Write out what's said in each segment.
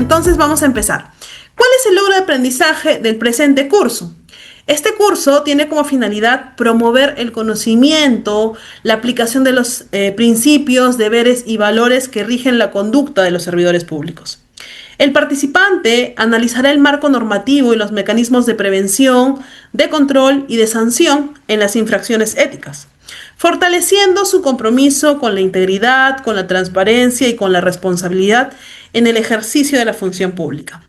Entonces vamos a empezar. ¿Cuál es el logro de aprendizaje del presente curso? Este curso tiene como finalidad promover el conocimiento, la aplicación de los principios, deberes y valores que rigen la conducta de los servidores públicos. El participante analizará el marco normativo y los mecanismos de prevención, de control y de sanción en las infracciones éticas, fortaleciendo su compromiso con la integridad, con la transparencia y con la responsabilidad en el ejercicio de la función pública.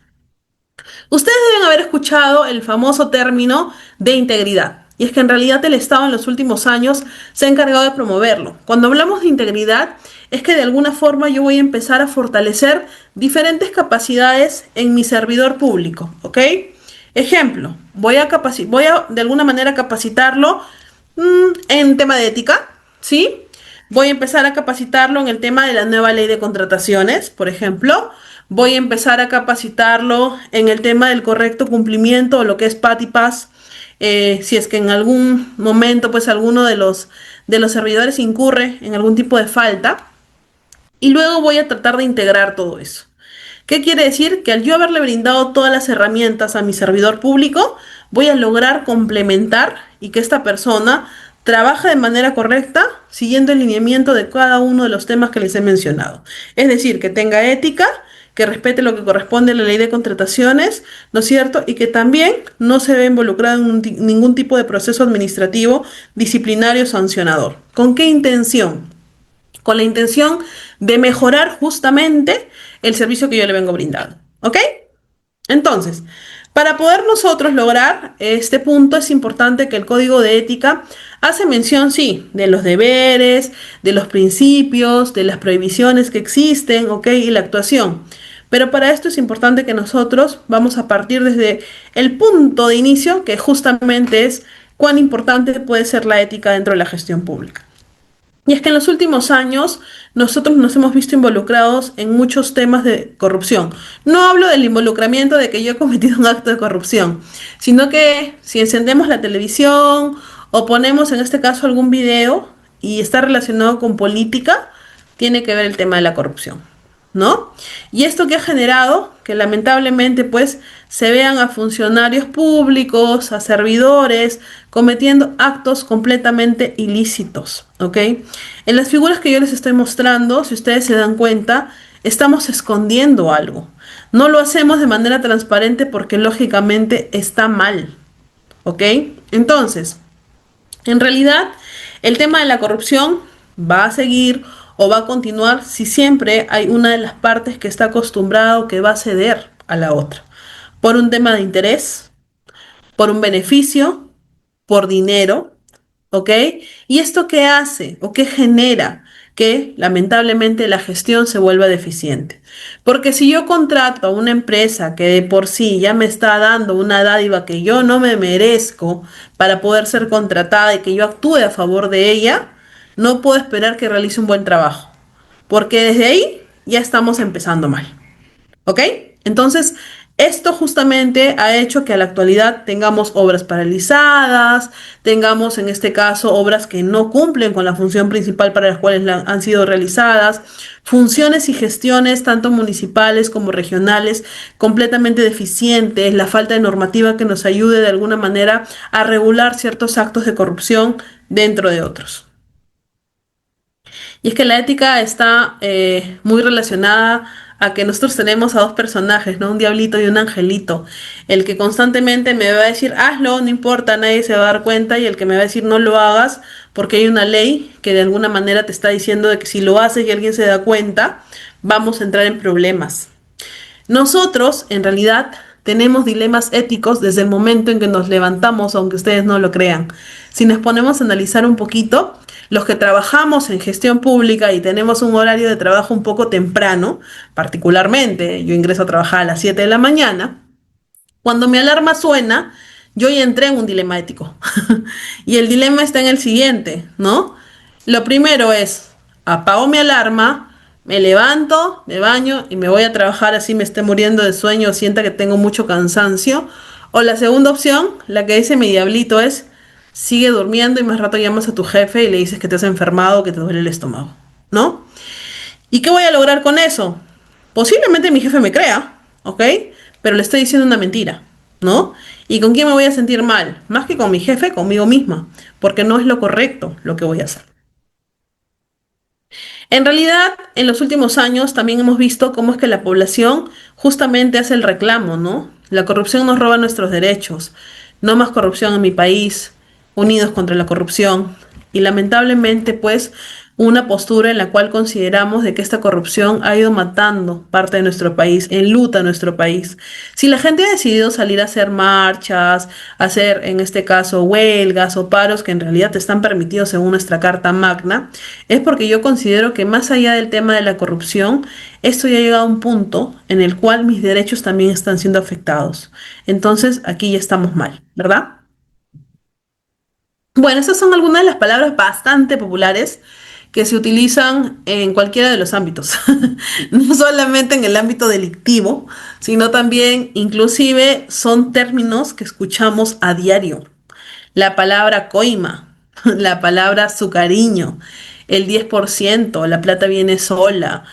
Ustedes deben haber escuchado el famoso término de integridad. Y es que en realidad el Estado en los últimos años se ha encargado de promoverlo. Cuando hablamos de integridad, es que de alguna forma yo voy a empezar a fortalecer diferentes capacidades en mi servidor público, ¿ok? Ejemplo, voy a de alguna manera capacitarlo en tema de ética, ¿sí? Voy a empezar a capacitarlo en el tema de la nueva ley de contrataciones, por ejemplo. Voy a empezar a capacitarlo en el tema del correcto cumplimiento o lo que es PAT y PAS. Si es que en algún momento pues alguno de los servidores incurre en algún tipo de falta. Y luego voy a tratar de integrar todo eso. ¿Qué quiere decir? Que al yo haberle brindado todas las herramientas a mi servidor público, voy a lograr complementar y que esta persona trabaje de manera correcta, siguiendo el lineamiento de cada uno de los temas que les he mencionado. Es decir, que tenga ética, que respete lo que corresponde a la ley de contrataciones, ¿no es cierto? Y que también no se ve involucrado en ningún tipo de proceso administrativo, disciplinario, sancionador. ¿Con qué intención? Con la intención de mejorar justamente el servicio que yo le vengo brindando. ¿Ok? Entonces, para poder nosotros lograr este punto es importante que el código de ética hace mención, sí, de los deberes, de los principios, de las prohibiciones que existen, ¿ok? Y la actuación. Pero para esto es importante que nosotros vamos a partir desde el punto de inicio, que justamente es cuán importante puede ser la ética dentro de la gestión pública. Y es que en los últimos años nosotros nos hemos visto involucrados en muchos temas de corrupción. No hablo del involucramiento de que yo he cometido un acto de corrupción, sino que si encendemos la televisión o ponemos en este caso algún video y está relacionado con política, tiene que ver el tema de la corrupción, ¿no? Y esto que ha generado que lamentablemente pues se vean a funcionarios públicos, a servidores, cometiendo actos completamente ilícitos, ¿ok? En las figuras que yo les estoy mostrando, si ustedes se dan cuenta, estamos escondiendo algo. No lo hacemos de manera transparente porque lógicamente está mal, ¿ok? Entonces, en realidad, el tema de la corrupción va a seguir o va a continuar si siempre hay una de las partes que está acostumbrado que va a ceder a la otra. Por un tema de interés, por un beneficio, por dinero, ¿ok? ¿Y esto qué hace o qué genera? Que lamentablemente la gestión se vuelva deficiente. Porque si yo contrato a una empresa que de por sí ya me está dando una dádiva que yo no me merezco para poder ser contratada y que yo actúe a favor de ella, no puedo esperar que realice un buen trabajo. Porque desde ahí ya estamos empezando mal. ¿Ok? Entonces, esto justamente ha hecho que a la actualidad tengamos obras paralizadas, tengamos en este caso obras que no cumplen con la función principal para las cuales han sido realizadas, funciones y gestiones tanto municipales como regionales completamente deficientes, la falta de normativa que nos ayude de alguna manera a regular ciertos actos de corrupción dentro de otros. Y es que la ética está muy relacionada a que nosotros tenemos a dos personajes, ¿no? Un diablito y un angelito. El que constantemente me va a decir, hazlo, no importa, nadie se va a dar cuenta, y el que me va a decir, no lo hagas, porque hay una ley que de alguna manera te está diciendo de que si lo haces y alguien se da cuenta, vamos a entrar en problemas. Nosotros, en realidad, tenemos dilemas éticos desde el momento en que nos levantamos, aunque ustedes no lo crean. Si nos ponemos a analizar un poquito, los que trabajamos en gestión pública y tenemos un horario de trabajo un poco temprano, particularmente yo ingreso a trabajar a las 7 de la mañana, cuando mi alarma suena, yo ya entré en un dilema ético. Y el dilema está en el siguiente, ¿no? Lo primero es, apago mi alarma, me levanto, me baño y me voy a trabajar así me esté muriendo de sueño o sienta que tengo mucho cansancio. O la segunda opción, la que dice mi diablito, es sigue durmiendo y más rato llamas a tu jefe y le dices que te has enfermado o que te duele el estómago, ¿no? ¿Y qué voy a lograr con eso? Posiblemente mi jefe me crea, ¿ok? Pero le estoy diciendo una mentira, ¿no? ¿Y con quién me voy a sentir mal? Más que con mi jefe, conmigo misma, porque no es lo correcto lo que voy a hacer. En realidad, en los últimos años también hemos visto cómo es que la población justamente hace el reclamo, ¿no? La corrupción nos roba nuestros derechos. No más corrupción en mi país, unidos contra la corrupción. Y lamentablemente, pues, una postura en la cual consideramos de que esta corrupción ha ido matando parte de nuestro país, enluta nuestro país. Si la gente ha decidido salir a hacer marchas, hacer en este caso huelgas o paros que en realidad están permitidos según nuestra Carta Magna, es porque yo considero que más allá del tema de la corrupción, esto ya ha llegado a un punto en el cual mis derechos también están siendo afectados. Entonces, aquí ya estamos mal, ¿verdad? Bueno, estas son algunas de las palabras bastante populares que se utilizan en cualquiera de los ámbitos, no solamente en el ámbito delictivo, sino también inclusive son términos que escuchamos a diario. La palabra coima, la palabra su cariño, el 10%, la plata viene sola,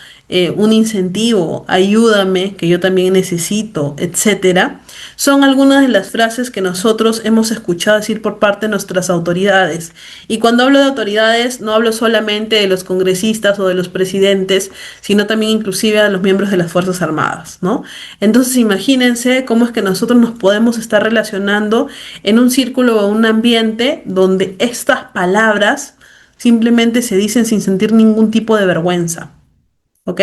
un incentivo, ayúdame, que yo también necesito, etcétera, son algunas de las frases que nosotros hemos escuchado decir por parte de nuestras autoridades. Y cuando hablo de autoridades, no hablo solamente de los congresistas o de los presidentes, sino también inclusive a los miembros de las Fuerzas Armadas, ¿no? Entonces imagínense cómo es que nosotros nos podemos estar relacionando en un círculo o un ambiente donde estas palabras simplemente se dicen sin sentir ningún tipo de vergüenza, ¿ok?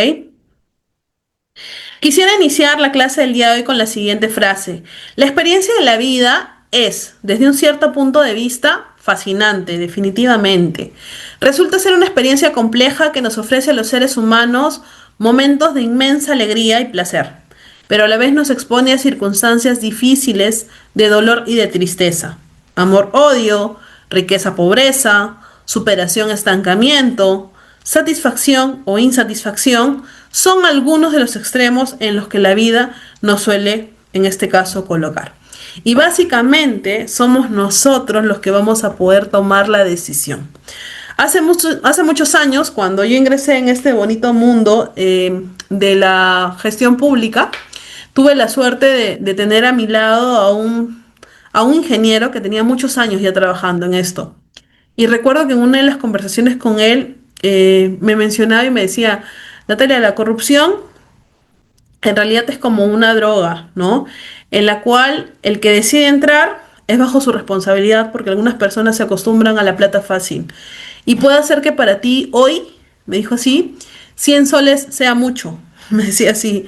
Quisiera iniciar la clase del día de hoy con la siguiente frase. La experiencia de la vida es, desde un cierto punto de vista, fascinante, definitivamente. Resulta ser una experiencia compleja que nos ofrece a los seres humanos momentos de inmensa alegría y placer, pero a la vez nos expone a circunstancias difíciles de dolor y de tristeza. Amor-odio, riqueza-pobreza, superación-estancamiento, satisfacción o insatisfacción son algunos de los extremos en los que la vida nos suele, en este caso, colocar. Y básicamente somos nosotros los que vamos a poder tomar la decisión. Hace muchos años, cuando yo ingresé en este bonito mundo de la gestión pública, tuve la suerte de tener a mi lado a un ingeniero que tenía muchos años ya trabajando en esto. Y recuerdo que en una de las conversaciones con él me mencionaba y me decía, Natalia, la corrupción en realidad es como una droga, ¿no? En la cual el que decide entrar es bajo su responsabilidad porque algunas personas se acostumbran a la plata fácil. Y puede hacer que para ti hoy, me dijo así, 100 soles sea mucho, me decía así.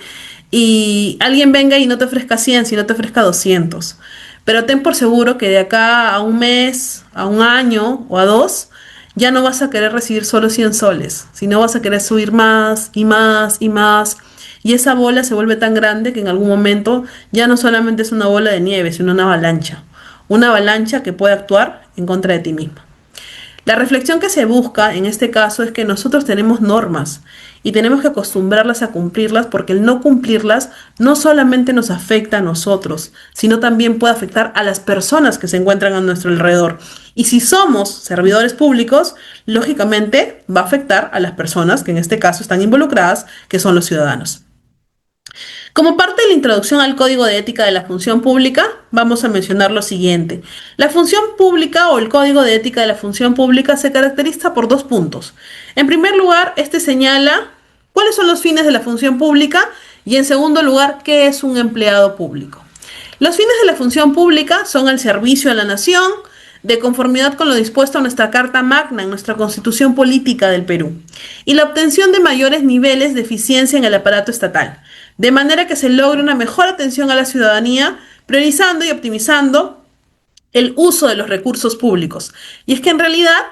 Y alguien venga y no te ofrezca 100, sino te ofrezca 200. Pero ten por seguro que de acá a un mes, a un año o a dos, ya no vas a querer recibir solo 100 soles, sino vas a querer subir más y más y más. Y esa bola se vuelve tan grande que en algún momento ya no solamente es una bola de nieve, sino una avalancha. Una avalancha que puede actuar en contra de ti misma. La reflexión que se busca en este caso es que nosotros tenemos normas y tenemos que acostumbrarlas a cumplirlas porque el no cumplirlas no solamente nos afecta a nosotros, sino también puede afectar a las personas que se encuentran a nuestro alrededor. Y si somos servidores públicos, lógicamente va a afectar a las personas que en este caso están involucradas, que son los ciudadanos. Como parte de la introducción al Código de Ética de la Función Pública, vamos a mencionar lo siguiente. La función pública o el Código de Ética de la Función Pública se caracteriza por dos puntos. En primer lugar, este señala cuáles son los fines de la función pública y en segundo lugar, qué es un empleado público. Los fines de la función pública son el servicio a la nación, de conformidad con lo dispuesto en nuestra Carta Magna, en nuestra Constitución Política del Perú, y la obtención de mayores niveles de eficiencia en el aparato estatal, de manera que se logre una mejor atención a la ciudadanía, priorizando y optimizando el uso de los recursos públicos. Y es que en realidad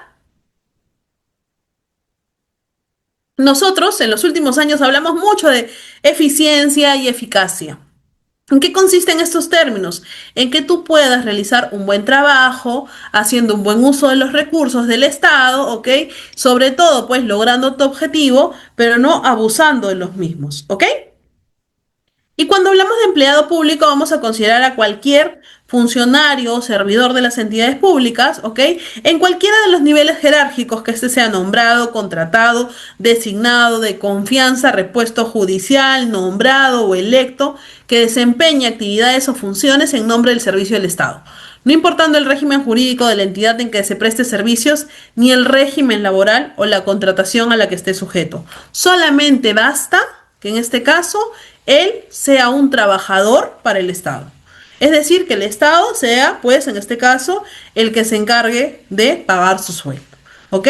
nosotros en los últimos años hablamos mucho de eficiencia y eficacia. ¿En qué consisten estos términos? En que tú puedas realizar un buen trabajo, haciendo un buen uso de los recursos del Estado, ¿ok? Sobre todo, pues, logrando tu objetivo, pero no abusando de los mismos, ¿ok? Y cuando hablamos de empleado público, vamos a considerar a cualquier funcionario o servidor de las entidades públicas, ¿ok? En cualquiera de los niveles jerárquicos que éste sea nombrado, contratado, designado, de confianza, repuesto judicial, nombrado o electo, que desempeñe actividades o funciones en nombre del servicio del Estado, no importando el régimen jurídico de la entidad en que se preste servicios, ni el régimen laboral o la contratación a la que esté sujeto. Solamente basta que en este caso él sea un trabajador para el Estado. Es decir, que el Estado sea, pues, en este caso, el que se encargue de pagar su sueldo. ¿Ok?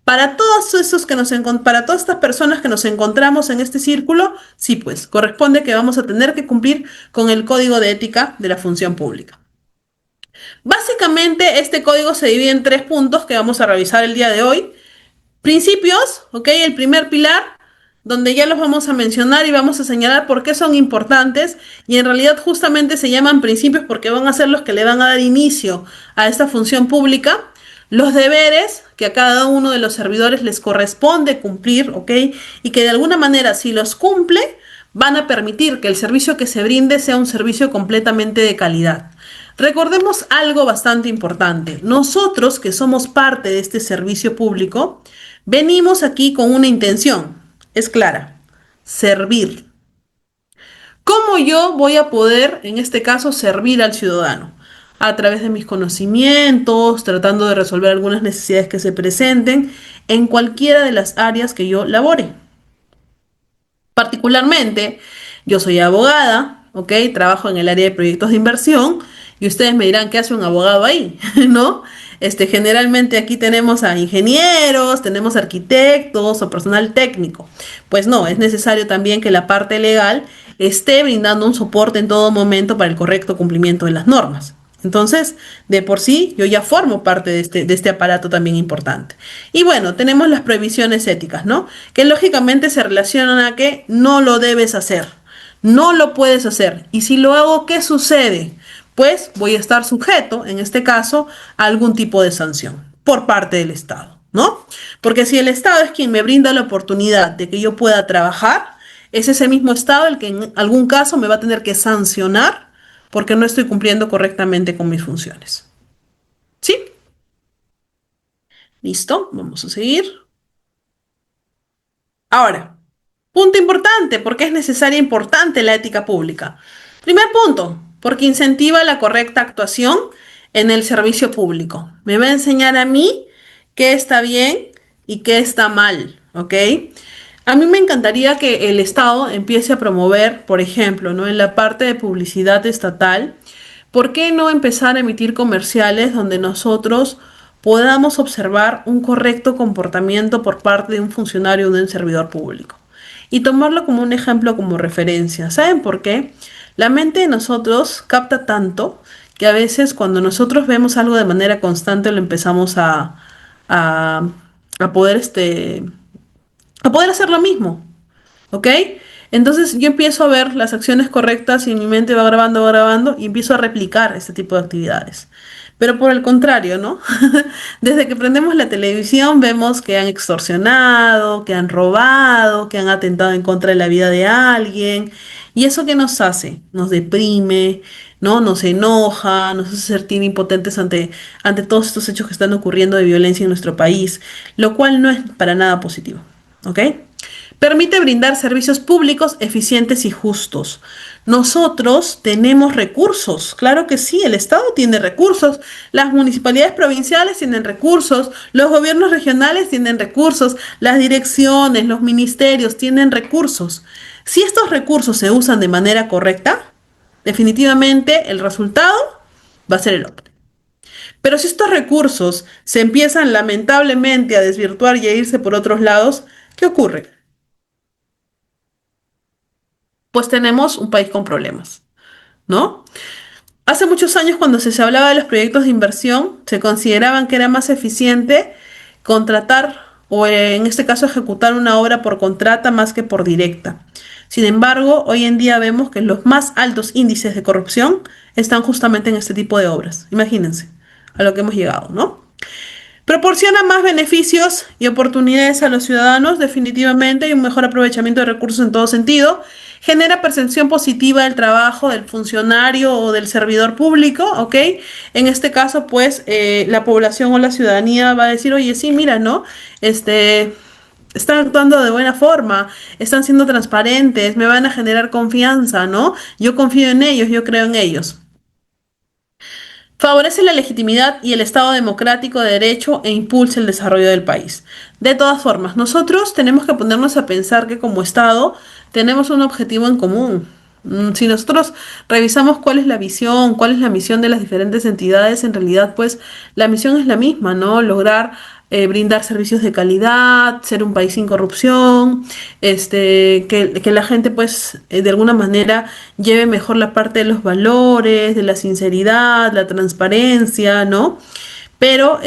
Para todos esos que para todas estas personas que nos encontramos en este círculo, sí, pues, corresponde que vamos a tener que cumplir con el Código de Ética de la Función Pública. Básicamente, este código se divide en 3 puntos que vamos a revisar el día de hoy. Principios, ¿ok? El primer pilar, donde ya los vamos a mencionar y vamos a señalar por qué son importantes, y en realidad justamente se llaman principios porque van a ser los que le van a dar inicio a esta función pública. Los deberes que a cada uno de los servidores les corresponde cumplir, ¿ok? Y que de alguna manera, si los cumple, van a permitir que el servicio que se brinde sea un servicio completamente de calidad. Recordemos algo bastante importante. Nosotros, que somos parte de este servicio público, venimos aquí con una intención. Es clara: servir. ¿Cómo yo voy a poder, en este caso, servir al ciudadano? A través de mis conocimientos, tratando de resolver algunas necesidades que se presenten en cualquiera de las áreas que yo labore. Particularmente, yo soy abogada, ¿ok? Trabajo en el área de proyectos de inversión y ustedes me dirán, ¿qué hace un abogado ahí? ¿No? Generalmente aquí tenemos a ingenieros, tenemos arquitectos o personal técnico. Pues no, es necesario también que la parte legal esté brindando un soporte en todo momento para el correcto cumplimiento de las normas. Entonces, de por sí, yo ya formo parte de este aparato también importante. Y bueno, tenemos las prohibiciones éticas, ¿no? Que lógicamente se relacionan a que no lo debes hacer, no lo puedes hacer. Y si lo hago, ¿qué sucede? Pues voy a estar sujeto, en este caso, a algún tipo de sanción por parte del Estado, ¿no? Porque si el Estado es quien me brinda la oportunidad de que yo pueda trabajar, es ese mismo Estado el que en algún caso me va a tener que sancionar porque no estoy cumpliendo correctamente con mis funciones. ¿Sí? Listo, vamos a seguir. Ahora, punto importante, porque es necesaria e importante la ética pública. Primer punto, porque incentiva la correcta actuación en el servicio público. Me va a enseñar a mí qué está bien y qué está mal, ¿ok? A mí me encantaría que el Estado empiece a promover, por ejemplo, ¿no? En la parte de publicidad estatal, ¿por qué no empezar a emitir comerciales donde nosotros podamos observar un correcto comportamiento por parte de un funcionario o de un servidor público? Y tomarlo como un ejemplo, como referencia. ¿Saben por qué? La mente de nosotros capta tanto que a veces cuando nosotros vemos algo de manera constante lo empezamos a, a poder, a poder hacer lo mismo. ¿Ok? Entonces yo empiezo a ver las acciones correctas y en mi mente va grabando y empiezo a replicar este tipo de actividades. Pero por el contrario, ¿no? Desde que prendemos la televisión vemos que han extorsionado, que han robado, que han atentado en contra de la vida de alguien. ¿Y eso qué nos hace? Nos deprime, ¿no? Nos enoja, nos hace sentir impotentes ante todos estos hechos que están ocurriendo de violencia en nuestro país, lo cual no es para nada positivo. ¿Ok? Permite brindar servicios públicos eficientes y justos. Nosotros tenemos recursos, claro que sí, el Estado tiene recursos, las municipalidades provinciales tienen recursos, los gobiernos regionales tienen recursos, las direcciones, los ministerios tienen recursos. Si estos recursos se usan de manera correcta, definitivamente el resultado va a ser el óptimo. Pero si estos recursos se empiezan lamentablemente a desvirtuar y a irse por otros lados, ¿qué ocurre? Pues tenemos un país con problemas, ¿no? Hace muchos años cuando se hablaba de los proyectos de inversión, se consideraban que era más eficiente contratar o en este caso ejecutar una obra por contrata más que por directa. Sin embargo, hoy en día vemos que los más altos índices de corrupción están justamente en este tipo de obras. Imagínense a lo que hemos llegado, ¿no? Proporciona más beneficios y oportunidades a los ciudadanos, definitivamente, y un mejor aprovechamiento de recursos en todo sentido. genera percepción positiva del trabajo del funcionario o del servidor público, ¿ok? En este caso, pues, la población o la ciudadanía va a decir, oye, sí, mira, ¿no? Este, están actuando de buena forma, están siendo transparentes, me van a generar confianza, ¿no? Yo confío en ellos, yo creo en ellos. Favorece la legitimidad y el Estado democrático de derecho e impulsa el desarrollo del país. De todas formas, nosotros tenemos que ponernos a pensar que como Estado tenemos un objetivo en común. Si nosotros revisamos cuál es la visión, cuál es la misión de las diferentes entidades, en realidad, pues la misión es la misma, ¿no? Lograr brindar servicios de calidad, ser un país sin corrupción, que la gente pues de alguna manera lleve mejor la parte de los valores, de la sinceridad, la transparencia, ¿no? Pero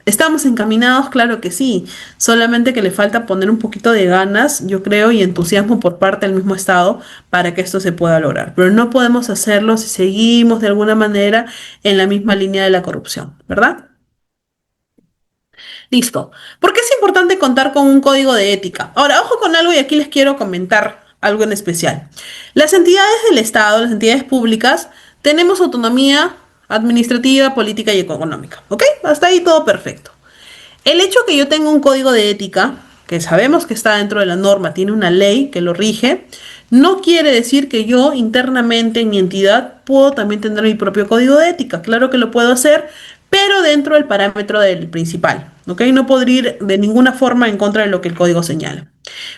estamos encaminados, claro que sí, solamente que le falta poner un poquito de ganas, yo creo, y entusiasmo por parte del mismo Estado para que esto se pueda lograr. Pero no podemos hacerlo si seguimos de alguna manera en la misma línea de la corrupción, ¿verdad? Listo. ¿Por qué es importante contar con un código de ética? Ahora, ojo con algo y aquí les quiero comentar algo en especial. Las entidades del Estado, las entidades públicas, tenemos autonomía administrativa, política y económica. ¿Ok? Hasta ahí todo perfecto. El hecho que yo tenga un código de ética, que sabemos que está dentro de la norma, tiene una ley que lo rige, no quiere decir que yo internamente en mi entidad puedo también tener mi propio código de ética. Claro que lo puedo hacer, pero dentro del parámetro del principal. ¿Ok? No podría ir de ninguna forma en contra de lo que el código señala.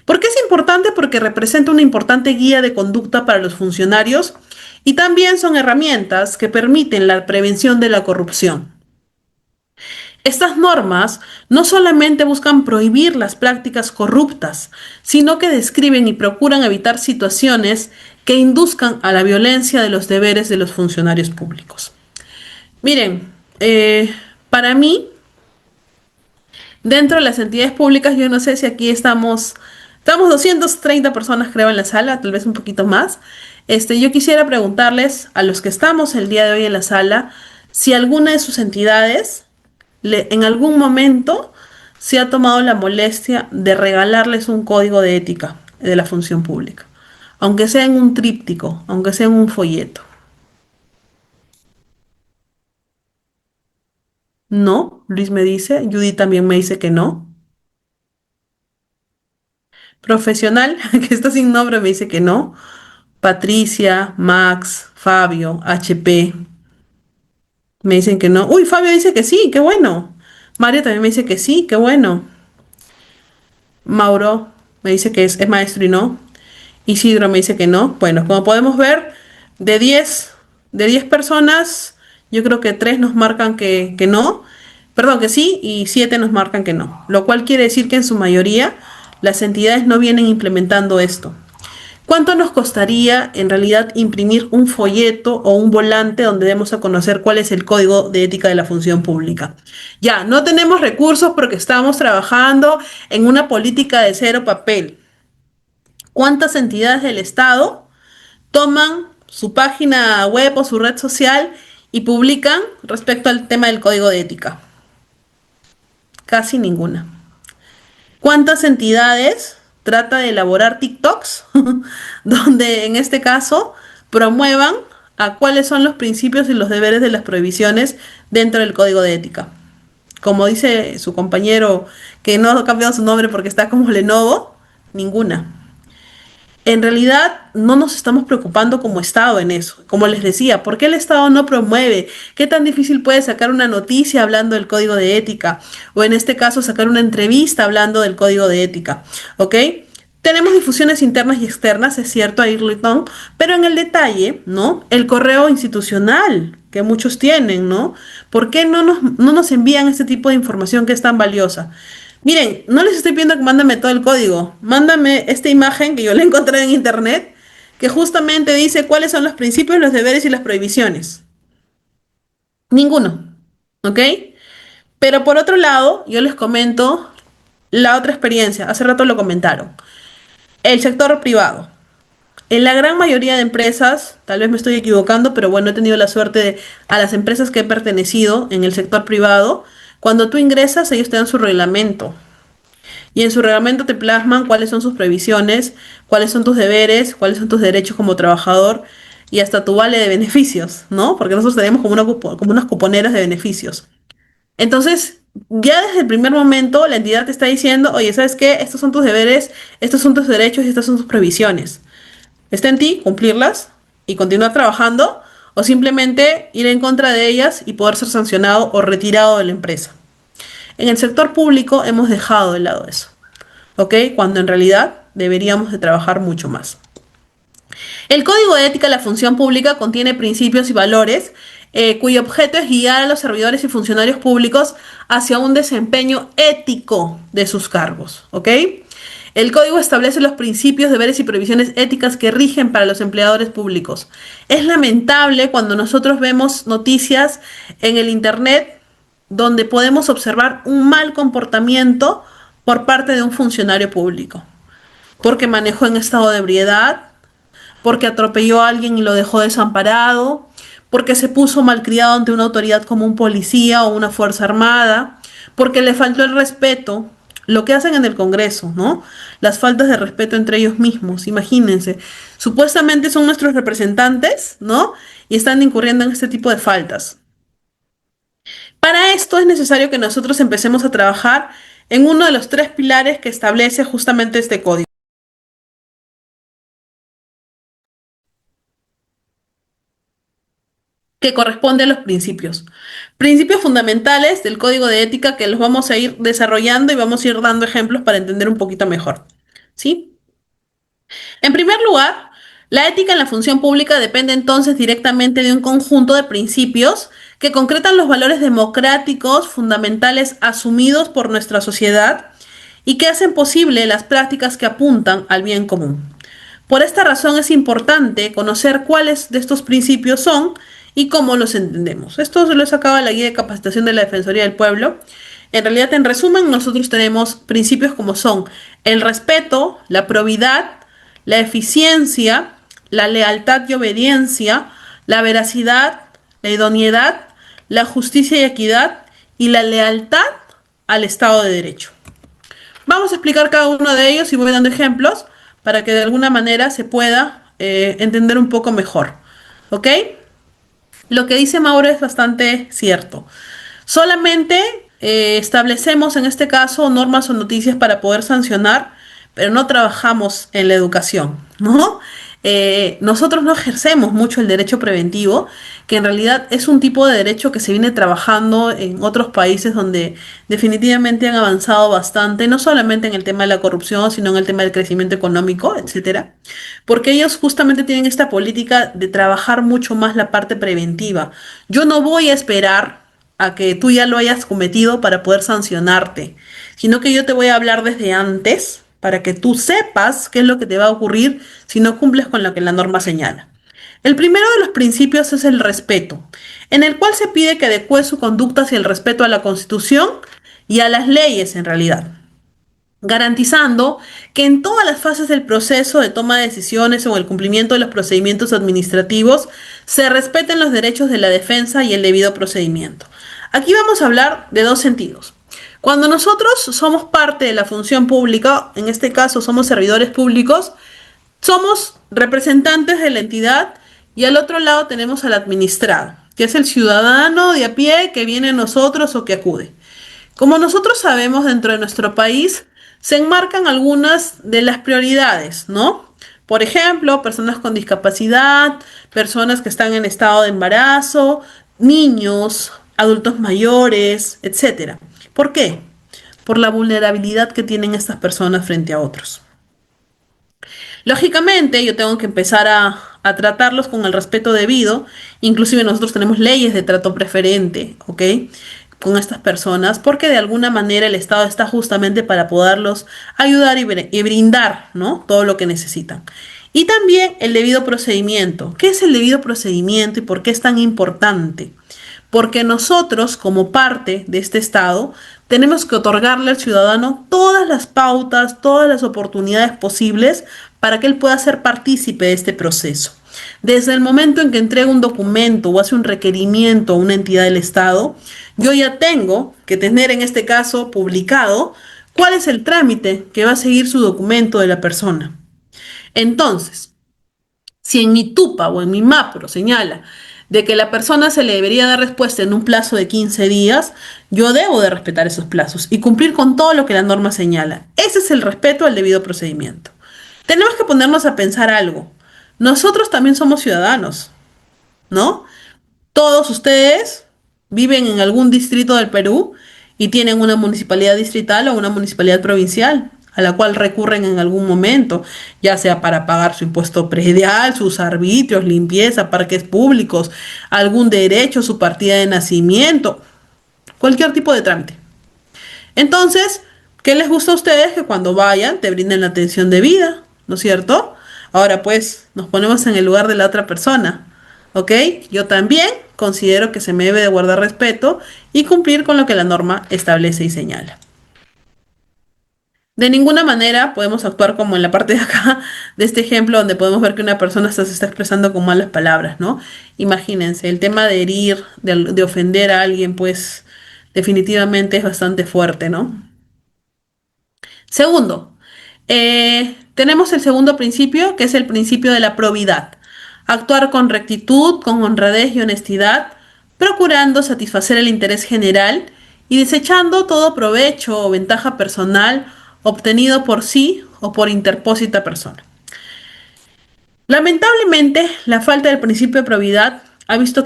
¿Por qué es importante? Porque representa una importante guía de conducta para los funcionarios y también son herramientas que permiten la prevención de la corrupción. Estas normas no solamente buscan prohibir las prácticas corruptas, sino que describen y procuran evitar situaciones que induzcan a la violencia de los deberes de los funcionarios públicos. Miren, para mí, dentro de las entidades públicas, yo no sé si aquí estamos 230 personas creo en la sala, tal vez un poquito más. Yo quisiera preguntarles a los que estamos el día de hoy en la sala si alguna de sus entidades en algún momento se ha tomado la molestia de regalarles un código de ética de la función pública, aunque sea en un tríptico, aunque sea en un folleto. No, Luis me dice, Judy también me dice que no. Profesional, que está sin nombre, me dice que no. Patricia, Max, Fabio, HP, me dicen que no. Uy, Fabio dice que sí, qué bueno. Mario también me dice que sí, qué bueno. Mauro me dice que es maestro y no. Isidro me dice que no. Bueno, como podemos ver, de 10 de 10 personas, yo creo que 3 nos marcan que no. Perdón, que sí, y 7 nos marcan que no. Lo cual quiere decir que en su mayoría las entidades no vienen implementando esto. ¿Cuánto nos costaría en realidad imprimir un folleto o un volante donde demos a conocer cuál es el código de ética de la función pública? Ya, no tenemos recursos porque estamos trabajando en una política de cero papel. ¿Cuántas entidades del Estado toman su página web o su red social y publican respecto al tema del código de ética? Casi ninguna. ¿Cuántas entidades trata de elaborar TikToks donde en este caso promuevan a cuáles son los principios y los deberes de las prohibiciones dentro del código de ética? Como dice su compañero que no ha cambiado su nombre porque está como Lenovo, ninguna. En realidad no nos estamos preocupando como Estado en eso. Como les decía, ¿por qué el Estado no promueve? ¿Qué tan difícil puede sacar una noticia hablando del código de ética? O en este caso sacar una entrevista hablando del código de ética. ¿Ok? Tenemos difusiones internas y externas, es cierto, Ayrton, pero en el detalle, ¿no? El correo institucional que muchos tienen, ¿no? ¿Por qué no nos envían este tipo de información que es tan valiosa? Miren, no les estoy pidiendo que mándame todo el código. Mándame esta imagen que yo la encontré en internet, que justamente dice cuáles son los principios, los deberes y las prohibiciones. Ninguno. ¿Ok? Pero por otro lado, yo les comento la otra experiencia. Hace rato lo comentaron. El sector privado. En la gran mayoría de empresas, tal vez me estoy equivocando, pero bueno, he tenido la suerte de a las empresas que he pertenecido en el sector privado, cuando tú ingresas, ellos te dan su reglamento. Y en su reglamento te plasman cuáles son sus previsiones, cuáles son tus deberes, cuáles son tus derechos como trabajador y hasta tu vale de beneficios, ¿no? Porque nosotros tenemos como unas cuponeras de beneficios. Entonces, ya desde el primer momento, la entidad te está diciendo, oye, ¿sabes qué? Estos son tus deberes, estos son tus derechos y estas son tus previsiones. Está en ti cumplirlas y continuar trabajando o simplemente ir en contra de ellas y poder ser sancionado o retirado de la empresa. En el sector público hemos dejado de lado eso, ¿ok? Cuando en realidad deberíamos de trabajar mucho más. El Código de Ética de la Función Pública contiene principios y valores cuyo objeto es guiar a los servidores y funcionarios públicos hacia un desempeño ético de sus cargos, ¿ok? El código establece los principios, deberes y previsiones éticas que rigen para los empleadores públicos. Es lamentable cuando nosotros vemos noticias en el internet donde podemos observar un mal comportamiento por parte de un funcionario público, porque manejó en estado de ebriedad, porque atropelló a alguien y lo dejó desamparado, porque se puso malcriado ante una autoridad como un policía o una fuerza armada, porque le faltó el respeto, lo que hacen en el Congreso, ¿no? Las faltas de respeto entre ellos mismos, imagínense. Supuestamente son nuestros representantes, ¿no? Y están incurriendo en este tipo de faltas. Para esto es necesario que nosotros empecemos a trabajar en uno de los tres pilares que establece justamente este código, que corresponde a los principios. Principios fundamentales del código de ética que los vamos a ir desarrollando y vamos a ir dando ejemplos para entender un poquito mejor. ¿Sí? En primer lugar, la ética en la función pública depende entonces directamente de un conjunto de principios que concretan los valores democráticos fundamentales asumidos por nuestra sociedad y que hacen posible las prácticas que apuntan al bien común. Por esta razón es importante conocer cuáles de estos principios son y cómo los entendemos. Esto se lo he sacado de la guía de capacitación de la Defensoría del Pueblo. En realidad, en resumen, nosotros tenemos principios como son el respeto, la probidad, la eficiencia, la lealtad y obediencia, la veracidad, la idoneidad, la justicia y equidad y la lealtad al Estado de Derecho. Vamos a explicar cada uno de ellos y voy dando ejemplos para que de alguna manera se pueda entender un poco mejor. ¿Ok? Lo que dice Mauro es bastante cierto. Solamente establecemos en este caso normas o noticias para poder sancionar, pero no trabajamos en la educación, ¿no? Nosotros no ejercemos mucho el derecho preventivo, que en realidad es un tipo de derecho que se viene trabajando en otros países donde definitivamente han avanzado bastante, no solamente en el tema de la corrupción, sino en el tema del crecimiento económico, etcétera, porque ellos justamente tienen esta política de trabajar mucho más la parte preventiva. Yo no voy a esperar a que tú ya lo hayas cometido para poder sancionarte, sino que yo te voy a hablar desde antes para que tú sepas qué es lo que te va a ocurrir si no cumples con lo que la norma señala. El primero de los principios es el respeto, en el cual se pide que adecue su conducta hacia el respeto a la Constitución y a las leyes en realidad, garantizando que en todas las fases del proceso de toma de decisiones o en el cumplimiento de los procedimientos administrativos se respeten los derechos de la defensa y el debido procedimiento. Aquí vamos a hablar de dos sentidos. Cuando nosotros somos parte de la función pública, en este caso somos servidores públicos, somos representantes de la entidad y al otro lado tenemos al administrado, que es el ciudadano de a pie que viene a nosotros o que acude. Como nosotros sabemos, dentro de nuestro país se enmarcan algunas de las prioridades, ¿no? Por ejemplo, personas con discapacidad, personas que están en estado de embarazo, niños, adultos mayores, etcétera. ¿Por qué? Por la vulnerabilidad que tienen estas personas frente a otros. Lógicamente, yo tengo que empezar a tratarlos con el respeto debido. Inclusive nosotros tenemos leyes de trato preferente, ¿ok? Con estas personas, porque de alguna manera el Estado está justamente para poderlos ayudar y brindar, ¿no? Todo lo que necesitan. Y también el debido procedimiento. ¿Qué es el debido procedimiento y por qué es tan importante? Porque nosotros, como parte de este Estado, tenemos que otorgarle al ciudadano todas las pautas, todas las oportunidades posibles para que él pueda ser partícipe de este proceso. Desde el momento en que entrega un documento o hace un requerimiento a una entidad del Estado, yo ya tengo que tener en este caso publicado cuál es el trámite que va a seguir su documento de la persona. Entonces, si en mi TUPA o en mi MAPRO señala de que la persona se le debería dar respuesta en un plazo de 15 días, yo debo de respetar esos plazos y cumplir con todo lo que la norma señala. Ese es el respeto al debido procedimiento. Tenemos que ponernos a pensar algo. Nosotros también somos ciudadanos, ¿no? Todos ustedes viven en algún distrito del Perú y tienen una municipalidad distrital o una municipalidad provincial a la cual recurren en algún momento, ya sea para pagar su impuesto predial, sus arbitrios, limpieza, parques públicos, algún derecho, su partida de nacimiento, cualquier tipo de trámite. Entonces, ¿qué les gusta a ustedes? Que cuando vayan te brinden la atención debida, ¿no es cierto? Ahora pues nos ponemos en el lugar de la otra persona, ¿ok? Yo también considero que se me debe de guardar respeto y cumplir con lo que la norma establece y señala. De ninguna manera podemos actuar como en la parte de acá de este ejemplo donde podemos ver que una persona se está expresando con malas palabras, ¿no? Imagínense, el tema de herir, de ofender a alguien, pues definitivamente es bastante fuerte, ¿no? Segundo, tenemos el segundo principio, que es el principio de la probidad. Actuar con rectitud, con honradez y honestidad, procurando satisfacer el interés general y desechando todo provecho o ventaja personal obtenido por sí o por interpósita persona. Lamentablemente, la falta del principio de probidad ha visto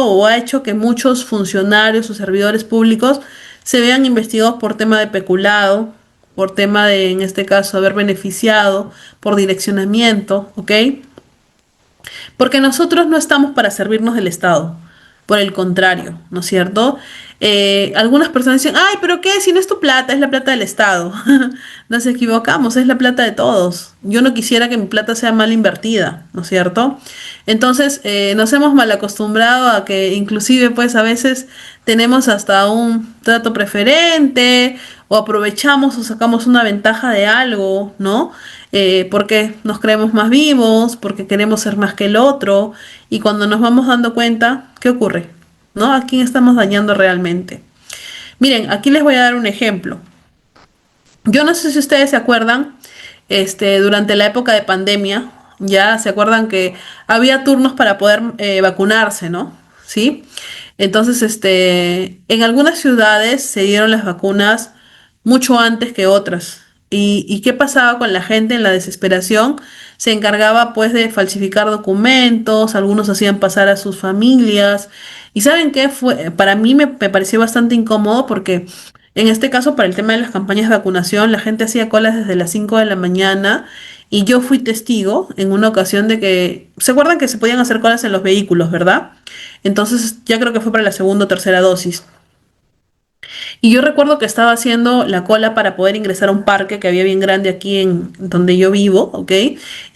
o ha hecho que muchos funcionarios o servidores públicos se vean investigados por tema de peculado, por tema de, en este caso, haber beneficiado, por direccionamiento, ¿ok? Porque nosotros no estamos para servirnos del Estado, por el contrario, ¿no es cierto? Algunas personas dicen, ay, pero ¿qué? Si no es tu plata, es la plata del Estado. Nos equivocamos, es la plata de todos. Yo no quisiera que mi plata sea mal invertida, ¿no es cierto? Entonces, nos hemos mal acostumbrado a que inclusive, pues, a veces tenemos hasta un trato preferente o aprovechamos o sacamos una ventaja de algo, ¿no? Porque nos creemos más vivos, porque queremos ser más que el otro, y cuando nos vamos dando cuenta, ¿qué ocurre? ¿No? ¿A quién estamos dañando realmente? Miren, aquí les voy a dar un ejemplo. Yo no sé si ustedes se acuerdan, durante la época de pandemia, ya se acuerdan que había turnos para poder vacunarse, ¿no? ¿Sí? Entonces, en algunas ciudades se dieron las vacunas mucho antes que otras. ¿Y qué pasaba con la gente en la desesperación? Se encargaba pues de falsificar documentos, algunos hacían pasar a sus familias. ¿Y saben qué? Para mí me pareció bastante incómodo porque en este caso, para el tema de las campañas de vacunación, la gente hacía colas desde las 5 de la mañana y yo fui testigo en una ocasión de que, ¿se acuerdan que se podían hacer colas en los vehículos, verdad? Entonces, ya creo que fue para la segunda o tercera dosis. Y yo recuerdo que estaba haciendo la cola para poder ingresar a un parque que había bien grande aquí en donde yo vivo, ¿ok?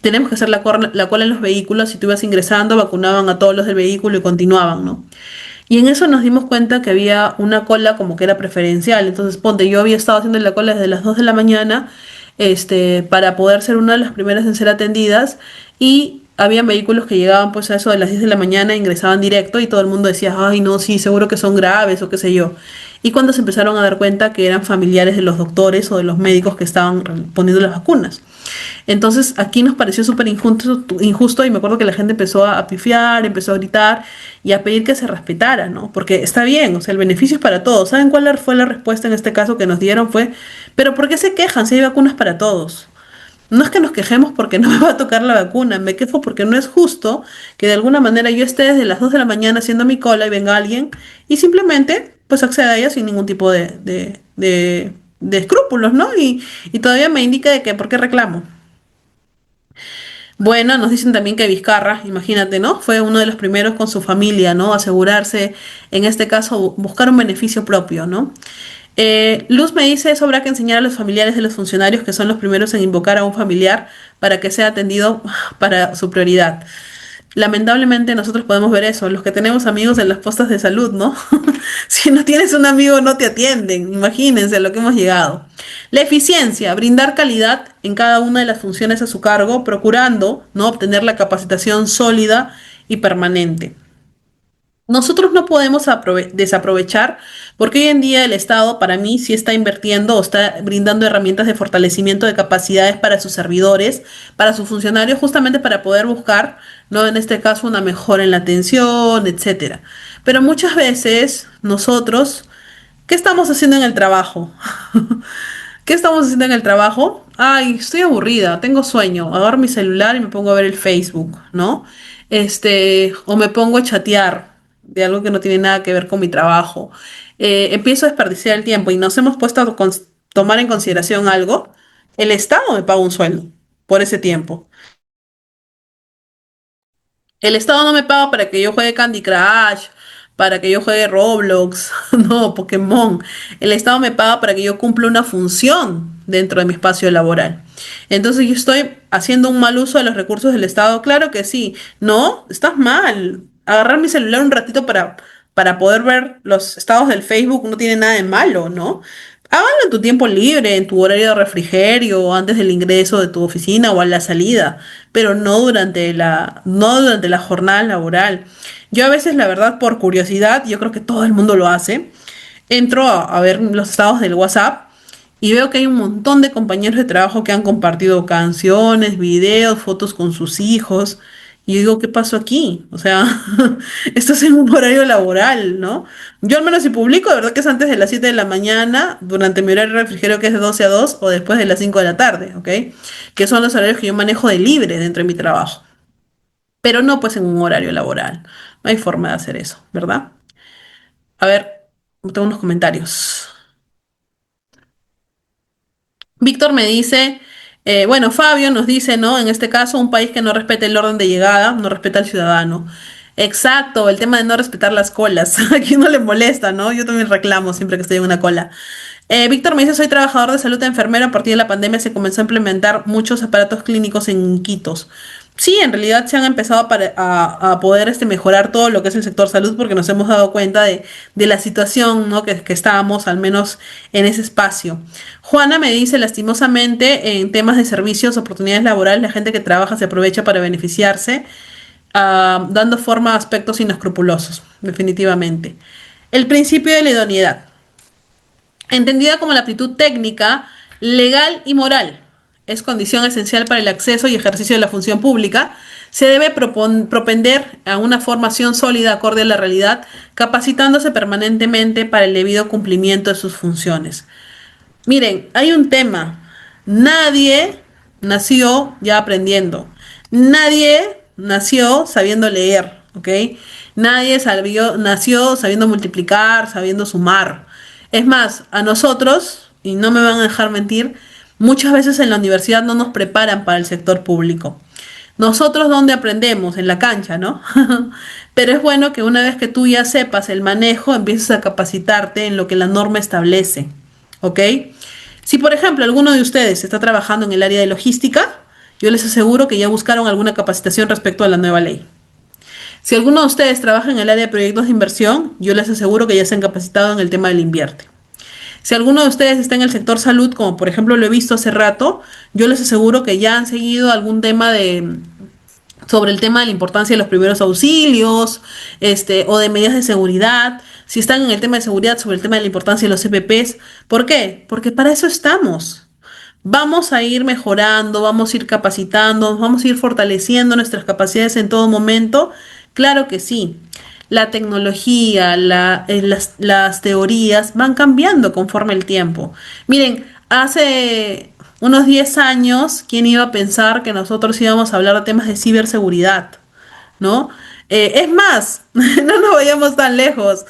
Tenemos que hacer la cola en los vehículos y tú ibas ingresando, vacunaban a todos los del vehículo y continuaban, ¿no? Y en eso nos dimos cuenta que había una cola como que era preferencial. Entonces, ponte, yo había estado haciendo la cola desde las 2 de la mañana, para poder ser una de las primeras en ser atendidas. Y habían vehículos que llegaban pues a eso de las 10 de la mañana, ingresaban directo y todo el mundo decía, ay, no, sí, seguro que son graves o qué sé yo. Y cuando se empezaron a dar cuenta que eran familiares de los doctores o de los médicos que estaban poniendo las vacunas. Entonces aquí nos pareció súper injusto y me acuerdo que la gente empezó a pifiar, empezó a gritar y a pedir que se respetara, ¿no? Porque está bien, o sea, el beneficio es para todos. ¿Saben cuál fue la respuesta en este caso que nos dieron? Fue, pero ¿por qué se quejan si hay vacunas para todos? No es que nos quejemos porque no me va a tocar la vacuna, me quejo porque no es justo que de alguna manera yo esté desde las 2 de la mañana haciendo mi cola y venga alguien y simplemente pues acceda a ella sin ningún tipo de escrúpulos, ¿no? Y todavía me indica de que por qué reclamo. Bueno, nos dicen también que Vizcarra, imagínate, ¿no? Fue uno de los primeros con su familia, ¿no? Asegurarse, en este caso, buscar un beneficio propio, ¿no? Luz me dice, eso habrá que enseñar a los familiares de los funcionarios que son los primeros en invocar a un familiar para que sea atendido para su prioridad. Lamentablemente nosotros podemos ver eso, los que tenemos amigos en las postas de salud, ¿no? Si no tienes un amigo no te atienden, imagínense a lo que hemos llegado. La eficiencia, brindar calidad en cada una de las funciones a su cargo, procurando no obtener la capacitación sólida y permanente. Nosotros no podemos desaprovechar, porque hoy en día el Estado, para mí, sí está invirtiendo o está brindando herramientas de fortalecimiento de capacidades para sus servidores, para sus funcionarios, justamente para poder buscar, ¿no? En este caso, una mejora en la atención, etcétera. Pero muchas veces nosotros, ¿qué estamos haciendo en el trabajo? ¿Qué estamos haciendo en el trabajo? Ay, estoy aburrida, tengo sueño. Agarro mi celular y me pongo a ver el Facebook, ¿no? O me pongo a chatear de algo que no tiene nada que ver con mi trabajo. Empiezo a desperdiciar el tiempo y nos hemos puesto a tomar en consideración algo. El Estado me paga un sueldo por ese tiempo. El Estado no me paga para que yo juegue Candy Crush, para que yo juegue Roblox, no, Pokémon. El Estado me paga para que yo cumpla una función dentro de mi espacio laboral. Entonces yo estoy haciendo un mal uso de los recursos del Estado. Claro que sí. No, estás mal. Agarrar mi celular un ratito para poder ver los estados del Facebook no tiene nada de malo, ¿no? Háganlo en tu tiempo libre, en tu horario de refrigerio, antes del ingreso de tu oficina o a la salida, pero no durante la jornada laboral. Yo a veces, la verdad, por curiosidad, yo creo que todo el mundo lo hace, entro a ver los estados del WhatsApp y veo que hay un montón de compañeros de trabajo que han compartido canciones, videos, fotos con sus hijos. Y yo digo, ¿qué pasó aquí? O sea, esto es en un horario laboral, ¿no? Yo al menos si publico, de verdad que es antes de las 7 de la mañana, durante mi horario de refrigerio que es de 12 a 2 o después de las 5 de la tarde, ¿ok? Que son los horarios que yo manejo de libre dentro de mi trabajo. Pero no pues en un horario laboral. No hay forma de hacer eso, ¿verdad? A ver, tengo unos comentarios. Víctor me dice, bueno, Fabio nos dice, ¿no? En este caso, un país que no respete el orden de llegada, no respeta al ciudadano. Exacto, el tema de no respetar las colas. A quien no le molesta, ¿no? Yo también reclamo siempre que estoy en una cola. Víctor me dice, soy trabajador de salud enfermero. A partir de la pandemia se comenzó a implementar muchos aparatos clínicos en Iquitos. Sí, en realidad se han empezado a poder mejorar todo lo que es el sector salud porque nos hemos dado cuenta de la situación, ¿no? que estábamos al menos en ese espacio. Juana me dice, lastimosamente, en temas de servicios, oportunidades laborales, la gente que trabaja se aprovecha para beneficiarse, dando forma a aspectos inescrupulosos, definitivamente. El principio de la idoneidad entendida como la aptitud técnica, legal y moral, es condición esencial para el acceso y ejercicio de la función pública, se debe propender a una formación sólida acorde a la realidad, capacitándose permanentemente para el debido cumplimiento de sus funciones. Miren, hay un tema. Nadie nació ya aprendiendo. Nadie nació sabiendo leer, ¿ok? Nació sabiendo multiplicar, sabiendo sumar. Es más, a nosotros, y no me van a dejar mentir, muchas veces en la universidad no nos preparan para el sector público. Nosotros dónde aprendemos, en la cancha, ¿no? Pero es bueno que una vez que tú ya sepas el manejo, empieces a capacitarte en lo que la norma establece, ¿ok? Si por ejemplo alguno de ustedes está trabajando en el área de logística, yo les aseguro que ya buscaron alguna capacitación respecto a la nueva ley. Si alguno de ustedes trabaja en el área de proyectos de inversión, yo les aseguro que ya se han capacitado en el tema del invierte. Si alguno de ustedes está en el sector salud, como por ejemplo lo he visto hace rato, yo les aseguro que ya han seguido algún tema sobre el tema de la importancia de los primeros auxilios, o de medidas de seguridad. Si están en el tema de seguridad, sobre el tema de la importancia de los CPPs. ¿Por qué? Porque para eso estamos. Vamos a ir mejorando, vamos a ir capacitando, vamos a ir fortaleciendo nuestras capacidades en todo momento. Claro que sí. La tecnología, las teorías van cambiando conforme el tiempo. Miren, hace unos 10 años, ¿quién iba a pensar que nosotros íbamos a hablar de temas de ciberseguridad? ¿No? Es más, no nos vayamos tan lejos.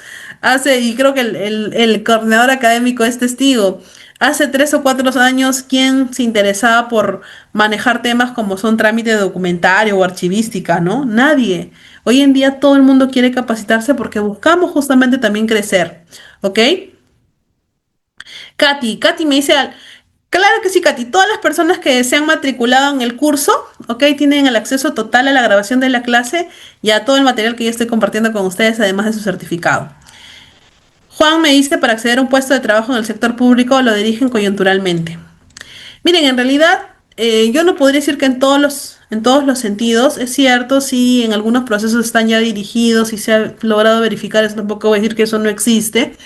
Y creo que el coordinador académico es testigo. Hace 3 o 4 años, ¿quién se interesaba por manejar temas como son trámite de documentario o archivística, ¿no? Nadie. Hoy en día todo el mundo quiere capacitarse porque buscamos justamente también crecer, ¿ok? Katy me dice, claro que sí, Katy, todas las personas que se han matriculado en el curso, ¿ok? Tienen el acceso total a la grabación de la clase y a todo el material que yo estoy compartiendo con ustedes, además de su certificado. Juan me dice, para acceder a un puesto de trabajo en el sector público lo dirigen coyunturalmente. Miren, en realidad yo no podría decir que en todos los sentidos. Es cierto, sí, en algunos procesos están ya dirigidos y se ha logrado verificar, eso tampoco voy a decir que eso no existe,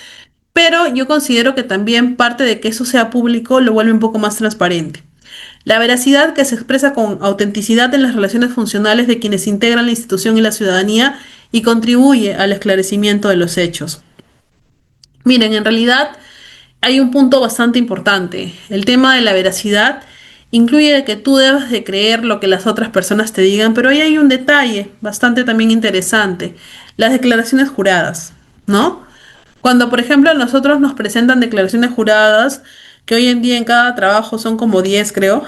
pero yo considero que también parte de que eso sea público lo vuelve un poco más transparente. La veracidad que se expresa con autenticidad en las relaciones funcionales de quienes integran la institución y la ciudadanía y contribuye al esclarecimiento de los hechos. Miren, en realidad hay un punto bastante importante. El tema de la veracidad incluye que tú debes de creer lo que las otras personas te digan, pero ahí hay un detalle bastante también interesante, las declaraciones juradas, ¿no? Cuando, por ejemplo, a nosotros nos presentan declaraciones juradas, que hoy en día en cada trabajo son como 10, creo,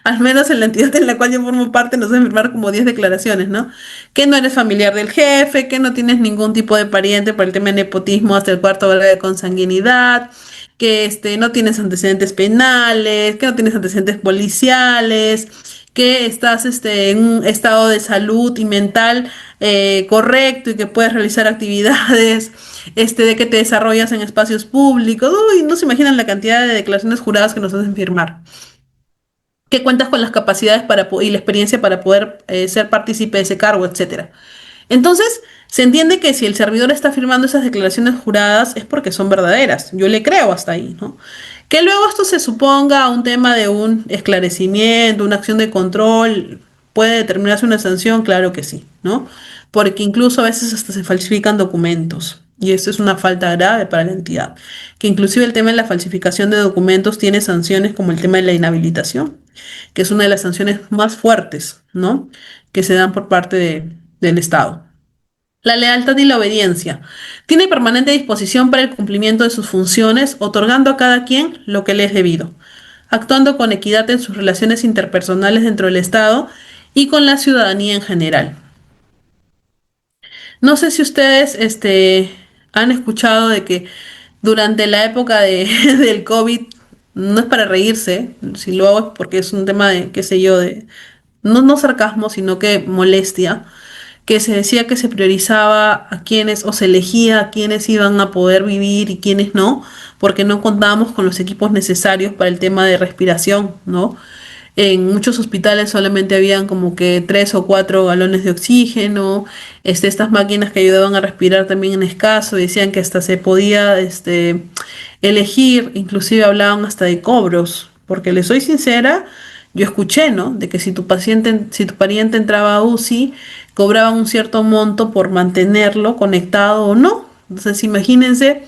al menos en la entidad en la cual yo formo parte nos deben firmar como 10 declaraciones, ¿no? Que no eres familiar del jefe, que no tienes ningún tipo de pariente por el tema de nepotismo hasta el cuarto grado de consanguinidad, que no tienes antecedentes penales, que no tienes antecedentes policiales, que estás en un estado de salud y mental correcto y que puedes realizar actividades, de que te desarrollas en espacios públicos. Uy, no se imaginan la cantidad de declaraciones juradas que nos hacen firmar, que cuentas con las capacidades y la experiencia para poder ser partícipe de ese cargo, etcétera. Entonces, se entiende que si el servidor está firmando esas declaraciones juradas es porque son verdaderas. Yo le creo hasta ahí, ¿no? Que luego esto se suponga un tema de un esclarecimiento, una acción de control, puede determinarse una sanción, claro que sí, ¿no? Porque incluso a veces hasta se falsifican documentos. Y esto es una falta grave para la entidad. Que inclusive el tema de la falsificación de documentos tiene sanciones como el tema de la inhabilitación, que es una de las sanciones más fuertes, ¿no? Que se dan por parte del Estado. La lealtad y la obediencia. Tiene permanente disposición para el cumplimiento de sus funciones, otorgando a cada quien lo que le es debido, actuando con equidad en sus relaciones interpersonales dentro del Estado y con la ciudadanía en general. No sé si ustedes han escuchado de que durante la época del COVID, no es para reírse, si lo hago es porque es un tema de, qué sé yo, de no sarcasmo, sino que molestia, que se decía que se priorizaba a quienes, o se elegía a quienes iban a poder vivir y quienes no, porque no contábamos con los equipos necesarios para el tema de respiración, ¿no? En muchos hospitales solamente habían como que 3 o 4 galones de oxígeno, estas máquinas que ayudaban a respirar también en escaso, decían que hasta se podía elegir, inclusive hablaban hasta de cobros, porque les soy sincera, yo escuché, ¿no? De que si tu pariente entraba a UCI, cobraban un cierto monto por mantenerlo conectado o no. Entonces, imagínense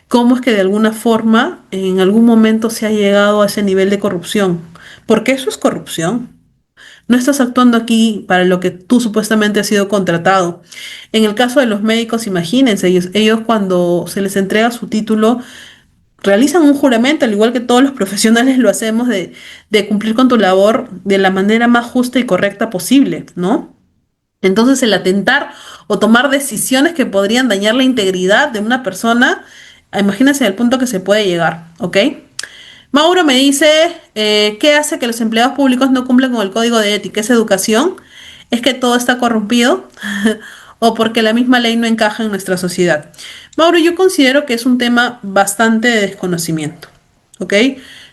cómo es que de alguna forma en algún momento se ha llegado a ese nivel de corrupción. Porque eso es corrupción. No estás actuando aquí para lo que tú supuestamente has sido contratado. En el caso de los médicos, imagínense, ellos cuando se les entrega su título, realizan un juramento, al igual que todos los profesionales lo hacemos, de cumplir con tu labor de la manera más justa y correcta posible, ¿no? Entonces el atentar o tomar decisiones que podrían dañar la integridad de una persona, imagínense el punto que se puede llegar, ¿ok? Mauro me dice, ¿qué hace que los empleados públicos no cumplan con el código de ética? ¿Es educación? ¿Es que todo está corrompido? ¿O porque la misma ley no encaja en nuestra sociedad? Mauro, yo considero que es un tema bastante de desconocimiento, ¿ok?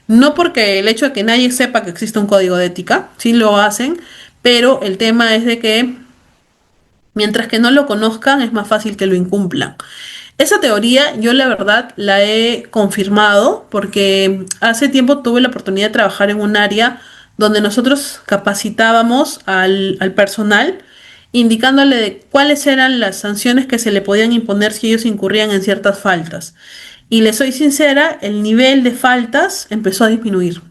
No porque el hecho de que nadie sepa que existe un código de ética, sí lo hacen, pero el tema es de que mientras que no lo conozcan, es más fácil que lo incumplan. Esa teoría yo la verdad la he confirmado porque hace tiempo tuve la oportunidad de trabajar en un área donde nosotros capacitábamos al personal indicándole de cuáles eran las sanciones que se le podían imponer si ellos incurrían en ciertas faltas. Y les soy sincera, el nivel de faltas empezó a disminuir.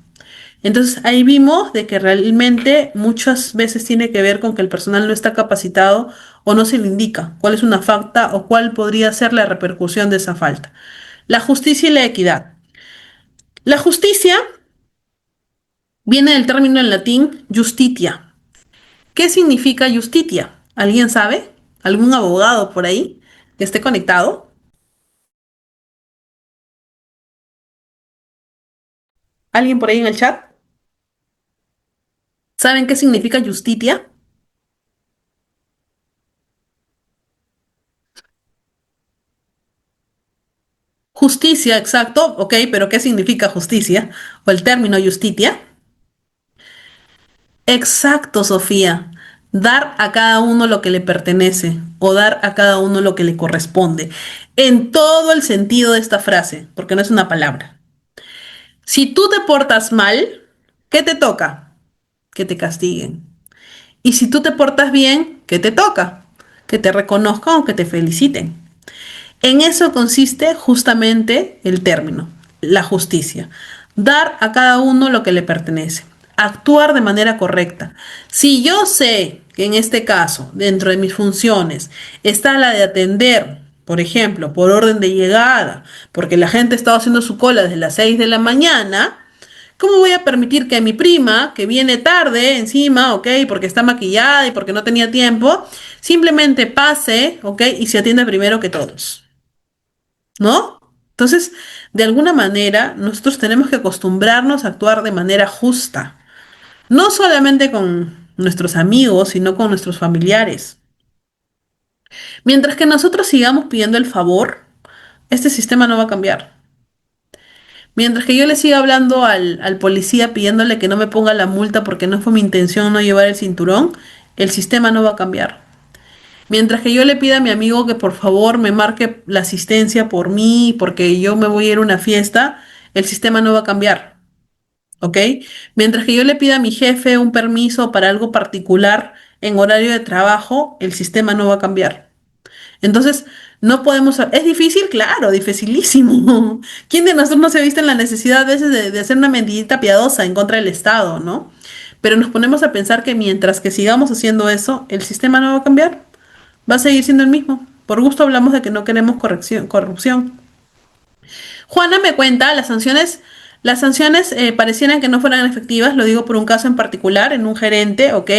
Entonces ahí vimos de que realmente muchas veces tiene que ver con que el personal no está capacitado o no se le indica cuál es una falta o cuál podría ser la repercusión de esa falta. La justicia y la equidad. La justicia viene del término en latín justitia. ¿Qué significa justitia? ¿Alguien sabe? ¿Algún abogado por ahí que esté conectado? ¿Alguien por ahí en el chat? ¿Saben qué significa justitia? Justicia, exacto, ok, pero ¿qué significa justicia? O el término justitia. Exacto, Sofía. Dar a cada uno lo que le pertenece o dar a cada uno lo que le corresponde. En todo el sentido de esta frase, porque no es una palabra. Si tú te portas mal, ¿qué te toca? Que te castiguen. Y si tú te portas bien, ¿qué te toca? Que te reconozcan o que te feliciten. En eso consiste justamente el término, la justicia. Dar a cada uno lo que le pertenece. Actuar de manera correcta. Si yo sé que en este caso, dentro de mis funciones, está la de atender, por ejemplo, por orden de llegada, porque la gente estaba haciendo su cola desde las 6 de la mañana, ¿cómo voy a permitir que mi prima, que viene tarde encima, ok, porque está maquillada y porque no tenía tiempo, simplemente pase, ok, y se atienda primero que todos? ¿No? Entonces, de alguna manera, nosotros tenemos que acostumbrarnos a actuar de manera justa, no solamente con nuestros amigos, sino con nuestros familiares. Mientras que nosotros sigamos pidiendo el favor, este sistema no va a cambiar. Mientras que yo le siga hablando al policía pidiéndole que no me ponga la multa porque no fue mi intención no llevar el cinturón, el sistema no va a cambiar. Mientras que yo le pida a mi amigo que por favor me marque la asistencia por mí, porque yo me voy a ir a una fiesta, el sistema no va a cambiar, ¿ok? Mientras que yo le pida a mi jefe un permiso para algo particular en horario de trabajo, el sistema no va a cambiar. Entonces, no podemos... Es difícil, claro, dificilísimo. ¿Quién de nosotros no se ha visto en la necesidad a veces de hacer una mentidita piadosa en contra del Estado, ¿no? Pero nos ponemos a pensar que mientras que sigamos haciendo eso, el sistema no va a cambiar, va a seguir siendo el mismo. Por gusto hablamos de que no queremos corrupción. Juana me cuenta, las sanciones parecieran que no fueran efectivas, lo digo por un caso en particular, en un gerente, ¿ok?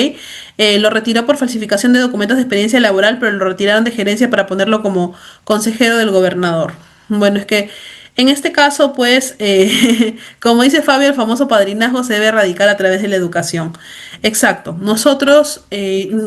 Lo retiró por falsificación de documentos de experiencia laboral, pero lo retiraron de gerencia para ponerlo como consejero del gobernador. Bueno, es que en este caso, pues, como dice Fabio, el famoso padrinazgo se debe erradicar a través de la educación. Exacto. Nosotros,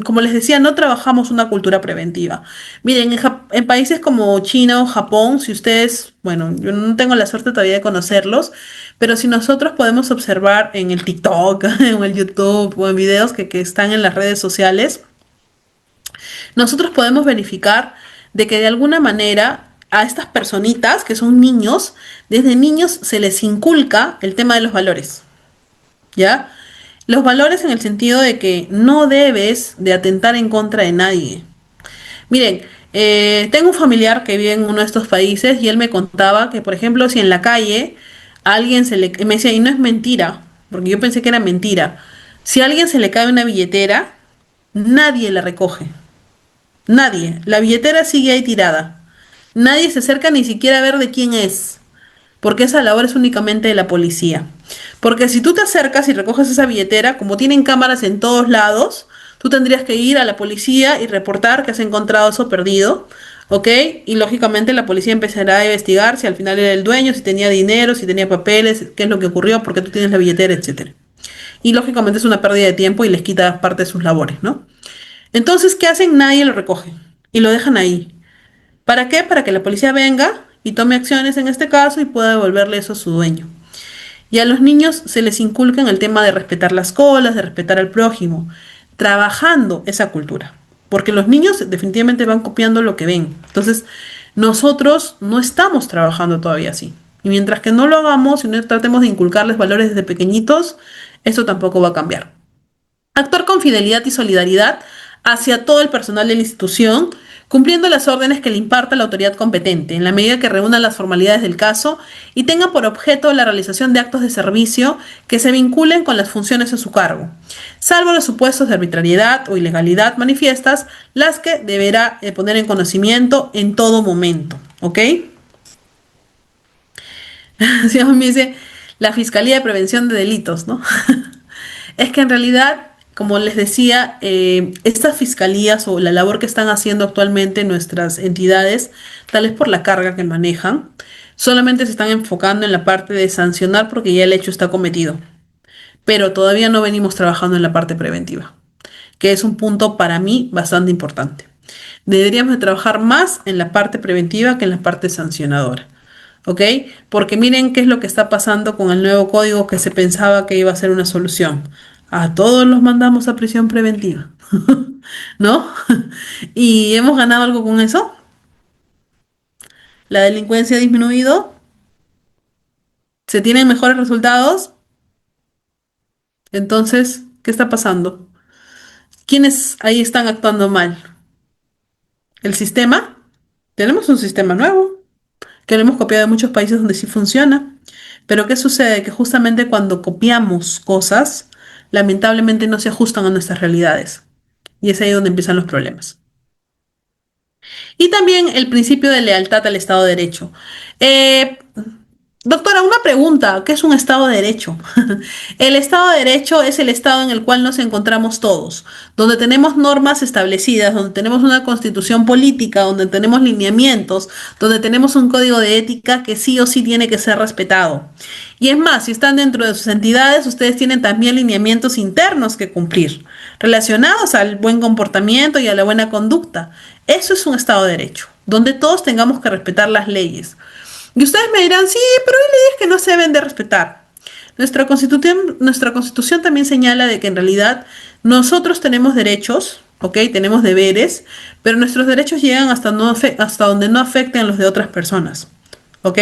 como les decía, no trabajamos una cultura preventiva. Miren, en países como China o Japón, si ustedes, bueno, yo no tengo la suerte todavía de conocerlos, pero si nosotros podemos observar en el TikTok, en el YouTube o en videos que están en las redes sociales, nosotros podemos verificar de que de alguna manera a estas personitas que son niños, desde niños se les inculca el tema de los valores, ¿ya? Los valores en el sentido de que no debes de atentar en contra de nadie. Miren, tengo un familiar que vive en uno de estos países y él me contaba que, por ejemplo, si en la calle a alguien me decía, y no es mentira, porque yo pensé que era mentira, si a alguien se le cae una billetera, nadie la recoge. Nadie. La billetera sigue ahí tirada. Nadie se acerca ni siquiera a ver de quién es, porque esa labor es únicamente de la policía. Porque si tú te acercas y recoges esa billetera, como tienen cámaras en todos lados, tú tendrías que ir a la policía y reportar que has encontrado eso perdido, ¿ok? Y lógicamente la policía empezará a investigar si al final era el dueño, si tenía dinero, si tenía papeles, qué es lo que ocurrió, por qué tú tienes la billetera, etcétera. Y lógicamente es una pérdida de tiempo y les quita parte de sus labores, ¿no? Entonces, ¿qué hacen? Nadie lo recoge y lo dejan ahí. ¿Para qué? Para que la policía venga y tome acciones en este caso y pueda devolverle eso a su dueño. Y a los niños se les inculca en el tema de respetar las colas, de respetar al prójimo, trabajando esa cultura. Porque los niños definitivamente van copiando lo que ven. Entonces, nosotros no estamos trabajando todavía así. Y mientras que no lo hagamos y no tratemos de inculcarles valores desde pequeñitos, esto tampoco va a cambiar. Actuar con fidelidad y solidaridad hacia todo el personal de la institución, cumpliendo las órdenes que le imparta la autoridad competente, en la medida que reúnan las formalidades del caso y tengan por objeto la realización de actos de servicio que se vinculen con las funciones a su cargo, salvo los supuestos de arbitrariedad o ilegalidad manifiestas, las que deberá poner en conocimiento en todo momento. ¿Ok? Si a mí me dice la Fiscalía de Prevención de Delitos, ¿no? Es que en realidad, como les decía, estas fiscalías o la labor que están haciendo actualmente nuestras entidades, tal vez por la carga que manejan, solamente se están enfocando en la parte de sancionar porque ya el hecho está cometido. Pero todavía no venimos trabajando en la parte preventiva, que es un punto para mí bastante importante. Deberíamos de trabajar más en la parte preventiva que en la parte sancionadora. ¿Ok? Porque miren qué es lo que está pasando con el nuevo código que se pensaba que iba a ser una solución. A todos los mandamos a prisión preventiva, ¿no? ¿Y hemos ganado algo con eso? ¿La delincuencia ha disminuido? ¿Se tienen mejores resultados? Entonces, ¿qué está pasando? ¿Quiénes ahí están actuando mal? ¿El sistema? Tenemos un sistema nuevo que lo hemos copiado de muchos países donde sí funciona. Pero ¿qué sucede? Que justamente cuando copiamos cosas, lamentablemente no se ajustan a nuestras realidades. Y es ahí donde empiezan los problemas. Y también el principio de lealtad al Estado de Derecho. Eh, Doctora, una pregunta, ¿qué es un Estado de Derecho? El Estado de Derecho es el Estado en el cual nos encontramos todos, donde tenemos normas establecidas, donde tenemos una constitución política, donde tenemos lineamientos, donde tenemos un código de ética que sí o sí tiene que ser respetado. Y es más, si están dentro de sus entidades, ustedes tienen también lineamientos internos que cumplir, relacionados al buen comportamiento y a la buena conducta. Eso es un Estado de Derecho, donde todos tengamos que respetar las leyes. Y ustedes me dirán, sí, pero hay leyes que no se deben de respetar. Nuestra constitución también señala de que en realidad nosotros tenemos derechos, ¿ok? Tenemos deberes, pero nuestros derechos llegan hasta donde no afecten los de otras personas, ¿ok?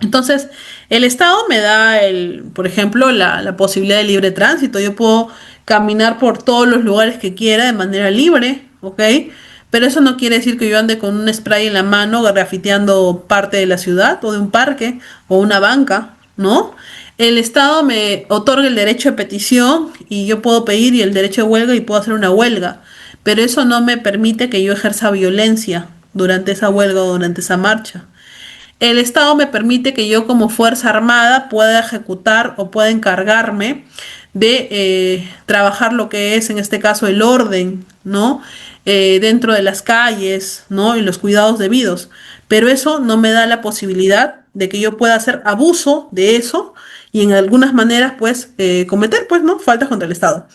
Entonces, el Estado me da, por ejemplo, la posibilidad de libre tránsito. Yo puedo caminar por todos los lugares que quiera de manera libre, ¿ok? Pero eso no quiere decir que yo ande con un spray en la mano grafiteando parte de la ciudad o de un parque o una banca, ¿no? El Estado me otorga el derecho de petición y yo puedo pedir y el derecho de huelga y puedo hacer una huelga, pero eso no me permite que yo ejerza violencia durante esa huelga o durante esa marcha. El Estado me permite que yo como Fuerza Armada pueda ejecutar o pueda encargarme de trabajar lo que es en este caso el orden, ¿no? Dentro de las calles, ¿no? Y los cuidados debidos. Pero eso no me da la posibilidad de que yo pueda hacer abuso de eso y en algunas maneras, pues, cometer, pues, ¿no? Faltas contra el Estado.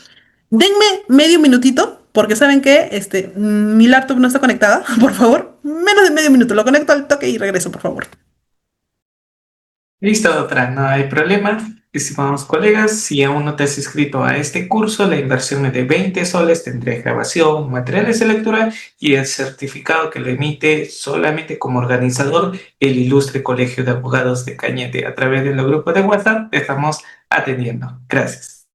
Denme medio minutito, porque saben que mi laptop no está conectada, por favor. Menos de medio minuto, lo conecto al toque y regreso, por favor. Listo, doctora, no hay problema. Estimados colegas, si aún no te has inscrito a este curso, la inversión es de 20 soles, tendré grabación, materiales de lectura y el certificado que lo emite solamente como organizador el Ilustre Colegio de Abogados de Cañete. A través del grupo de WhatsApp te estamos atendiendo. Gracias.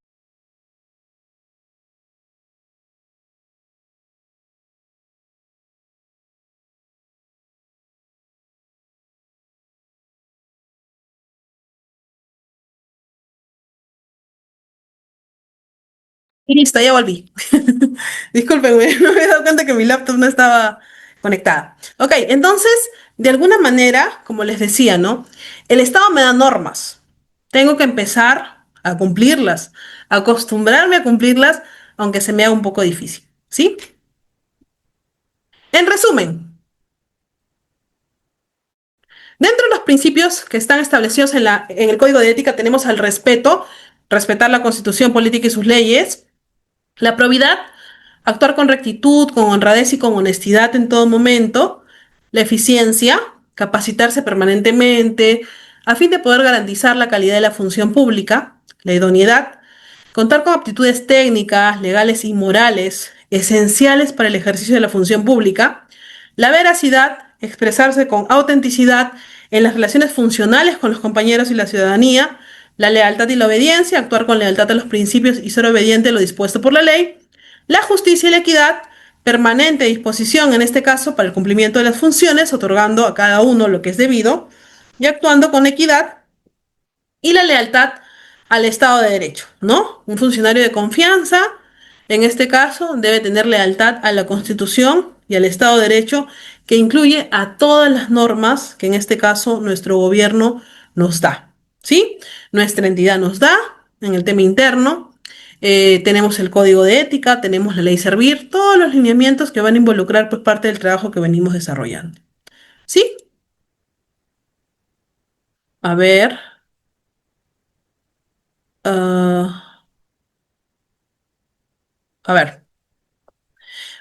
Y listo, ya volví. Discúlpenme, no me he dado cuenta que mi laptop no estaba conectada. Ok, entonces, de alguna manera, como les decía, ¿no? El Estado me da normas. Tengo que empezar a cumplirlas, acostumbrarme a cumplirlas, aunque se me haga un poco difícil, ¿sí? En resumen, dentro de los principios que están establecidos en el Código de Ética tenemos al respeto, respetar la Constitución política y sus leyes, la probidad, actuar con rectitud, con honradez y con honestidad en todo momento. La eficiencia, capacitarse permanentemente a fin de poder garantizar la calidad de la función pública. La idoneidad, contar con aptitudes técnicas, legales y morales esenciales para el ejercicio de la función pública. La veracidad, expresarse con autenticidad en las relaciones funcionales con los compañeros y la ciudadanía. La lealtad y la obediencia, actuar con lealtad a los principios y ser obediente a lo dispuesto por la ley. La justicia y la equidad, permanente disposición en este caso para el cumplimiento de las funciones, otorgando a cada uno lo que es debido y actuando con equidad. Y la lealtad al Estado de Derecho, ¿no? Un funcionario de confianza, en este caso, debe tener lealtad a la Constitución y al Estado de Derecho, que incluye a todas las normas que en este caso nuestro gobierno nos da, ¿sí? Nuestra entidad nos da en el tema interno. Tenemos el código de ética, tenemos la ley Servir, todos los lineamientos que van a involucrar pues parte del trabajo que venimos desarrollando. ¿Sí? A ver. ah, a ver.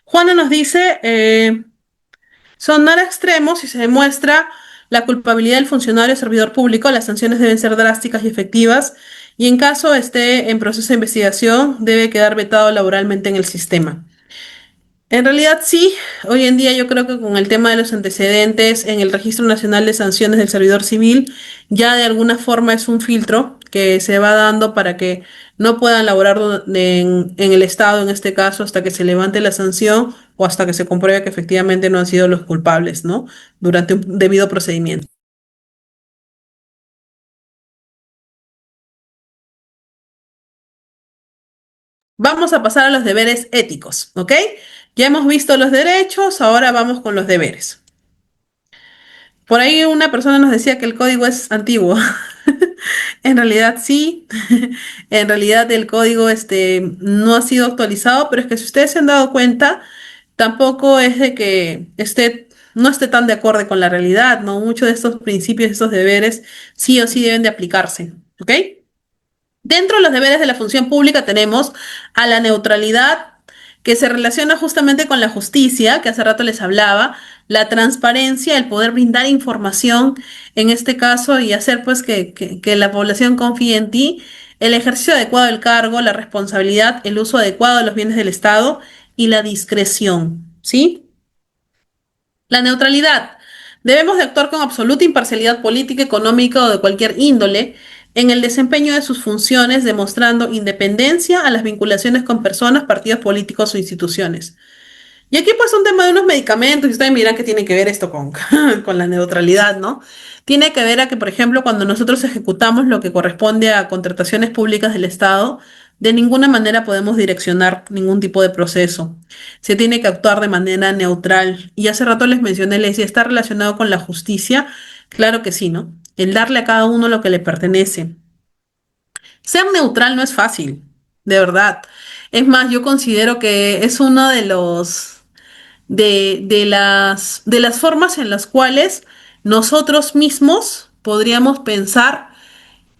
Juana nos dice, sonar a extremos si se demuestra la culpabilidad del funcionario o servidor público, las sanciones deben ser drásticas y efectivas y en caso esté en proceso de investigación, debe quedar vetado laboralmente en el sistema. En realidad sí, hoy en día yo creo que con el tema de los antecedentes en el Registro Nacional de Sanciones del Servidor Civil ya de alguna forma es un filtro que se va dando para que no puedan laborar en el Estado, en este caso, hasta que se levante la sanción o hasta que se compruebe que efectivamente no han sido los culpables, ¿no? Durante un debido procedimiento. Vamos a pasar a los deberes éticos, ¿ok? Ya hemos visto los derechos, ahora vamos con los deberes. Por ahí una persona nos decía que el código es antiguo. En realidad sí, en realidad el código no ha sido actualizado, pero es que si ustedes se han dado cuenta, tampoco es de que no esté tan de acuerdo con la realidad, ¿no? Muchos de estos principios, estos deberes, sí o sí deben de aplicarse, ¿ok? Dentro de los deberes de la función pública tenemos a la neutralidad, que se relaciona justamente con la justicia, que hace rato les hablaba, la transparencia, el poder brindar información en este caso y hacer pues que la población confíe en ti, el ejercicio adecuado del cargo, la responsabilidad, el uso adecuado de los bienes del Estado y la discreción, ¿sí? La neutralidad. Debemos de actuar con absoluta imparcialidad política, económica o de cualquier índole en el desempeño de sus funciones, demostrando independencia a las vinculaciones con personas, partidos políticos o instituciones. Y aquí pues un tema de unos medicamentos, y ustedes miran que tiene que ver esto con, con la neutralidad, ¿no? Tiene que ver a que, por ejemplo, cuando nosotros ejecutamos lo que corresponde a contrataciones públicas del Estado, de ninguna manera podemos direccionar ningún tipo de proceso. Se tiene que actuar de manera neutral. Y hace rato les mencioné, les decía, ¿está relacionado con la justicia? Claro que sí, ¿no? El darle a cada uno lo que le pertenece. Ser neutral no es fácil, de verdad. Es más, yo considero que es uno de de las formas en las cuales nosotros mismos podríamos pensar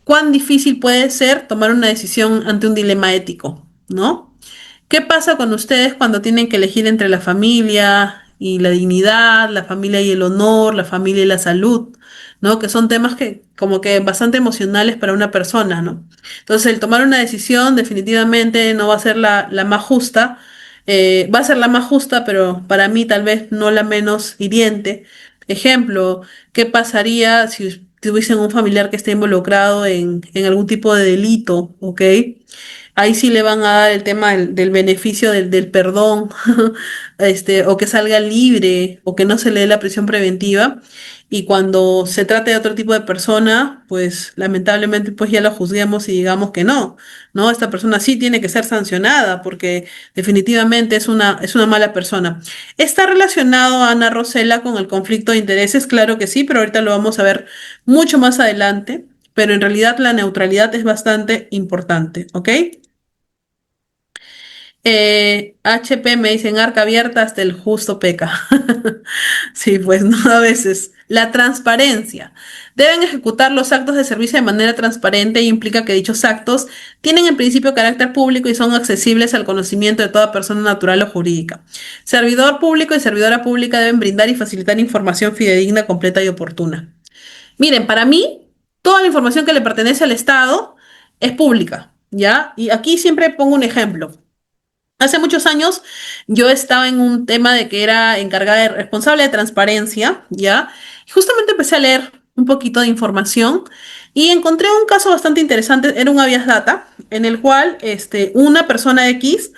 cuán difícil puede ser tomar una decisión ante un dilema ético, ¿no? ¿Qué pasa con ustedes cuando tienen que elegir entre la familia y la dignidad, la familia y el honor, la familia y la salud, ¿no? Que son temas que como que bastante emocionales para una persona, ¿no? Entonces, el tomar una decisión definitivamente no va a ser la más justa, va a ser la más justa, pero para mí tal vez no la menos hiriente. Ejemplo, ¿qué pasaría si tuviesen un familiar que esté involucrado en algún tipo de delito, ¿ok? Ahí sí le van a dar el tema del beneficio del perdón, o que salga libre, o que no se le dé la prisión preventiva. Y cuando se trate de otro tipo de persona, pues lamentablemente pues ya lo juzguemos y digamos que no, ¿no? Esta persona sí tiene que ser sancionada porque definitivamente es una mala persona. ¿Está relacionado, Ana Rosela, con el conflicto de intereses? Claro que sí, pero ahorita lo vamos a ver mucho más adelante. Pero en realidad la neutralidad es bastante importante, ¿ok? HP me dicen arca abierta hasta el justo peca. Sí, pues no a veces. La transparencia. Deben ejecutar los actos de servicio de manera transparente y implica que dichos actos tienen en principio carácter público y son accesibles al conocimiento de toda persona natural o jurídica. Servidor público y servidora pública deben brindar y facilitar información fidedigna, completa y oportuna. Miren, para mí, toda la información que le pertenece al Estado es pública, ¿ya? Y aquí siempre pongo un ejemplo. Hace muchos años yo estaba en un tema de que era encargada de responsable de transparencia, ¿ya? Y justamente empecé a leer un poquito de información y encontré un caso bastante interesante, era un habeas data, en el cual una persona X,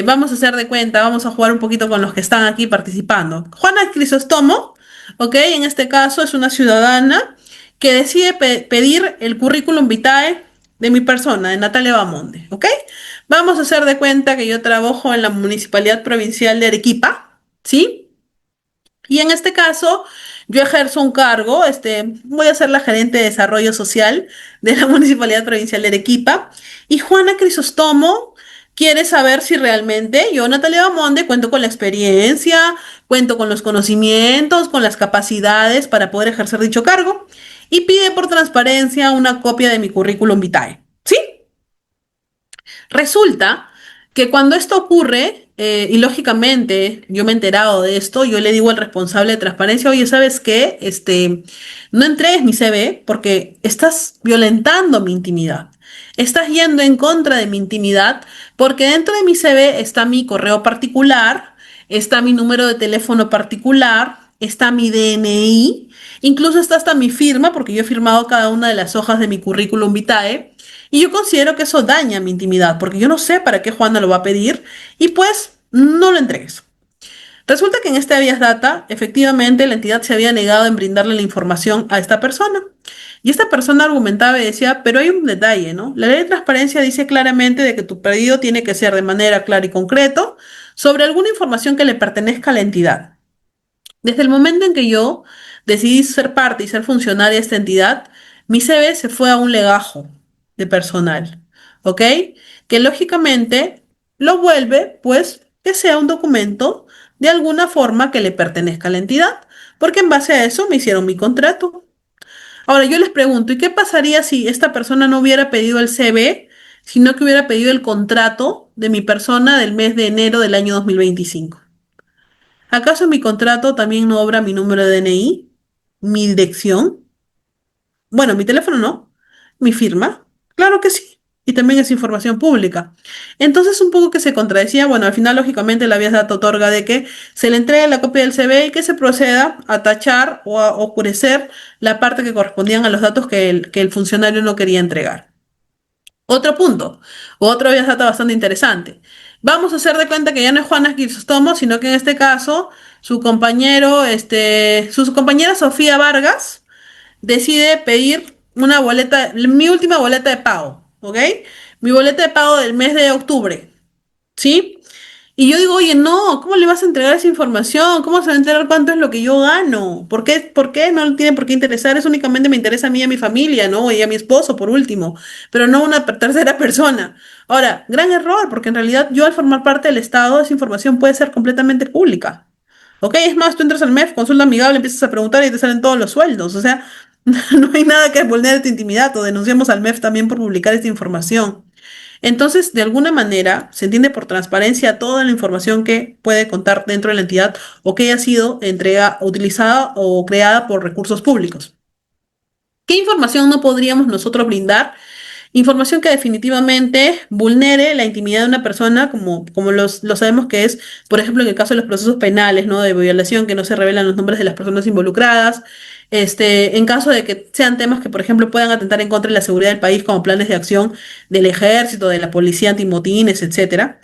vamos a hacer de cuenta, vamos a jugar un poquito con los que están aquí participando. Juana Crisóstomo, ¿ok? En este caso es una ciudadana que decide pedir el currículum vitae de mi persona, de Natalia Bamonde, ¿ok? Vamos a hacer de cuenta que yo trabajo en la Municipalidad Provincial de Arequipa, ¿sí? Y en este caso, yo ejerzo un cargo, voy a ser la gerente de desarrollo social de la Municipalidad Provincial de Arequipa. Y Juana Crisóstomo quiere saber si realmente yo, Natalia Bamonde, cuento con la experiencia, cuento con los conocimientos, con las capacidades para poder ejercer dicho cargo. Y pide por transparencia una copia de mi currículum vitae, ¿sí? Resulta que cuando esto ocurre, y lógicamente yo me he enterado de esto, yo le digo al responsable de transparencia, oye, ¿sabes qué? No entregues mi CV porque estás violentando mi intimidad. Estás yendo en contra de mi intimidad porque dentro de mi CV está mi correo particular, está mi número de teléfono particular, está mi DNI, incluso está hasta mi firma porque yo he firmado cada una de las hojas de mi currículum vitae y yo considero que eso daña mi intimidad porque yo no sé para qué Juana lo va a pedir y pues no lo entregues. Resulta que en este habeas data, efectivamente, la entidad se había negado en brindarle la información a esta persona. Y esta persona argumentaba y decía, pero hay un detalle, ¿no? La ley de transparencia dice claramente de que tu pedido tiene que ser de manera clara y concreto sobre alguna información que le pertenezca a la entidad. Desde el momento en que yo decidí ser parte y ser funcionaria de esta entidad, mi CV se fue a un legajo de personal, ¿ok? Que lógicamente lo vuelve, pues, que sea un documento de alguna forma que le pertenezca a la entidad, porque en base a eso me hicieron mi contrato. Ahora yo les pregunto, ¿y qué pasaría si esta persona no hubiera pedido el CV, sino que hubiera pedido el contrato de mi persona del mes de enero del año 2025? ¿Acaso en mi contrato también no obra mi número de DNI, mi dirección? Bueno, mi teléfono no, mi firma. Claro que sí. Y también es información pública. Entonces, un poco que se contradecía, bueno, al final, lógicamente, la vía data otorga de que se le entregue la copia del CV y que se proceda a tachar o a oscurecer la parte que correspondían a los datos que el funcionario no quería entregar. Otro punto, otro vía data bastante interesante. Vamos a hacer de cuenta que ya no es Juana Crisostomo, sino que en este caso su compañero, su compañera Sofía Vargas decide pedir una boleta, mi última boleta de pago, ¿ok? Mi boleta de pago del mes de octubre, ¿sí? Y yo digo, oye, no, ¿cómo le vas a entregar esa información? ¿Cómo se va a enterar cuánto es lo que yo gano? ¿Por qué? ¿Por qué? No le tiene por qué interesar, es únicamente me interesa a mí y a mi familia, ¿no? Y a mi esposo, por último, pero no a una tercera persona. Ahora, gran error, porque en realidad yo al formar parte del Estado, esa información puede ser completamente pública. ¿Ok? Es más, tú entras al MEF, consulta amigable, empiezas a preguntar y te salen todos los sueldos. O sea, no hay nada que vulnere tu intimidad o denunciamos al MEF también por publicar esta información. Entonces, de alguna manera, se entiende por transparencia toda la información que puede contar dentro de la entidad o que haya sido entrega, utilizada o creada por recursos públicos. ¿Qué información no podríamos nosotros brindar? Información que definitivamente vulnere la intimidad de una persona, como lo sabemos que es, por ejemplo, en el caso de los procesos penales, ¿no? De violación, que no se revelan los nombres de las personas involucradas. En caso de que sean temas que, por ejemplo, puedan atentar en contra de la seguridad del país, como planes de acción del ejército, de la policía antimotines, etcétera.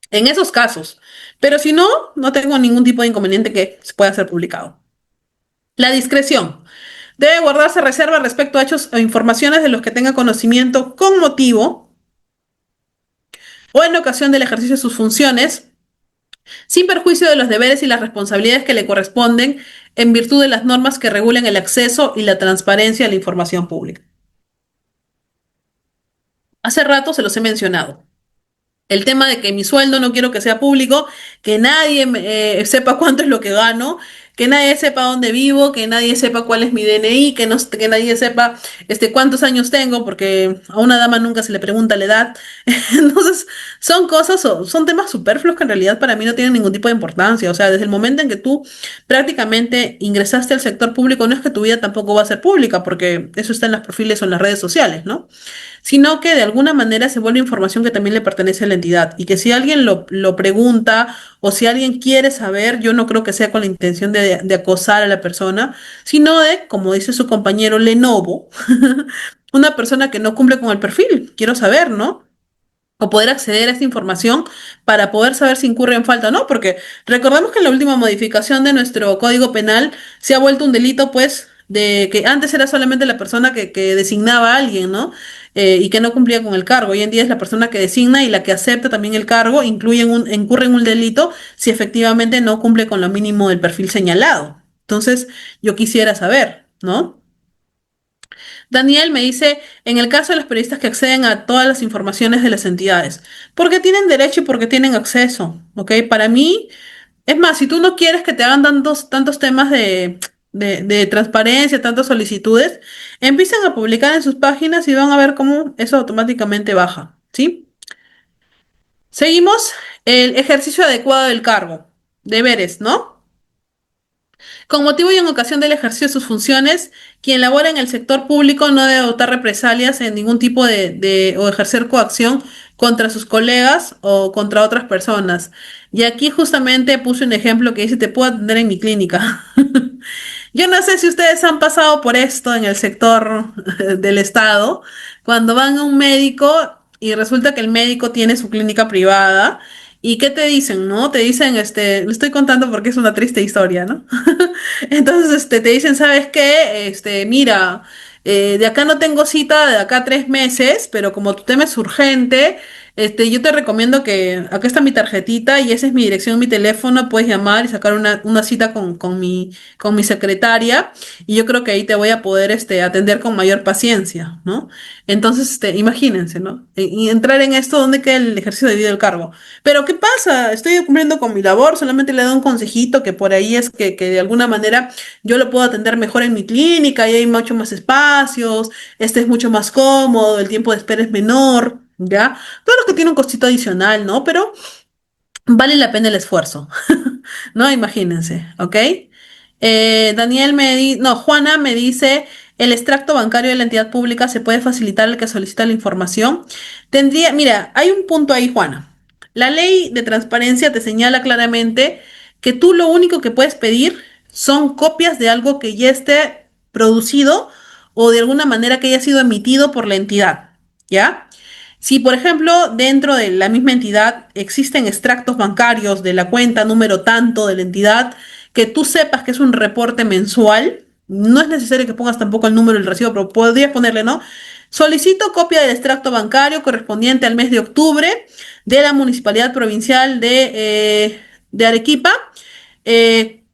En esos casos. Pero si no, no tengo ningún tipo de inconveniente que se pueda ser publicado. La discreción. Debe guardarse reserva respecto a hechos o informaciones de los que tenga conocimiento con motivo o en ocasión del ejercicio de sus funciones, sin perjuicio de los deberes y las responsabilidades que le corresponden en virtud de las normas que regulen el acceso y la transparencia a la información pública. Hace rato se los he mencionado. El tema de que mi sueldo no quiero que sea público, que nadie sepa cuánto es lo que gano, que nadie sepa dónde vivo, que nadie sepa cuál es mi DNI, que, no, que nadie sepa cuántos años tengo, porque a una dama nunca se le pregunta la edad. Entonces, son cosas, son temas superfluos que en realidad para mí no tienen ningún tipo de importancia. O sea, desde el momento en que tú prácticamente ingresaste al sector público, no es que tu vida tampoco va a ser pública, porque eso está en los perfiles o en las redes sociales, ¿no? Sino que de alguna manera se vuelve información que también le pertenece a la entidad y que si alguien lo pregunta o si alguien quiere saber, yo no creo que sea con la intención de acosar a la persona, sino de, como dice su compañero Lenovo, una persona que no cumple con el perfil. Quiero saber, ¿no? O poder acceder a esta información para poder saber si incurre en falta o no, porque recordemos que en la última modificación de nuestro Código Penal se ha vuelto un delito, pues, de que antes era solamente la persona que designaba a alguien, ¿no? Y que no cumplía con el cargo. Hoy en día es la persona que designa y la que acepta también el cargo, incurre en un delito si efectivamente no cumple con lo mínimo del perfil señalado. Entonces, yo quisiera saber, ¿no? Daniel me dice, en el caso de los periodistas que acceden a todas las informaciones de las entidades, porque tienen derecho y porque tienen acceso, ¿ok? Para mí, es más, si tú no quieres que te hagan tantos temas de transparencia, tantas solicitudes, empiezan a publicar en sus páginas y van a ver cómo eso automáticamente baja, ¿sí? Seguimos el ejercicio adecuado del cargo, deberes, ¿no? Con motivo y en ocasión del ejercicio de sus funciones, quien labora en el sector público no debe adoptar represalias en ningún tipo o ejercer coacción contra sus colegas o contra otras personas. Y aquí justamente puse un ejemplo que dice, te puedo atender en mi clínica. Yo no sé si ustedes han pasado por esto en el sector del Estado, cuando van a un médico y resulta que el médico tiene su clínica privada. ¿Y qué te dicen, no? Te dicen, le estoy contando porque es una triste historia, ¿no? Entonces, te dicen, ¿sabes qué? Mira, de acá no tengo cita, de acá a 3 meses, pero como tu tema es urgente, yo te recomiendo que acá está mi tarjetita y esa es mi dirección, mi teléfono, puedes llamar y sacar una cita con mi secretaria y yo creo que ahí te voy a poder, atender con mayor paciencia, ¿no? Entonces, imagínense, ¿no? Y entrar en esto, ¿dónde queda el ejercicio de vida del cargo? Pero ¿qué pasa? Estoy cumpliendo con mi labor, solamente le doy un consejito que por ahí es que de alguna manera yo lo puedo atender mejor en mi clínica y hay mucho más espacios, este es mucho más cómodo, el tiempo de espera es menor, ¿ya? Claro que tiene un costito adicional, ¿no? Pero vale la pena el esfuerzo, ¿no? Imagínense, ¿ok? No, Juana me dice, el extracto bancario de la entidad pública se puede facilitar al que solicita la información. Mira, hay un punto ahí, Juana. La ley de transparencia te señala claramente que tú lo único que puedes pedir son copias de algo que ya esté producido o de alguna manera que haya sido emitido por la entidad, ¿ya? Si, por ejemplo, dentro de la misma entidad existen extractos bancarios de la cuenta número tanto de la entidad, que tú sepas que es un reporte mensual, no es necesario que pongas tampoco el número del recibo, pero podrías ponerle, ¿no? Solicito copia del extracto bancario correspondiente al mes de octubre de la Municipalidad Provincial de Arequipa, eh,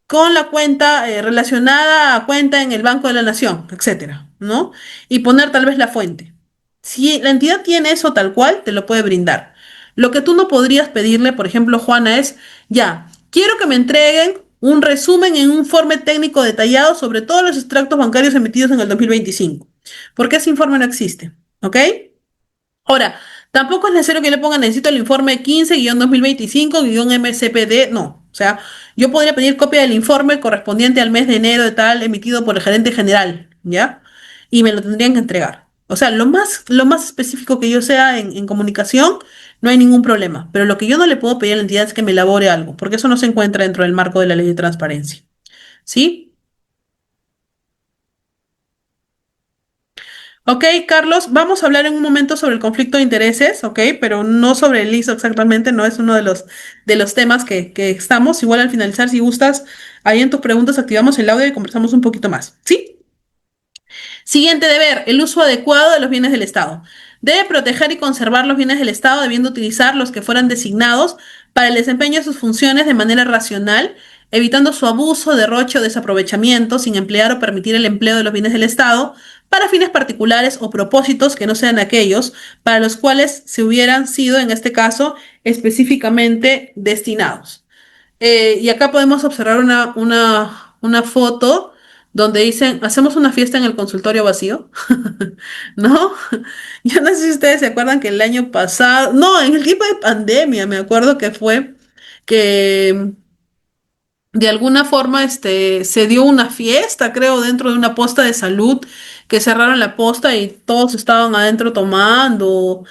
con la cuenta relacionada a cuenta en el Banco de la Nación, etcétera, ¿no? Y poner tal vez la fuente. Si la entidad tiene eso tal cual, te lo puede brindar. Lo que tú no podrías pedirle, por ejemplo, Juana, es, ya, quiero que me entreguen un resumen en un informe técnico detallado sobre todos los extractos bancarios emitidos en el 2025, porque ese informe no existe, ¿ok? Ahora, tampoco es necesario que le pongan, necesito el informe 15-2025-MCPD, no. O sea, yo podría pedir copia del informe correspondiente al mes de enero de tal, emitido por el gerente general, ¿ya? Y me lo tendrían que entregar. O sea, lo más específico que yo sea en comunicación, no hay ningún problema. Pero lo que yo no le puedo pedir a la entidad es que me elabore algo, porque eso no se encuentra dentro del marco de la ley de transparencia. ¿Sí? Ok, Carlos, vamos a hablar en un momento sobre el conflicto de intereses, ok, pero no sobre el ISO exactamente, no es uno de los temas que estamos. Igual al finalizar, si gustas, ahí en tus preguntas activamos el audio y conversamos un poquito más, ¿sí? Siguiente deber, el uso adecuado de los bienes del Estado. Debe proteger y conservar los bienes del Estado, debiendo utilizar los que fueran designados para el desempeño de sus funciones de manera racional, evitando su abuso, derroche o desaprovechamiento, sin emplear o permitir el empleo de los bienes del Estado para fines particulares o propósitos que no sean aquellos para los cuales se hubieran sido, en este caso, específicamente destinados. Y acá podemos observar una foto donde dicen, hacemos una fiesta en el consultorio vacío, ¿no? Yo no sé si ustedes se acuerdan que el año pasado, no, en el tiempo de pandemia, me acuerdo que fue que de alguna forma se dio una fiesta, creo, dentro de una posta de salud, que cerraron la posta y todos estaban adentro tomando,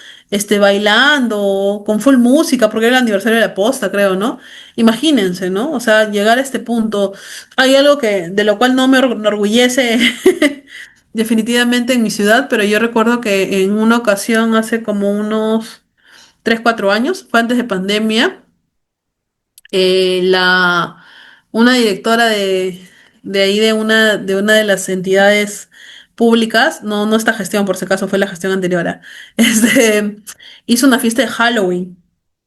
bailando, con full música, porque era el aniversario de la posta, creo, ¿no? Imagínense, ¿no? O sea, llegar a este punto. Hay algo de lo cual no me enorgullece definitivamente en mi ciudad, pero yo recuerdo que en una ocasión, hace como unos 3 4 años, fue antes de pandemia, eh, la, una directora de ahí de una de las entidades públicas, no esta gestión, por si acaso fue la gestión anterior, hizo una fiesta de Halloween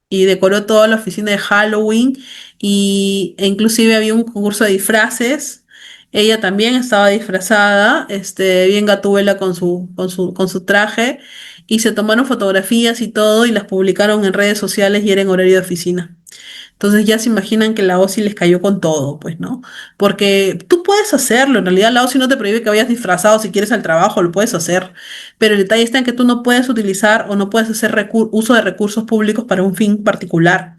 y decoró toda la oficina de Halloween e inclusive había un concurso de disfraces. Ella también estaba disfrazada, bien gatúbela con su traje, y se tomaron fotografías y todo y las publicaron en redes sociales y era en horario de oficina. Entonces ya se imaginan que la OSI les cayó con todo, pues, ¿no? Porque tú puedes hacerlo, en realidad la OSI no te prohíbe que vayas disfrazado si quieres al trabajo, lo puedes hacer, pero el detalle está en que tú no puedes utilizar o no puedes hacer uso de recursos públicos para un fin particular.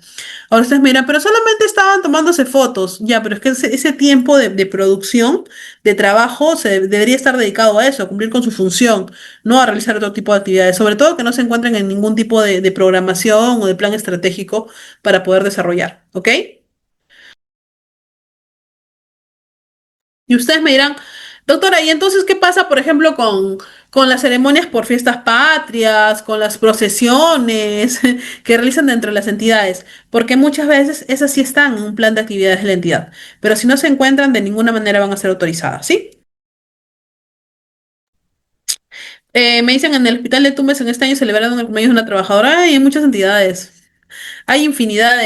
Ahora ustedes miran, pero solamente estaban tomándose fotos, ya, pero es que ese tiempo de producción, de trabajo, debería estar dedicado a eso, a cumplir con su función, no a realizar otro tipo de actividades, sobre todo que no se encuentren en ningún tipo de programación o de plan estratégico para poder desarrollar, ¿ok? Y ustedes me dirán, doctora, ¿y entonces qué pasa, por ejemplo, con las ceremonias por fiestas patrias, con las procesiones que realizan dentro de las entidades? Porque muchas veces esas sí están en un plan de actividades de la entidad, pero si no se encuentran, de ninguna manera van a ser autorizadas, ¿sí? Me dicen en el Hospital de Tumbes en este año celebraron el cumpleaños de una trabajadora. Ay, hay muchas entidades. Hay infinidad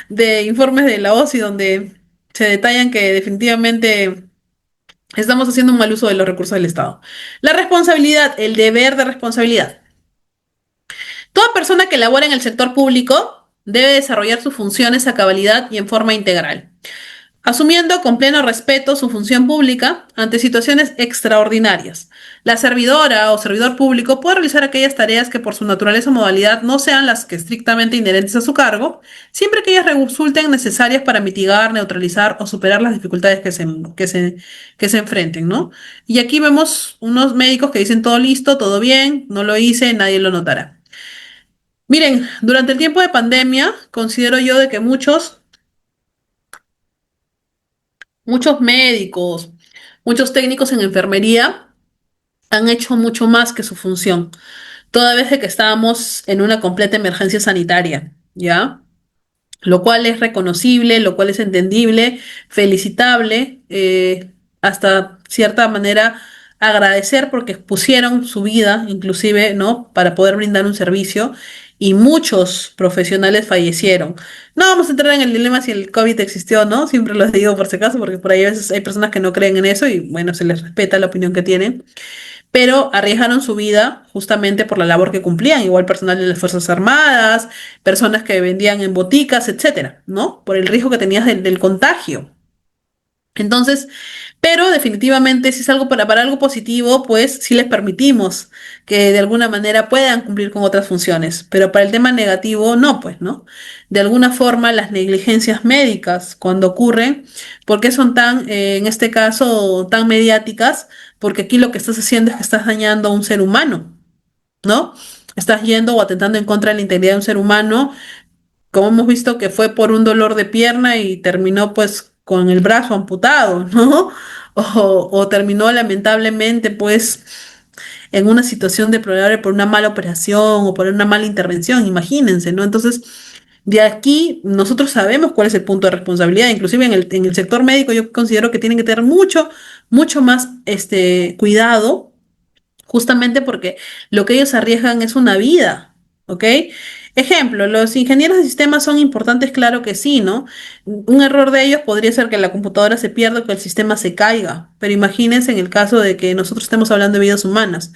de informes de la OSI donde se detallan que definitivamente estamos haciendo un mal uso de los recursos del Estado. La responsabilidad, el deber de responsabilidad. Toda persona que labora en el sector público debe desarrollar sus funciones a cabalidad y en forma integral, asumiendo con pleno respeto su función pública ante situaciones extraordinarias. La servidora o servidor público puede realizar aquellas tareas que por su naturaleza o modalidad no sean las que estrictamente inherentes a su cargo, siempre que ellas resulten necesarias para mitigar, neutralizar o superar las dificultades que se enfrenten, ¿no? Y aquí vemos unos médicos que dicen todo listo, todo bien, no lo hice, nadie lo notará. Miren, durante el tiempo de pandemia, considero yo de que muchos médicos, muchos técnicos en enfermería han hecho mucho más que su función, toda vez de que estábamos en una completa emergencia sanitaria, ¿ya? Lo cual es reconocible, lo cual es entendible, felicitable, hasta cierta manera agradecer porque expusieron su vida, inclusive, ¿no? Para poder brindar un servicio y muchos profesionales fallecieron. No vamos a entrar en el dilema si el COVID existió o no, siempre lo digo por si acaso, porque por ahí a veces hay personas que no creen en eso y bueno, se les respeta la opinión que tienen, pero arriesgaron su vida justamente por la labor que cumplían, igual personal de las Fuerzas Armadas, personas que vendían en boticas, etcétera, ¿no? Por el riesgo que tenías del contagio. Entonces, pero definitivamente si es algo para algo positivo, pues sí les permitimos que de alguna manera puedan cumplir con otras funciones, pero para el tema negativo no, pues, ¿no? De alguna forma las negligencias médicas cuando ocurren, ¿por qué son tan, en este caso, tan mediáticas? Porque aquí lo que estás haciendo es que estás dañando a un ser humano, ¿no? Estás yendo o atentando en contra de la integridad de un ser humano, como hemos visto que fue por un dolor de pierna y terminó pues con el brazo amputado, ¿no? O terminó lamentablemente pues en una situación deplorable por una mala operación o por una mala intervención, imagínense, ¿no? Entonces, de aquí nosotros sabemos cuál es el punto de responsabilidad, inclusive en el sector médico yo considero que tienen que tener mucho más cuidado justamente porque lo que ellos arriesgan es una vida, ¿ok? Ejemplo, los ingenieros de sistemas son importantes, claro que sí, ¿no? Un error de ellos podría ser que la computadora se pierda o que el sistema se caiga, pero imagínense en el caso de que nosotros estemos hablando de vidas humanas.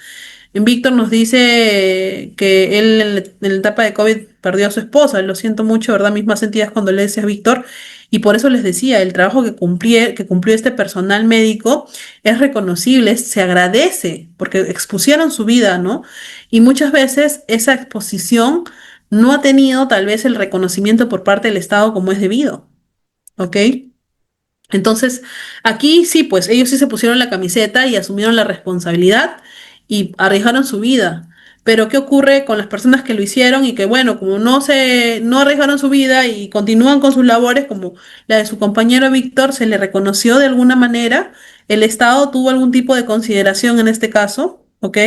Víctor nos dice que él en la etapa de COVID perdió a su esposa. Lo siento mucho, ¿verdad? Mis más sentidas condolencias, Víctor. Y por eso les decía, el trabajo que cumplió este personal médico es reconocible, se agradece, porque expusieron su vida, ¿no? Y muchas veces esa exposición no ha tenido tal vez el reconocimiento por parte del Estado como es debido, ¿ok? Entonces, aquí sí, pues ellos sí se pusieron la camiseta y asumieron la responsabilidad y arriesgaron su vida. Pero ¿qué ocurre con las personas que lo hicieron y que, bueno, como no arriesgaron su vida y continúan con sus labores, como la de su compañero Víctor, se le reconoció de alguna manera, el Estado tuvo algún tipo de consideración en este caso, ¿ok?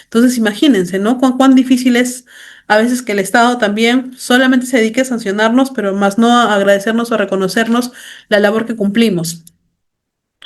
Entonces, imagínense, ¿no? Cuán difícil es a veces que el Estado también solamente se dedique a sancionarnos, pero más no a agradecernos o a reconocernos la labor que cumplimos.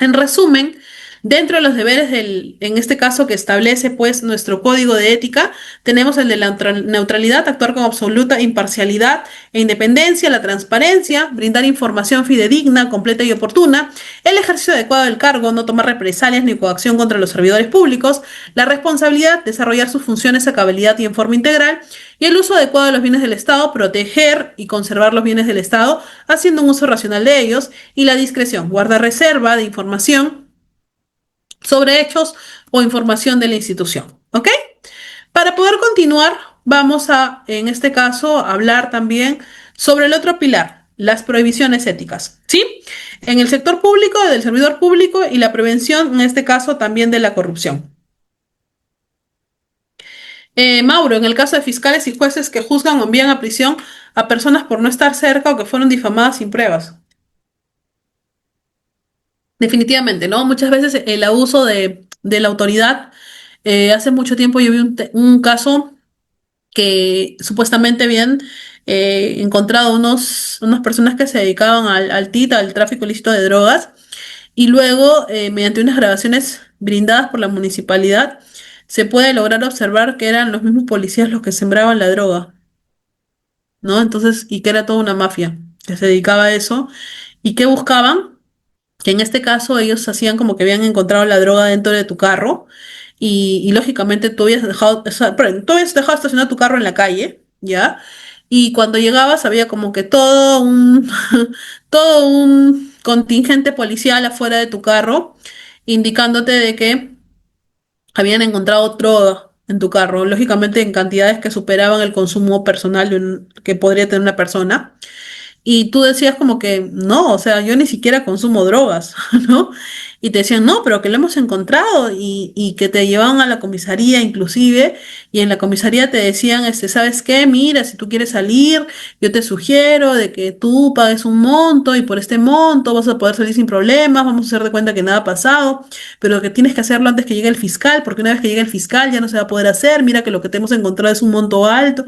En resumen, Dentro de los deberes en este caso que establece pues nuestro código de ética, tenemos el de la neutralidad, actuar con absoluta imparcialidad e independencia, la transparencia, brindar información fidedigna, completa y oportuna, el ejercicio adecuado del cargo, no tomar represalias ni coacción contra los servidores públicos, la responsabilidad, desarrollar sus funciones a cabalidad y en forma integral, y el uso adecuado de los bienes del Estado, proteger y conservar los bienes del Estado, haciendo un uso racional de ellos, y la discreción, guardar reserva de información sobre hechos o información de la institución. ¿Ok? Para poder continuar, vamos a, en este caso, hablar también sobre el otro pilar, las prohibiciones éticas. ¿Sí? En el sector público, del servidor público y la prevención, en este caso, también de la corrupción. Mauro, en el caso de fiscales y jueces que juzgan o envían a prisión a personas por no estar cerca o que fueron difamadas sin pruebas. Definitivamente, ¿no? Muchas veces el abuso de la autoridad. Hace mucho tiempo yo vi un caso que supuestamente habían encontrado unas personas que se dedicaban al TIT, al tráfico ilícito de drogas, y luego, mediante unas grabaciones brindadas por la municipalidad, se puede lograr observar que eran los mismos policías los que sembraban la droga, ¿no? Entonces, y que era toda una mafia que se dedicaba a eso, y que buscaban que en este caso ellos hacían como que habían encontrado la droga dentro de tu carro y lógicamente tú habías dejado, o sea, perdón, tú habías dejado estacionar tu carro en la calle, ¿ya? Y cuando llegabas había como que todo un, todo un contingente policial afuera de tu carro indicándote de que habían encontrado droga en tu carro, lógicamente en cantidades que superaban el consumo personal que podría tener una persona. Y tú decías como que, no, o sea, yo ni siquiera consumo drogas, ¿no? Y te decían, no, pero que lo hemos encontrado y que te llevaban a la comisaría inclusive, y en la comisaría te decían, ¿sabes qué? Mira, si tú quieres salir, yo te sugiero de que tú pagues un monto y por este monto vas a poder salir sin problemas, vamos a hacer de cuenta que nada ha pasado, pero que tienes que hacerlo antes que llegue el fiscal, porque una vez que llegue el fiscal ya no se va a poder hacer, mira que lo que te hemos encontrado es un monto alto.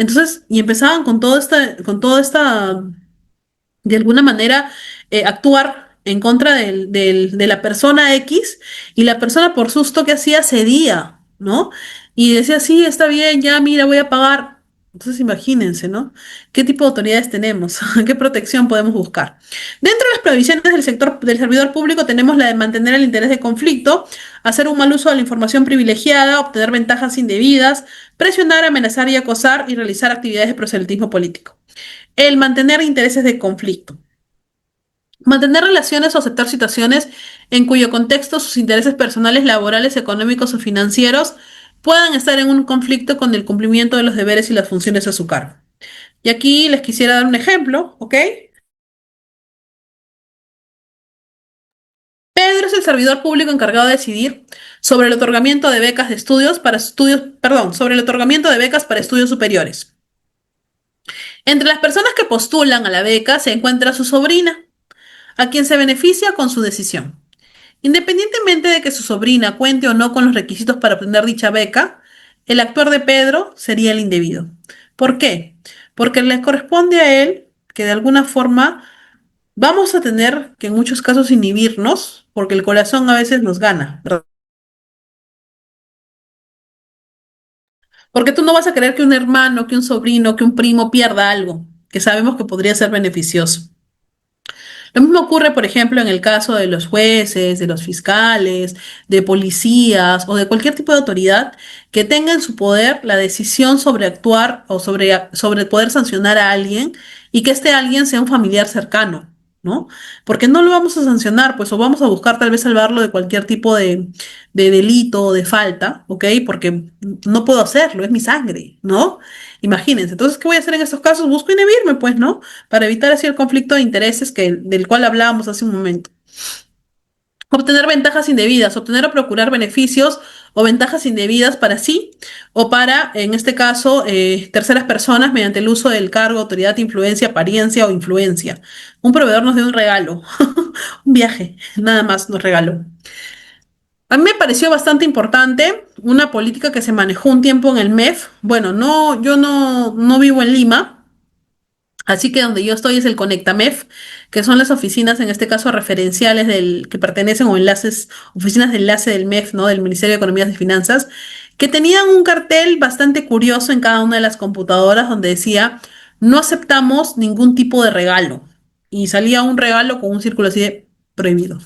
Entonces, y empezaban con toda esta, de alguna manera, actuar en contra de la persona X, y la persona por susto que hacía cedía, ¿no? Y decía, sí, está bien, ya, mira, voy a pagar. Entonces, imagínense, ¿no? ¿Qué tipo de autoridades tenemos? ¿Qué protección podemos buscar? Dentro de las prohibiciones del sector del servidor público tenemos la de mantener el interés de conflicto, hacer un mal uso de la información privilegiada, obtener ventajas indebidas, presionar, amenazar y acosar y realizar actividades de proselitismo político. El mantener intereses de conflicto. Mantener relaciones o aceptar situaciones en cuyo contexto sus intereses personales, laborales, económicos o financieros puedan estar en un conflicto con el cumplimiento de los deberes y las funciones a su cargo. Y aquí les quisiera dar un ejemplo, ¿ok? Pedro es el servidor público encargado de decidir sobre el otorgamiento de becas de estudios para estudios, perdón, sobre el otorgamiento de becas para estudios superiores. Entre las personas que postulan a la beca se encuentra su sobrina, a quien se beneficia con su decisión. Independientemente de que su sobrina cuente o no con los requisitos para obtener dicha beca, el actuar de Pedro sería el indebido. ¿Por qué? Porque le corresponde a él que de alguna forma vamos a tener que en muchos casos inhibirnos, porque el corazón a veces nos gana, ¿verdad? Porque tú no vas a querer que un hermano, que un sobrino, que un primo pierda algo que sabemos que podría ser beneficioso. Lo mismo ocurre, por ejemplo, en el caso de los jueces, de los fiscales, de policías o de cualquier tipo de autoridad que tenga en su poder la decisión sobre actuar o sobre poder sancionar a alguien, y que este alguien sea un familiar cercano, ¿no? Porque no lo vamos a sancionar, pues, o vamos a buscar tal vez salvarlo de cualquier tipo de delito o de falta, ¿ok? Porque no puedo hacerlo, es mi sangre, ¿no? Imagínense. Entonces, ¿qué voy a hacer en estos casos? Busco inhibirme, pues, ¿no? Para evitar así el conflicto de intereses del cual hablábamos hace un momento. Obtener ventajas indebidas, obtener o procurar beneficios o ventajas indebidas para sí o para, en este caso, terceras personas mediante el uso del cargo, autoridad, influencia, apariencia o influencia. Un proveedor nos dio un regalo, un viaje, nada más nos regaló. A mí me pareció bastante importante una política que se manejó un tiempo en el MEF. Bueno, no, yo no vivo en Lima, Así que donde yo estoy es el Conectamef, que son las oficinas, en este caso, referenciales que pertenecen o enlaces, oficinas de enlace del MEF, ¿no? Del Ministerio de Economía y Finanzas, que tenían un cartel bastante curioso en cada una de las computadoras donde decía, no aceptamos ningún tipo de regalo. Y salía un regalo con un círculo así de prohibido.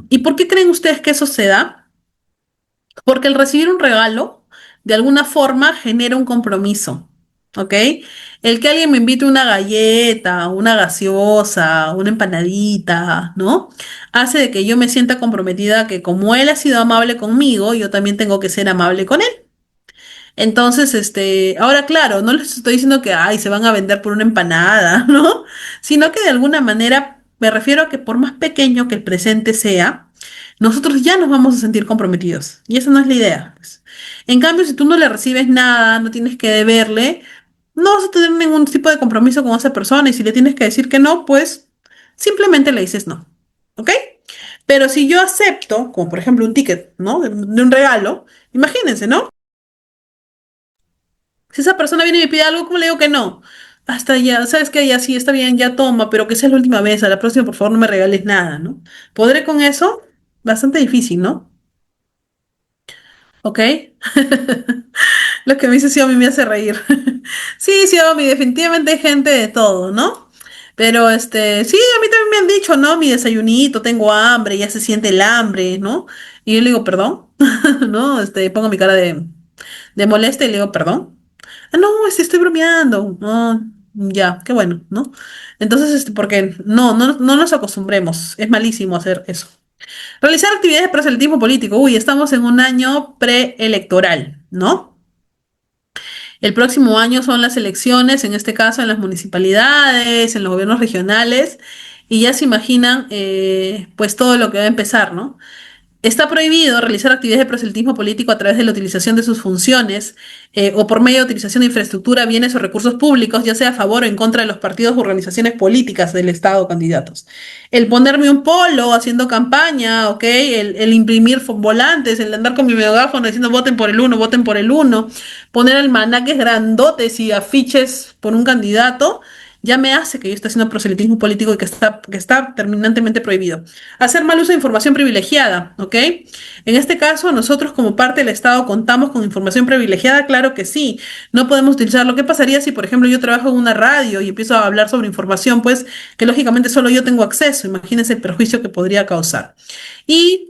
¿Y por qué creen ustedes que eso se da? Porque el recibir un regalo, de alguna forma, genera un compromiso, ¿ok? El que alguien me invite una galleta, una gaseosa, una empanadita, ¿no? Hace de que yo me sienta comprometida que como él ha sido amable conmigo, yo también tengo que ser amable con él. Entonces, ahora claro, no les estoy diciendo que, ay, se van a vender por una empanada, ¿no? Sino que de alguna manera me refiero a que por más pequeño que el presente sea, nosotros ya nos vamos a sentir comprometidos. Y esa no es la idea, pues. En cambio, si tú no le recibes nada, no tienes que deberle, no vas a tener ningún tipo de compromiso con esa persona. Y si le tienes que decir que no, pues simplemente le dices no. ¿Ok? Pero si yo acepto, como por ejemplo un ticket, ¿no? De un regalo, imagínense, ¿no? Si esa persona viene y me pide algo, ¿cómo le digo que no? Hasta ya, ¿sabes qué? Ya sí, está bien, ya toma, pero que sea la última vez. A la próxima, por favor, no me regales nada, ¿no? ¿Podré con eso? Bastante difícil, ¿no? ¿Ok? Lo que me dice Xiaomi me hace reír. Sí, Xiaomi, definitivamente hay gente de todo, ¿no? Pero sí, a mí también me han dicho, ¿no? Mi desayunito, tengo hambre, ya se siente el hambre, ¿no? Y yo le digo, perdón, ¿no? Pongo mi cara de molestia y le digo, perdón. Ah, no, estoy bromeando. No, ya, qué bueno, ¿no? Entonces, porque no nos acostumbremos. Es malísimo hacer eso. Realizar actividades de proselitismo político. Uy, estamos en un año preelectoral, ¿no? El próximo año son las elecciones, en este caso en las municipalidades, en los gobiernos regionales, y ya se imaginan, pues todo lo que va a empezar, ¿no? Está prohibido realizar actividades de proselitismo político a través de la utilización de sus funciones o por medio de utilización de infraestructura, bienes o recursos públicos, ya sea a favor o en contra de los partidos o organizaciones políticas del Estado o candidatos. El ponerme un polo haciendo campaña, ¿ok? El imprimir volantes, el andar con mi megáfono diciendo voten por el uno, poner almanaques grandotes y afiches por un candidato, ya me hace que yo esté haciendo proselitismo político y que está terminantemente prohibido. Hacer mal uso de información privilegiada, ¿ok? En este caso, nosotros como parte del Estado contamos con información privilegiada, claro que sí. No podemos utilizarlo. ¿Qué pasaría si, por ejemplo, yo trabajo en una radio y empiezo a hablar sobre información, pues, que lógicamente solo yo tengo acceso? Imagínense el perjuicio que podría causar. Y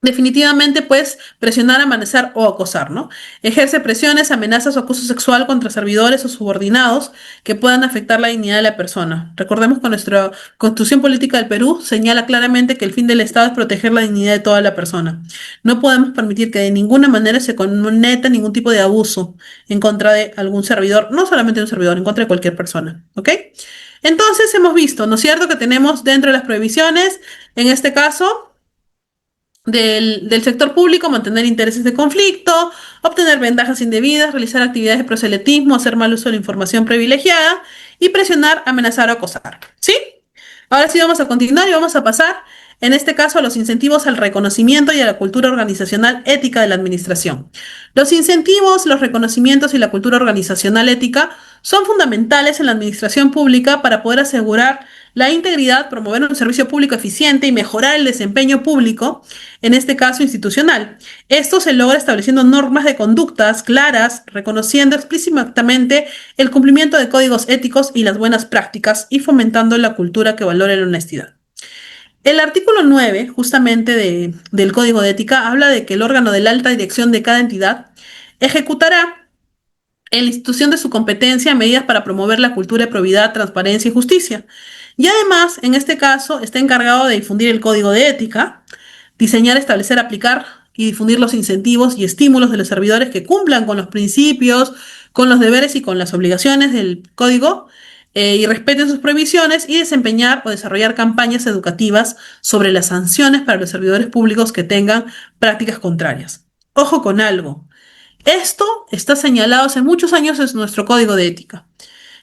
definitivamente, pues, presionar, amenazar o acosar, ¿no? Ejerce presiones, amenazas o acoso sexual contra servidores o subordinados que puedan afectar la dignidad de la persona. Recordemos que nuestra Constitución Política del Perú señala claramente que el fin del Estado es proteger la dignidad de toda la persona. No podemos permitir que de ninguna manera se cometa ningún tipo de abuso en contra de algún servidor, no solamente de un servidor, en contra de cualquier persona, ¿ok? Entonces hemos visto, ¿no es cierto?, que tenemos dentro de las prohibiciones, en este caso, del sector público, mantener intereses de conflicto, obtener ventajas indebidas, realizar actividades de proselitismo, hacer mal uso de la información privilegiada y presionar, amenazar o acosar. ¿Sí? Ahora sí vamos a continuar y vamos a pasar, en este caso, a los incentivos al reconocimiento y a la cultura organizacional ética de la administración. Los incentivos, los reconocimientos y la cultura organizacional ética son fundamentales en la administración pública para poder asegurar la integridad, promover un servicio público eficiente y mejorar el desempeño público, en este caso institucional. Esto se logra estableciendo normas de conductas claras, reconociendo explícitamente el cumplimiento de códigos éticos y las buenas prácticas y fomentando la cultura que valore la honestidad. El artículo 9, justamente del Código de Ética, habla de que el órgano de la alta dirección de cada entidad ejecutará en la institución de su competencia medidas para promover la cultura de probidad, transparencia y justicia. Y además, en este caso, está encargado de difundir el código de ética, diseñar, establecer, aplicar y difundir los incentivos y estímulos de los servidores que cumplan con los principios, con los deberes y con las obligaciones del código y respeten sus prohibiciones y desempeñar o desarrollar campañas educativas sobre las sanciones para los servidores públicos que tengan prácticas contrarias. Ojo con algo. Esto está señalado hace muchos años en nuestro código de ética.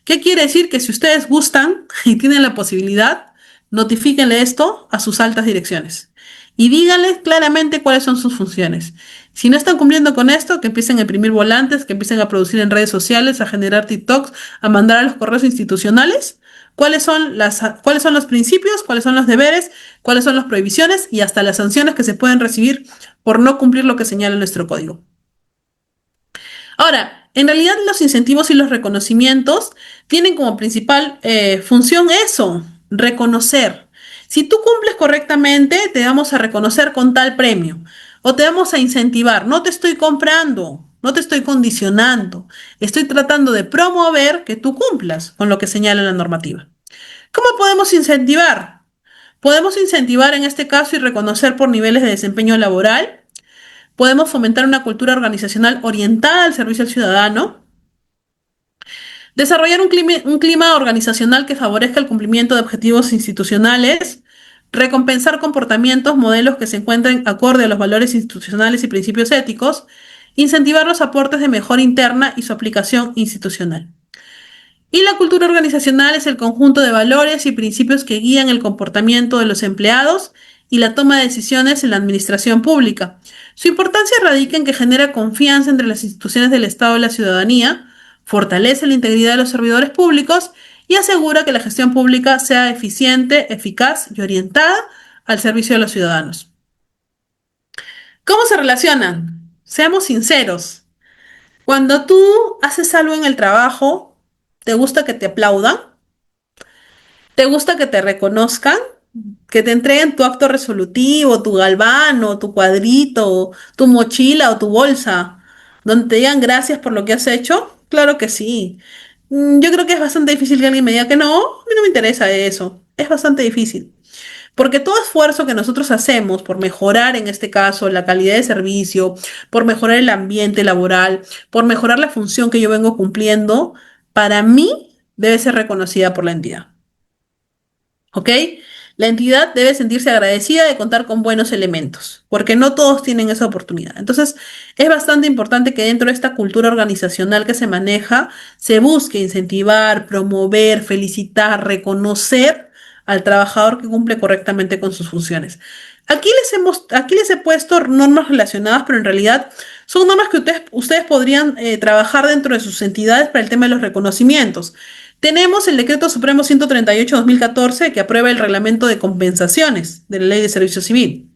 ¿Qué quiere decir? Que si ustedes gustan y tienen la posibilidad, notifíquenle esto a sus altas direcciones y díganles claramente cuáles son sus funciones. Si no están cumpliendo con esto, que empiecen a imprimir volantes, que empiecen a producir en redes sociales, a generar TikToks, a mandar a los correos institucionales. Cuáles son los principios, cuáles son los deberes, cuáles son las prohibiciones y hasta las sanciones que se pueden recibir por no cumplir lo que señala nuestro código. Ahora, en realidad los incentivos y los reconocimientos tienen como principal función eso, reconocer. Si tú cumples correctamente, te vamos a reconocer con tal premio o te vamos a incentivar. No te estoy comprando, no te estoy condicionando, estoy tratando de promover que tú cumplas con lo que señala la normativa. ¿Cómo podemos incentivar? Podemos incentivar en este caso y reconocer por niveles de desempeño laboral. Podemos fomentar una cultura organizacional orientada al servicio al ciudadano, desarrollar un clima organizacional que favorezca el cumplimiento de objetivos institucionales, recompensar comportamientos, modelos que se encuentren acorde a los valores institucionales y principios éticos, incentivar los aportes de mejora interna y su aplicación institucional. Y la cultura organizacional es el conjunto de valores y principios que guían el comportamiento de los empleados y la toma de decisiones en la administración pública. Su importancia radica en que genera confianza entre las instituciones del Estado y la ciudadanía, fortalece la integridad de los servidores públicos y asegura que la gestión pública sea eficiente, eficaz y orientada al servicio de los ciudadanos. ¿Cómo se relacionan? Seamos sinceros. Cuando tú haces algo en el trabajo, ¿te gusta que te aplaudan? ¿Te gusta que te reconozcan? Que te entreguen tu acto resolutivo, tu galvano, tu cuadrito, tu mochila o tu bolsa, donde te digan gracias por lo que has hecho. Claro que sí. Yo creo que es bastante difícil que alguien me diga que no, a mí no me interesa eso. Es bastante difícil. Porque todo esfuerzo que nosotros hacemos por mejorar, en este caso, la calidad de servicio, por mejorar el ambiente laboral, por mejorar la función que yo vengo cumpliendo, para mí debe ser reconocida por la entidad. ¿Ok? La entidad debe sentirse agradecida de contar con buenos elementos, porque no todos tienen esa oportunidad. Entonces, es bastante importante que dentro de esta cultura organizacional que se maneja, se busque incentivar, promover, felicitar, reconocer al trabajador que cumple correctamente con sus funciones. Aquí les he puesto normas relacionadas, pero en realidad son normas que ustedes podrían trabajar dentro de sus entidades para el tema de los reconocimientos. Tenemos el Decreto Supremo 138/2014 que aprueba el reglamento de compensaciones de la Ley de Servicio Civil.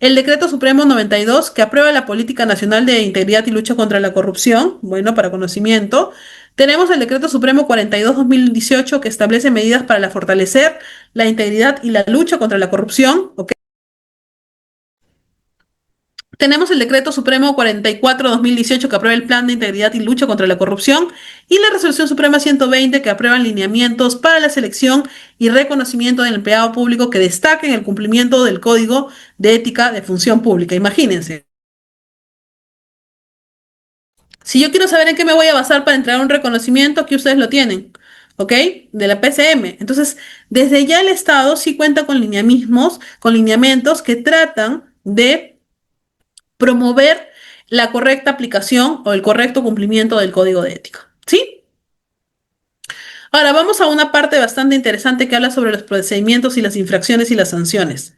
El Decreto Supremo 92 que aprueba la Política Nacional de Integridad y Lucha contra la Corrupción, bueno, para conocimiento. Tenemos el Decreto Supremo 42/2018 que establece medidas para fortalecer la integridad y la lucha contra la corrupción, ¿ok? Tenemos el Decreto Supremo 44/2018 que aprueba el Plan de Integridad y Lucha contra la Corrupción y la Resolución Suprema 120 que aprueba lineamientos para la selección y reconocimiento del empleado público que destaquen el cumplimiento del Código de Ética de Función Pública. Imagínense. Si yo quiero saber en qué me voy a basar para entregar un reconocimiento, aquí ustedes lo tienen, ¿ok? De la PCM. Entonces, desde ya el Estado sí cuenta con lineamientos que tratan de promover la correcta aplicación o el correcto cumplimiento del código de ética. ¿Sí? Ahora vamos a una parte bastante interesante que habla sobre los procedimientos y las infracciones y las sanciones.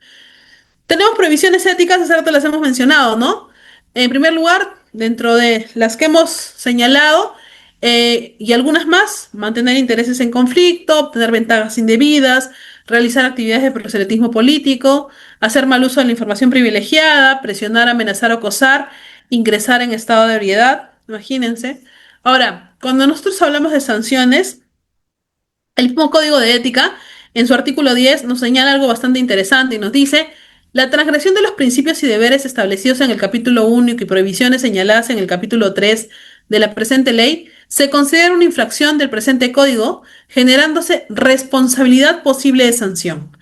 Tenemos prohibiciones éticas, hace rato las hemos mencionado, ¿no? En primer lugar, dentro de las que hemos señalado, y algunas más, mantener intereses en conflicto, obtener ventajas indebidas, realizar actividades de proselitismo político, hacer mal uso de la información privilegiada, presionar, amenazar o acosar, ingresar en estado de ebriedad, imagínense. Ahora, cuando nosotros hablamos de sanciones, el mismo Código de Ética, en su artículo 10, nos señala algo bastante interesante y nos dice, la transgresión de los principios y deberes establecidos en el capítulo único y prohibiciones señaladas en el capítulo 3 de la presente ley se considera una infracción del presente código, generándose responsabilidad posible de sanción.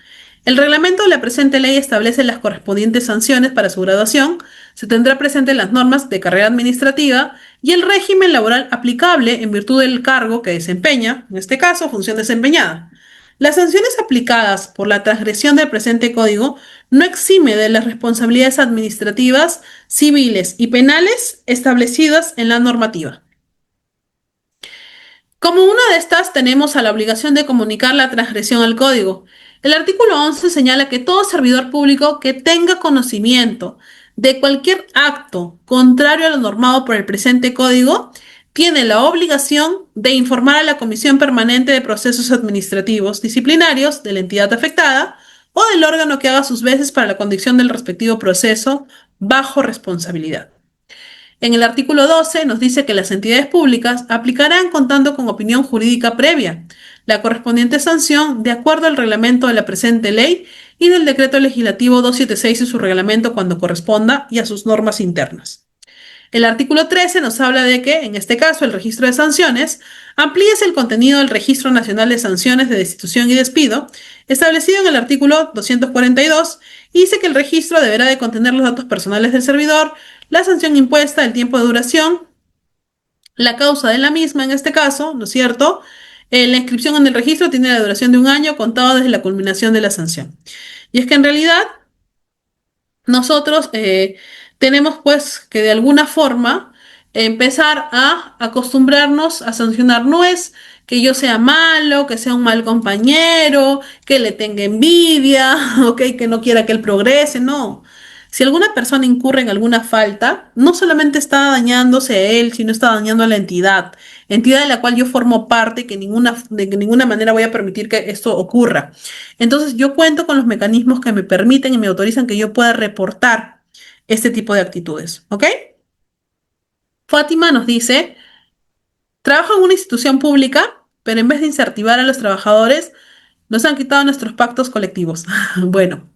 El reglamento de la presente ley establece las correspondientes sanciones para su graduación, se tendrá presente las normas de carrera administrativa y el régimen laboral aplicable en virtud del cargo que desempeña, en este caso, función desempeñada. Las sanciones aplicadas por la transgresión del presente código no exime de las responsabilidades administrativas, civiles y penales establecidas en la normativa. Como una de estas, tenemos a la obligación de comunicar la transgresión al código. El artículo 11 señala que todo servidor público que tenga conocimiento de cualquier acto contrario a lo normado por el presente código, tiene la obligación de informar a la Comisión Permanente de Procesos Administrativos Disciplinarios de la entidad afectada o del órgano que haga sus veces para la conducción del respectivo proceso bajo responsabilidad. En el artículo 12 nos dice que las entidades públicas aplicarán contando con opinión jurídica previa la correspondiente sanción de acuerdo al reglamento de la presente ley y del decreto legislativo 276 y su reglamento cuando corresponda y a sus normas internas. El artículo 13 nos habla de que, en este caso, el registro de sanciones amplíese el contenido del Registro Nacional de Sanciones de Destitución y Despido, establecido en el artículo 242, y dice que el registro deberá de contener los datos personales del servidor, la sanción impuesta, el tiempo de duración, la causa de la misma en este caso, ¿no es cierto? La inscripción en el registro tiene la duración de 1 año contado desde la culminación de la sanción. Y es que en realidad nosotros tenemos pues que de alguna forma empezar a acostumbrarnos a sancionar. No es que yo sea malo, que sea un mal compañero, que le tenga envidia, ok, que no quiera que él progrese, no. Si alguna persona incurre en alguna falta, no solamente está dañándose a él, sino está dañando a la entidad de la cual yo formo parte, que de ninguna manera voy a permitir que esto ocurra. Entonces, yo cuento con los mecanismos que me permiten y me autorizan que yo pueda reportar este tipo de actitudes, ¿ok? Fátima nos dice, trabajo en una institución pública, pero en vez de incentivar a los trabajadores, nos han quitado nuestros pactos colectivos. Bueno,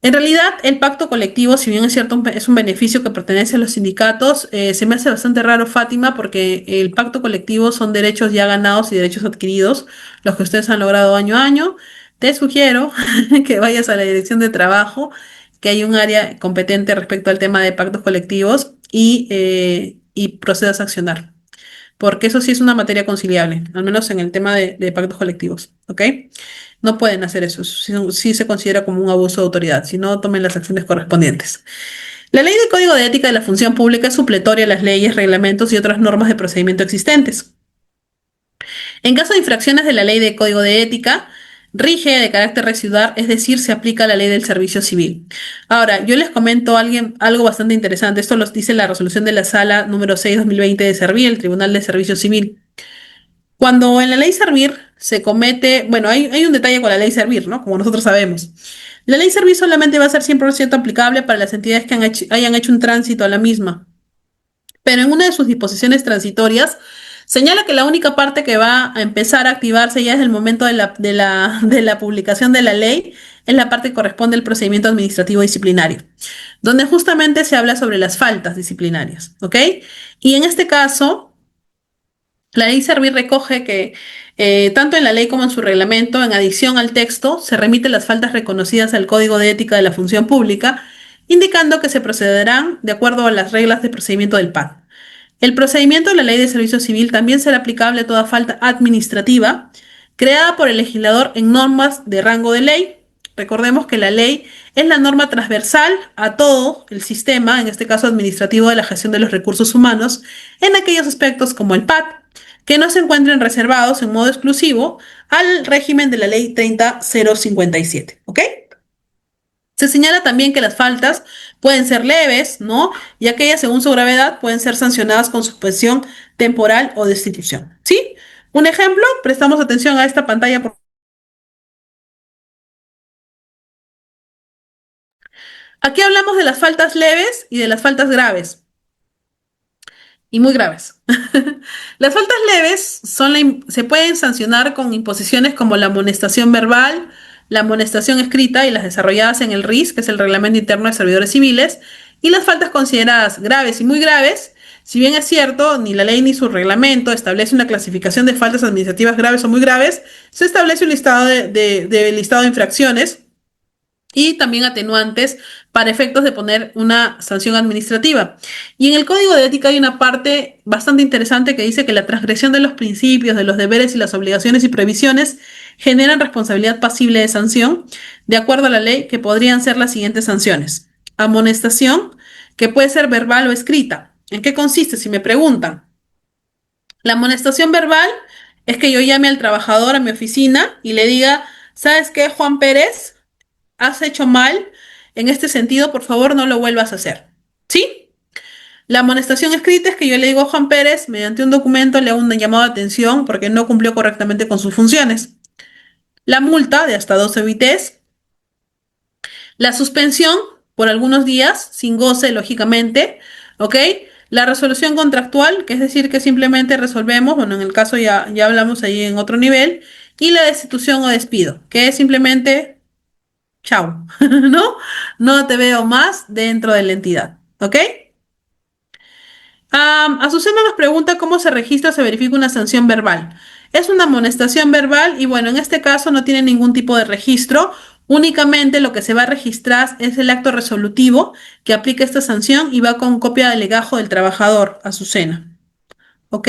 en realidad, el pacto colectivo, si bien es cierto, es un beneficio que pertenece a los sindicatos, se me hace bastante raro, Fátima, porque el pacto colectivo son derechos ya ganados y derechos adquiridos, los que ustedes han logrado año a año. Te sugiero que vayas a la dirección de trabajo, que hay un área competente respecto al tema de pactos colectivos y procedas a accionar, porque eso sí es una materia conciliable, al menos en el tema de pactos colectivos, ¿ok? No pueden hacer eso, sí se considera como un abuso de autoridad, si no tomen las acciones correspondientes. La ley de Código de Ética de la Función Pública es supletoria a las leyes, reglamentos y otras normas de procedimiento existentes. En caso de infracciones de la ley de Código de Ética, rige de carácter residual, es decir, se aplica la ley del servicio civil. Ahora, yo les comento algo bastante interesante. Esto lo dice la resolución de la Sala número 6/2020 de Servir, el Tribunal de Servicio Civil. Cuando en la ley Servir se comete, bueno, hay un detalle con la ley Servir, ¿no? Como nosotros sabemos. La ley Servir solamente va a ser 100% aplicable para las entidades que hayan hecho un tránsito a la misma. Pero en una de sus disposiciones transitorias señala que la única parte que va a empezar a activarse ya desde el momento de la publicación de la ley es la parte que corresponde al procedimiento administrativo disciplinario, donde justamente se habla sobre las faltas disciplinarias, ¿ok? Y en este caso, la ley Servir recoge que tanto en la ley como en su reglamento, en adición al texto, se remiten las faltas reconocidas al Código de Ética de la Función Pública, indicando que se procederán de acuerdo a las reglas de procedimiento del PAN. El procedimiento de la Ley de Servicio Civil también será aplicable a toda falta administrativa creada por el legislador en normas de rango de ley. Recordemos que la ley es la norma transversal a todo el sistema, en este caso administrativo de la gestión de los recursos humanos, en aquellos aspectos como el PAT, que no se encuentren reservados en modo exclusivo al régimen de la Ley 30.057, ¿ok? Se señala también que las faltas pueden ser leves, ¿no? Y aquellas, según su gravedad, pueden ser sancionadas con suspensión temporal o destitución, ¿sí? Un ejemplo, prestamos atención a esta pantalla. Aquí hablamos de las faltas leves y de las faltas graves y muy graves. Las faltas leves se pueden sancionar con imposiciones como la amonestación verbal, la amonestación escrita y las desarrolladas en el RIS, que es el Reglamento Interno de Servidores Civiles, y las faltas consideradas graves y muy graves, si bien es cierto, ni la ley ni su reglamento establece una clasificación de faltas administrativas graves o muy graves, se establece un listado listado de infracciones y también atenuantes para efectos de poner una sanción administrativa. Y en el Código de Ética hay una parte bastante interesante que dice que la transgresión de los principios, de los deberes y las obligaciones y previsiones generan responsabilidad pasible de sanción, de acuerdo a la ley, que podrían ser las siguientes sanciones. Amonestación, que puede ser verbal o escrita. ¿En qué consiste? Si me preguntan. La amonestación verbal es que yo llame al trabajador a mi oficina y le diga, ¿sabes qué, Juan Pérez? Has hecho mal En este sentido, por favor, no lo vuelvas a hacer. ¿Sí? La amonestación escrita es que yo le digo a Juan Pérez, mediante un documento le hago un llamado de atención porque no cumplió correctamente con sus funciones. La multa de hasta 12 UITs. La suspensión por algunos días, sin goce, lógicamente. ¿Ok? La resolución contractual, que es decir, que simplemente resolvemos, bueno, en el caso ya hablamos ahí en otro nivel. Y la destitución o despido, que es simplemente, chao, ¿no? No te veo más dentro de la entidad. ¿Ok? Azucena nos pregunta cómo se registra o se verifica una sanción verbal. Es una amonestación verbal y bueno, en este caso no tiene ningún tipo de registro. Únicamente lo que se va a registrar es el acto resolutivo que aplica esta sanción y va con copia de legajo del trabajador, Azucena. ¿Ok?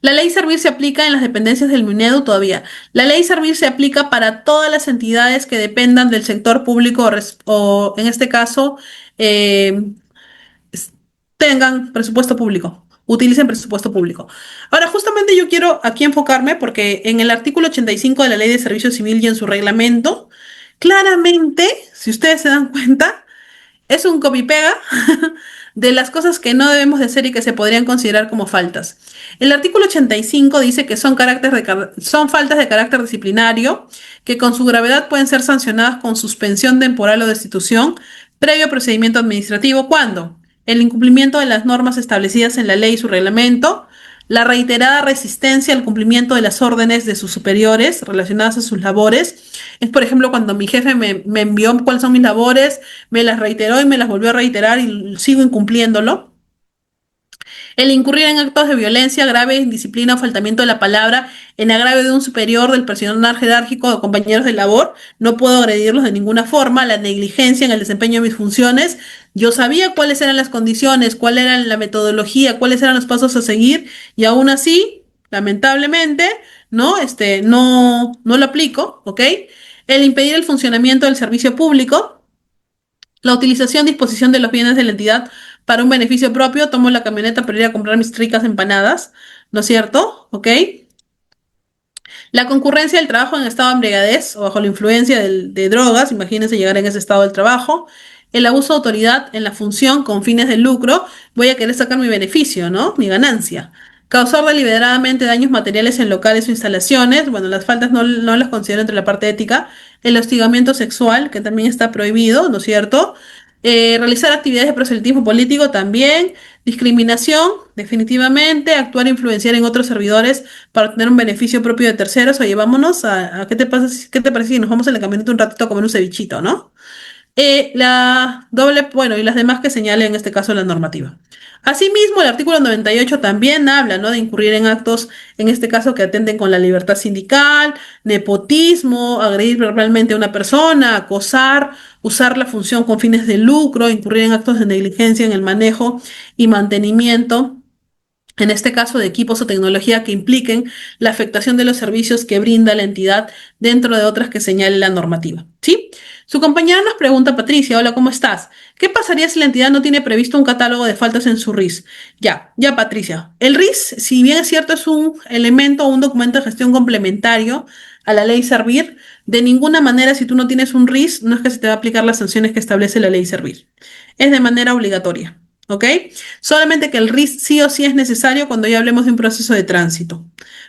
La ley Servir se aplica en las dependencias del Minedu todavía. La ley Servir se aplica para todas las entidades que dependan del sector público o en este caso, eh, tengan presupuesto público, utilicen presupuesto público. Ahora, justamente yo quiero aquí enfocarme porque en el artículo 85 de la Ley de Servicio Civil y en su reglamento, claramente, si ustedes se dan cuenta, es un copy-pega de las cosas que no debemos de hacer y que se podrían considerar como faltas. El artículo 85 dice que son faltas de carácter disciplinario que con su gravedad pueden ser sancionadas con suspensión temporal o destitución previo procedimiento administrativo cuando el incumplimiento de las normas establecidas en la ley y su reglamento, la reiterada resistencia al cumplimiento de las órdenes de sus superiores relacionadas a sus labores. Es, por ejemplo, cuando mi jefe me envió cuáles son mis labores, me las reiteró y me las volvió a reiterar y sigo incumpliéndolo. El incurrir en actos de violencia grave, indisciplina o faltamiento de la palabra en agravio de un superior, del personal jerárquico o compañeros de labor, no puedo agredirlos de ninguna forma. La negligencia en el desempeño de mis funciones. Yo sabía cuáles eran las condiciones, cuál era la metodología, cuáles eran los pasos a seguir y aún así, lamentablemente, no lo aplico, ¿ok? El impedir el funcionamiento del servicio público, la utilización, disposición de los bienes de la entidad para un beneficio propio. Tomo la camioneta para ir a comprar mis ricas empanadas, ¿no es cierto? ¿Ok? La concurrencia del trabajo en estado de embriaguez o bajo la influencia de drogas, imagínense llegar en ese estado del trabajo. El abuso de autoridad en la función con fines de lucro, voy a querer sacar mi beneficio, ¿no? Mi ganancia. Causar deliberadamente daños materiales en locales o instalaciones, bueno, las faltas no las considero entre la parte ética. El hostigamiento sexual, que también está prohibido, ¿no es cierto? Realizar actividades de proselitismo político también. Discriminación, definitivamente. Actuar e influenciar en otros servidores para obtener un beneficio propio de terceros. Oye, vámonos a ¿qué te pasa, qué te parece si nos vamos en la camioneta un ratito a comer un cevichito, ¿no? La doble, bueno, y las demás que señale en este caso la normativa. Asimismo, el artículo 98 también habla, ¿no?, de incurrir en actos, en este caso, que atenten con la libertad sindical, nepotismo, agredir verbalmente a una persona, acosar, usar la función con fines de lucro, incurrir en actos de negligencia en el manejo y mantenimiento, en este caso de equipos o tecnología que impliquen la afectación de los servicios que brinda la entidad dentro de otras que señale la normativa. ¿Sí? Su compañera nos pregunta, Patricia, hola, ¿cómo estás? ¿Qué pasaría si la entidad no tiene previsto un catálogo de faltas en su RIS? Ya, Patricia. El RIS, si bien es cierto, es un elemento o un documento de gestión complementario a la ley Servir, de ninguna manera, si tú no tienes un RIS, no es que se te va a aplicar las sanciones que establece la ley Servir. Es de manera obligatoria. ¿Ok? Solamente que el RIS sí o sí es necesario cuando ya hablemos de un proceso de tránsito.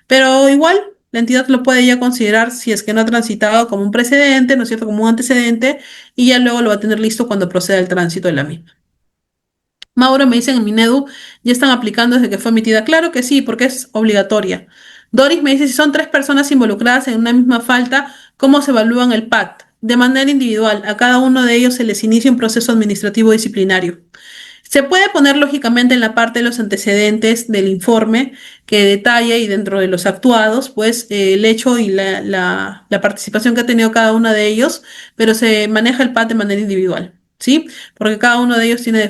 Pero igual, la entidad lo puede ya considerar si es que no ha transitado como un precedente, ¿no es cierto? Como un antecedente, y ya luego lo va a tener listo cuando proceda el tránsito de la misma. Mauro me dice en Minedu, ya están aplicando desde que fue emitida. Claro que sí, porque es obligatoria. Doris me dice, si son 3 personas involucradas en una misma falta, ¿cómo se evalúan el PAT? De manera individual, a cada uno de ellos se les inicia un proceso administrativo disciplinario. Se puede poner lógicamente en la parte de los antecedentes del informe que detalla y dentro de los actuados, pues el hecho y la participación que ha tenido cada uno de ellos, pero se maneja el PAT de manera individual, ¿sí? Porque cada uno de ellos tiene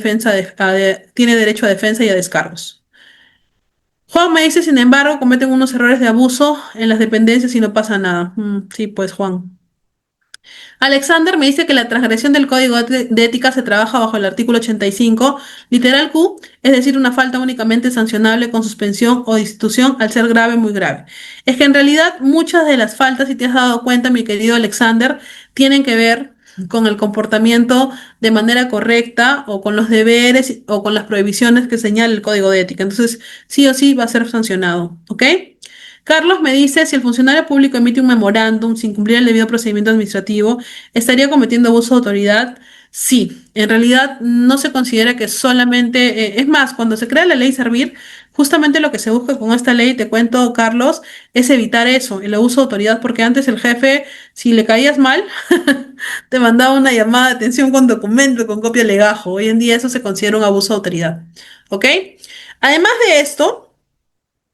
tiene derecho a defensa y a descargos. Juan me dice, sin embargo, cometen unos errores de abuso en las dependencias y no pasa nada. Sí, pues Juan. Alexander me dice que la transgresión del Código de Ética se trabaja bajo el artículo 85, literal Q, es decir, una falta únicamente sancionable con suspensión o destitución al ser grave, muy grave. Es que en realidad muchas de las faltas, si te has dado cuenta, mi querido Alexander, tienen que ver con el comportamiento de manera correcta o con los deberes o con las prohibiciones que señala el código de ética. Entonces, sí o sí va a ser sancionado, ¿ok? Carlos me dice, si el funcionario público emite un memorándum sin cumplir el debido procedimiento administrativo, ¿estaría cometiendo abuso de autoridad? Sí, en realidad no se considera que solamente, es más, cuando se crea la ley Servir, justamente lo que se busca con esta ley, te cuento, Carlos, es evitar eso, el abuso de autoridad, porque antes el jefe, si le caías mal, te mandaba una llamada de atención con documento, con copia de legajo. Hoy en día eso se considera un abuso de autoridad, ¿ok? Además de esto,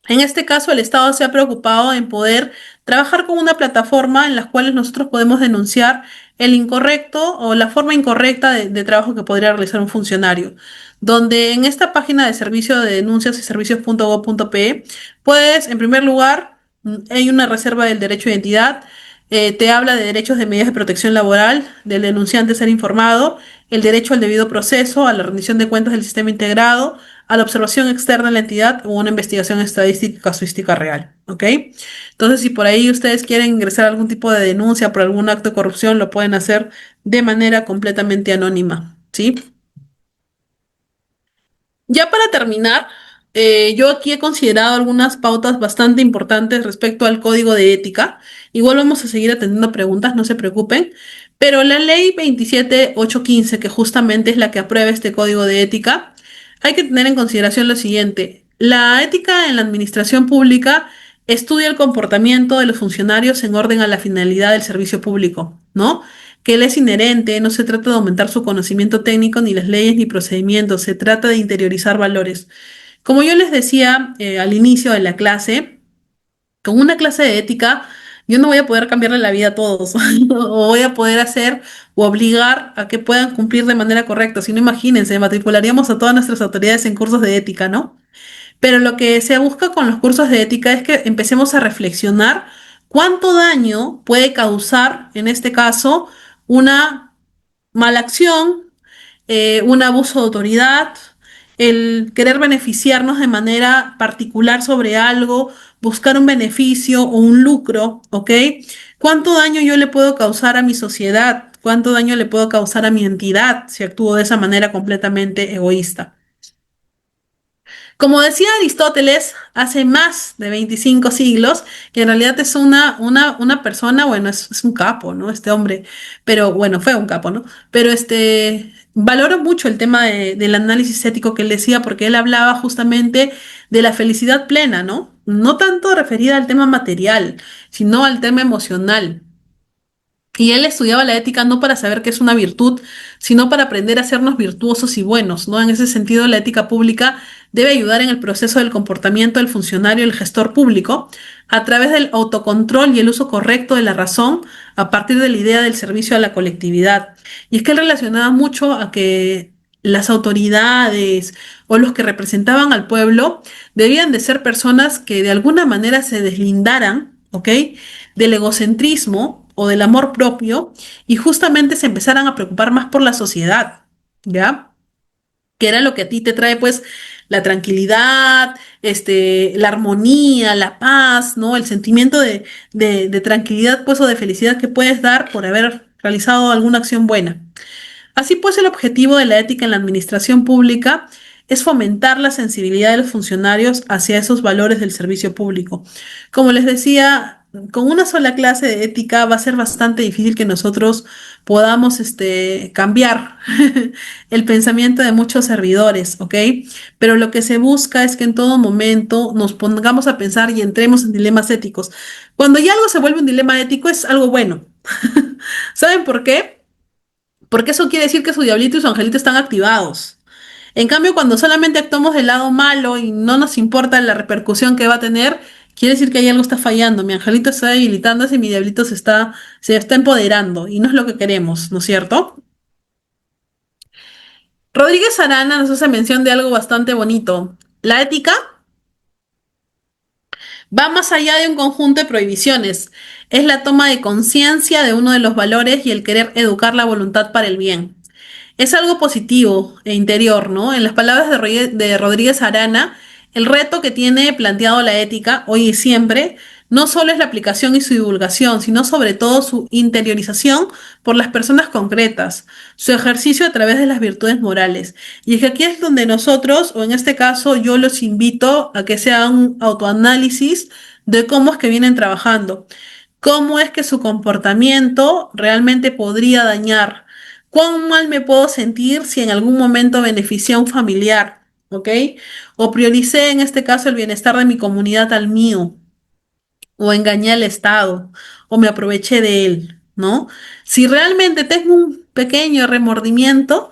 en este caso, el Estado se ha preocupado en poder trabajar con una plataforma en la cual nosotros podemos denunciar el incorrecto o la forma incorrecta de trabajo que podría realizar un funcionario, donde en esta página de servicio de denuncias y servicios.gov.pe puedes, en primer lugar, hay una reserva del derecho de identidad, te habla de derechos de medidas de protección laboral, del denunciante ser informado, el derecho al debido proceso, a la rendición de cuentas del sistema integrado, a la observación externa de la entidad o una investigación estadística casuística real, ¿ok? Entonces, si por ahí ustedes quieren ingresar algún tipo de denuncia por algún acto de corrupción, lo pueden hacer de manera completamente anónima, ¿sí? Ya para terminar, yo aquí he considerado algunas pautas bastante importantes respecto al código de ética. Igual vamos a seguir atendiendo preguntas, no se preocupen. Pero la ley 27815, que justamente es la que aprueba este código de ética, hay que tener en consideración lo siguiente. La ética en la administración pública estudia el comportamiento de los funcionarios en orden a la finalidad del servicio público, ¿no? Que él es inherente, no se trata de aumentar su conocimiento técnico, ni las leyes ni procedimientos, se trata de interiorizar valores. Como yo les decía al inicio de la clase, con una clase de ética, yo no voy a poder cambiarle la vida a todos, o voy a poder hacer o obligar a que puedan cumplir de manera correcta. Si no, imagínense, matricularíamos a todas nuestras autoridades en cursos de ética, ¿no? Pero lo que se busca con los cursos de ética es que empecemos a reflexionar cuánto daño puede causar, en este caso, una mala acción, un abuso de autoridad, el querer beneficiarnos de manera particular sobre algo, buscar un beneficio o un lucro, ¿ok? ¿Cuánto daño yo le puedo causar a mi sociedad? ¿Cuánto daño le puedo causar a mi entidad si actúo de esa manera completamente egoísta? Como decía Aristóteles hace más de 25 siglos, que en realidad es una persona, bueno, es un capo, ¿no? Este hombre, pero bueno, fue un capo, ¿no? Pero valoro mucho el tema del análisis ético que él decía, porque él hablaba justamente de la felicidad plena, ¿no? No tanto referida al tema material, sino al tema emocional. Y él estudiaba la ética no para saber qué es una virtud, sino para aprender a hacernos virtuosos y buenos, ¿no? En ese sentido, la ética pública debe ayudar en el proceso del comportamiento del funcionario y el gestor público a través del autocontrol y el uso correcto de la razón a partir de la idea del servicio a la colectividad. Y es que él relacionaba mucho a que las autoridades o los que representaban al pueblo debían de ser personas que de alguna manera se deslindaran, ¿ok? Del egocentrismo o del amor propio y justamente se empezaran a preocupar más por la sociedad, ¿ya? Que era lo que a ti te trae, pues, la tranquilidad, la armonía, la paz, ¿no? El sentimiento de tranquilidad, pues, o de felicidad que puedes dar por haber realizado alguna acción buena. Así pues, el objetivo de la ética en la administración pública es fomentar la sensibilidad de los funcionarios hacia esos valores del servicio público. Como les decía, con una sola clase de ética va a ser bastante difícil que nosotros podamos cambiar el pensamiento de muchos servidores, ¿ok? Pero lo que se busca es que en todo momento nos pongamos a pensar y entremos en dilemas éticos. Cuando ya algo se vuelve un dilema ético es algo bueno. ¿Saben por qué? Porque eso quiere decir que su diablito y su angelito están activados. En cambio, cuando solamente actuamos del lado malo y no nos importa la repercusión que va a tener, quiere decir que ahí algo está fallando. Mi angelito está debilitándose y mi diablito se está empoderando y no es lo que queremos, ¿no es cierto? Rodríguez Arana nos hace mención de algo bastante bonito. La ética va más allá de un conjunto de prohibiciones. Es la toma de conciencia de uno de los valores y el querer educar la voluntad para el bien. Es algo positivo e interior, ¿no? En las palabras de Rodríguez Arana, el reto que tiene planteado la ética hoy y siempre No solo es la aplicación y su divulgación, sino sobre todo su interiorización por las personas concretas, su ejercicio a través de las virtudes morales. Y es que aquí es donde nosotros, o en este caso yo los invito a que se hagan un autoanálisis de cómo es que vienen trabajando, cómo es que su comportamiento realmente podría dañar, cuán mal me puedo sentir si en algún momento beneficié a un familiar, ¿ok? O prioricé en este caso el bienestar de mi comunidad al mío, o engañé al Estado, o me aproveché de él, ¿no? Si realmente tengo un pequeño remordimiento,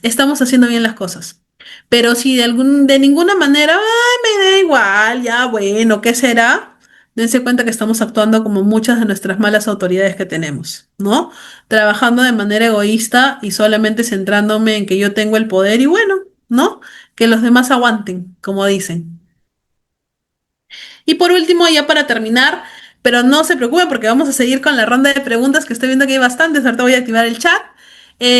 estamos haciendo bien las cosas. Pero si de ninguna manera, ay, me da igual, ya bueno, ¿qué será? Dense cuenta que estamos actuando como muchas de nuestras malas autoridades que tenemos, ¿no? Trabajando de manera egoísta y solamente centrándome en que yo tengo el poder y bueno, ¿no? Que los demás aguanten, como dicen. Y por último, ya para terminar, pero no se preocupen porque vamos a seguir con la ronda de preguntas que estoy viendo que hay bastantes. Ahorita voy a activar el chat.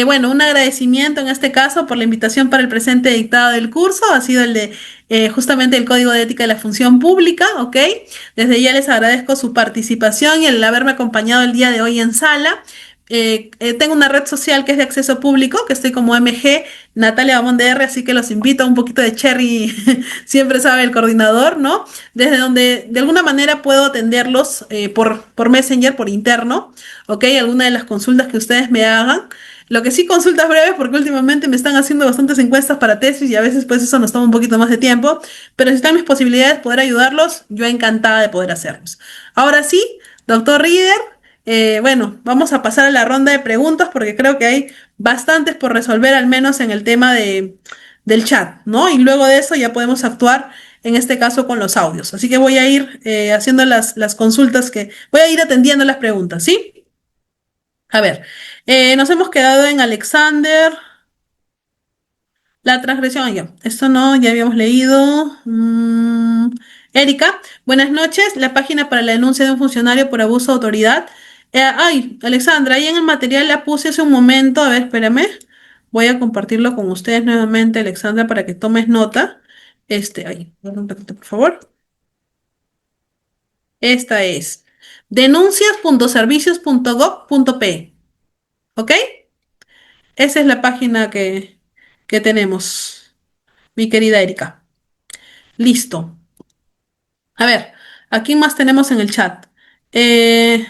Bueno, un agradecimiento en este caso por la invitación para el presente dictado del curso. Ha sido el de justamente el Código de Ética de la Función Pública, ¿ok? Desde ya les agradezco su participación y el haberme acompañado el día de hoy en sala. Tengo una red social que es de acceso público, que estoy como MG Natalia Bamón de R, así que los invito a un poquito de cherry, siempre sabe el coordinador, ¿no? Desde donde de alguna manera puedo atenderlos por Messenger, por interno, ¿ok? Alguna de las consultas que ustedes me hagan. Lo que sí, consultas breves, porque últimamente me están haciendo bastantes encuestas para tesis y a veces pues eso nos toma un poquito más de tiempo, pero si están mis posibilidades de poder ayudarlos, yo encantada de poder hacerlos. Ahora sí, doctor Reader, bueno, vamos a pasar a la ronda de preguntas porque creo que hay bastantes por resolver, al menos en el tema del chat, ¿no? Y luego de eso ya podemos actuar, en este caso, con los audios. Así que voy a ir haciendo las consultas voy a ir atendiendo las preguntas, ¿sí? A ver, nos hemos quedado en Alexander. La transgresión, ya. Esto no, ya habíamos leído. Erika, buenas noches. La página para la denuncia de un funcionario por abuso de autoridad. Ay, Alexandra, ahí en el material la puse hace un momento. A ver, espérame. Voy a compartirlo con ustedes nuevamente, Alexandra, para que tomes nota. Ay, un ratito, por favor. Esta es denuncias.servicios.gov.p. ¿Ok? Esa es la página que tenemos, mi querida Erika. Listo. A ver, ¿a más tenemos en el chat? Eh,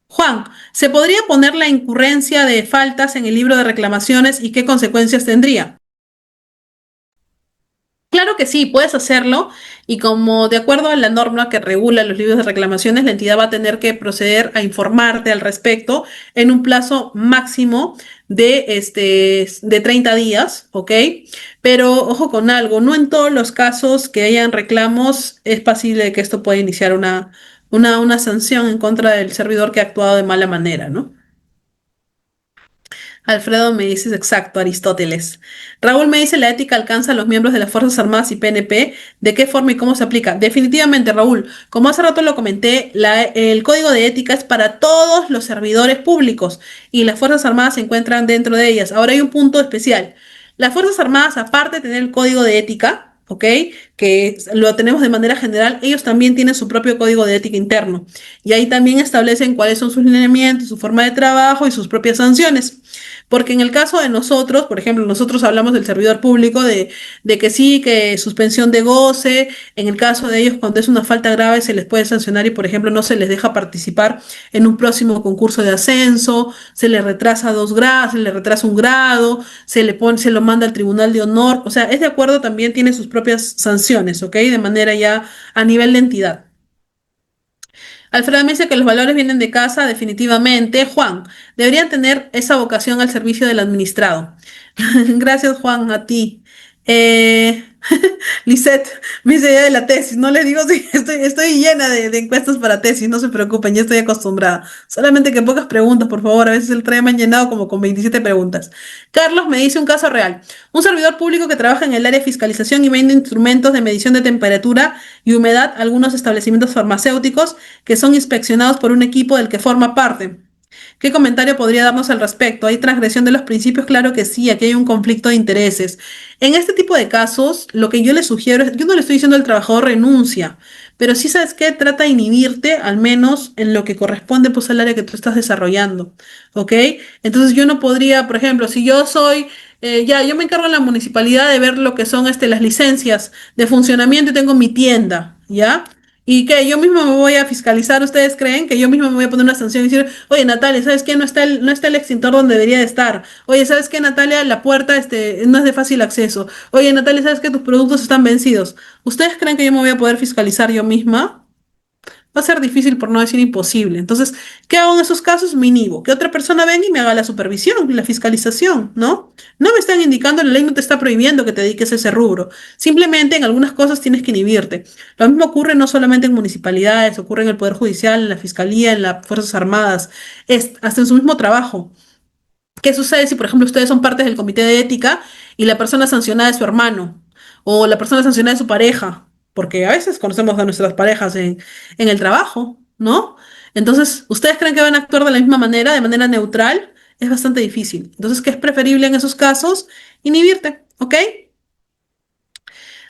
Juan, ¿se podría poner la incurrencia de faltas en el libro de reclamaciones y qué consecuencias tendría? Claro que sí, puedes hacerlo y como de acuerdo a la norma que regula los libros de reclamaciones, la entidad va a tener que proceder a informarte al respecto en un plazo máximo de 30 días, ¿ok? Pero ojo con algo, no en todos los casos que hayan reclamos es posible que esto pueda iniciar una sanción en contra del servidor que ha actuado de mala manera, ¿no? Alfredo me dices exacto, Aristóteles. Raúl me dice la ética alcanza a los miembros de las Fuerzas Armadas y PNP. ¿De qué forma y cómo se aplica? Definitivamente, Raúl. Como hace rato lo comenté, el código de ética es para todos los servidores públicos y las Fuerzas Armadas se encuentran dentro de ellas. Ahora hay un punto especial. Las Fuerzas Armadas, aparte de tener el código de ética, ¿ok? Que lo tenemos de manera general, ellos también tienen su propio código de ética interno. Y ahí también establecen cuáles son sus lineamientos, su forma de trabajo y sus propias sanciones. Porque en el caso de nosotros, por ejemplo, nosotros hablamos del servidor público, de que sí, que suspensión de goce, en el caso de ellos, cuando es una falta grave, se les puede sancionar y, por ejemplo, no se les deja participar en un próximo concurso de ascenso, se les retrasa 2 grados, se les retrasa 1 grado, se lo manda al Tribunal de Honor, o sea, es de acuerdo, también tiene sus propias sanciones, ¿ok? De manera ya a nivel de entidad. Alfredo me dice que los valores vienen de casa, definitivamente. Juan, deberían tener esa vocación al servicio del administrado. Gracias, Juan, a ti. Eh, Lisette, me dice ya de la tesis. No les digo si estoy llena de encuestas para tesis, no se preocupen, ya estoy acostumbrada. Solamente que pocas preguntas, por favor. A veces el tren me han llenado como con 27 preguntas. Carlos me dice un caso real. Un servidor público que trabaja en el área de fiscalización y vende instrumentos de medición de temperatura y humedad a algunos establecimientos farmacéuticos que son inspeccionados por un equipo del que forma parte. ¿Qué comentario podría darnos al respecto? ¿Hay transgresión de los principios? Claro que sí, aquí hay un conflicto de intereses. En este tipo de casos, lo que yo le sugiero es, yo no le estoy diciendo al trabajador renuncia, pero sí sabes qué, trata de inhibirte, al menos en lo que corresponde pues al área que tú estás desarrollando, ¿ok? Entonces yo no podría, por ejemplo, si yo soy, ya, yo me encargo en la municipalidad de ver lo que son las licencias de funcionamiento y tengo mi tienda, ¿ya? Y que yo mismo me voy a fiscalizar, ¿ustedes creen que yo mismo me voy a poner una sanción y decir, oye Natalia, ¿sabes qué? No está el extintor donde debería de estar. Oye, ¿sabes qué, Natalia? La puerta no es de fácil acceso. Oye, Natalia, ¿sabes qué? Tus productos están vencidos. ¿Ustedes creen que yo me voy a poder fiscalizar yo misma? Va a ser difícil, por no decir imposible. Entonces, ¿qué hago en esos casos? Me inhibo. Que otra persona venga y me haga la supervisión, la fiscalización, ¿no? No me están indicando, la ley no te está prohibiendo que te dediques a ese rubro. Simplemente en algunas cosas tienes que inhibirte. Lo mismo ocurre no solamente en municipalidades, ocurre en el Poder Judicial, en la Fiscalía, en las Fuerzas Armadas, hasta en su mismo trabajo. ¿Qué sucede si, por ejemplo, ustedes son partes del comité de ética y la persona sancionada es su hermano o la persona sancionada es su pareja? Porque a veces conocemos a nuestras parejas en el trabajo, ¿no? Entonces, ¿ustedes creen que van a actuar de la misma manera, de manera neutral? Es bastante difícil. Entonces, ¿qué es preferible en esos casos? Inhibirte, ¿ok?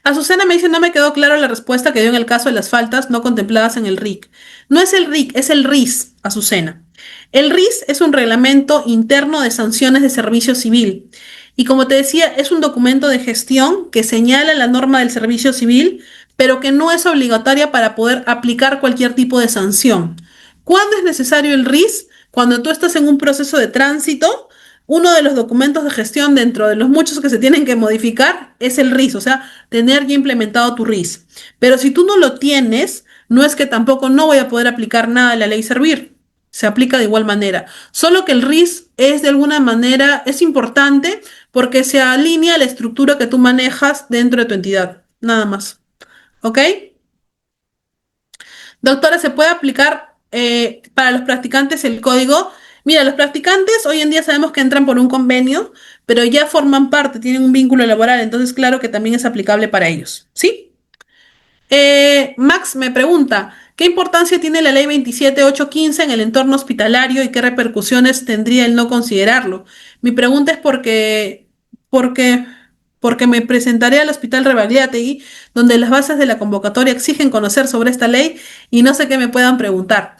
Azucena me dice, no me quedó clara la respuesta que dio en el caso de las faltas no contempladas en el RIC. No es el RIC, es el RIS, Azucena. El RIS es un reglamento interno de sanciones de servicio civil. Y como te decía, es un documento de gestión que señala la norma del servicio civil, pero que no es obligatoria para poder aplicar cualquier tipo de sanción. ¿Cuándo es necesario el RIS? Cuando tú estás en un proceso de tránsito, uno de los documentos de gestión dentro de los muchos que se tienen que modificar es el RIS, o sea, tener ya implementado tu RIS. Pero si tú no lo tienes, no es que tampoco no voy a poder aplicar nada de la ley Servir. Se aplica de igual manera. Solo que el RIS es de alguna manera, es importante porque se alinea a la estructura que tú manejas dentro de tu entidad. Nada más. ¿Ok? Doctora, ¿se puede aplicar para los practicantes el código? Mira, los practicantes hoy en día sabemos que entran por un convenio, pero ya forman parte, tienen un vínculo laboral, entonces claro que también es aplicable para ellos, ¿sí? Max me pregunta, ¿qué importancia tiene la ley 27815 en el entorno hospitalario y qué repercusiones tendría el no considerarlo? Mi pregunta es porque, porque me presentaré al Hospital Rebagliategui, donde las bases de la convocatoria exigen conocer sobre esta ley y no sé qué me puedan preguntar.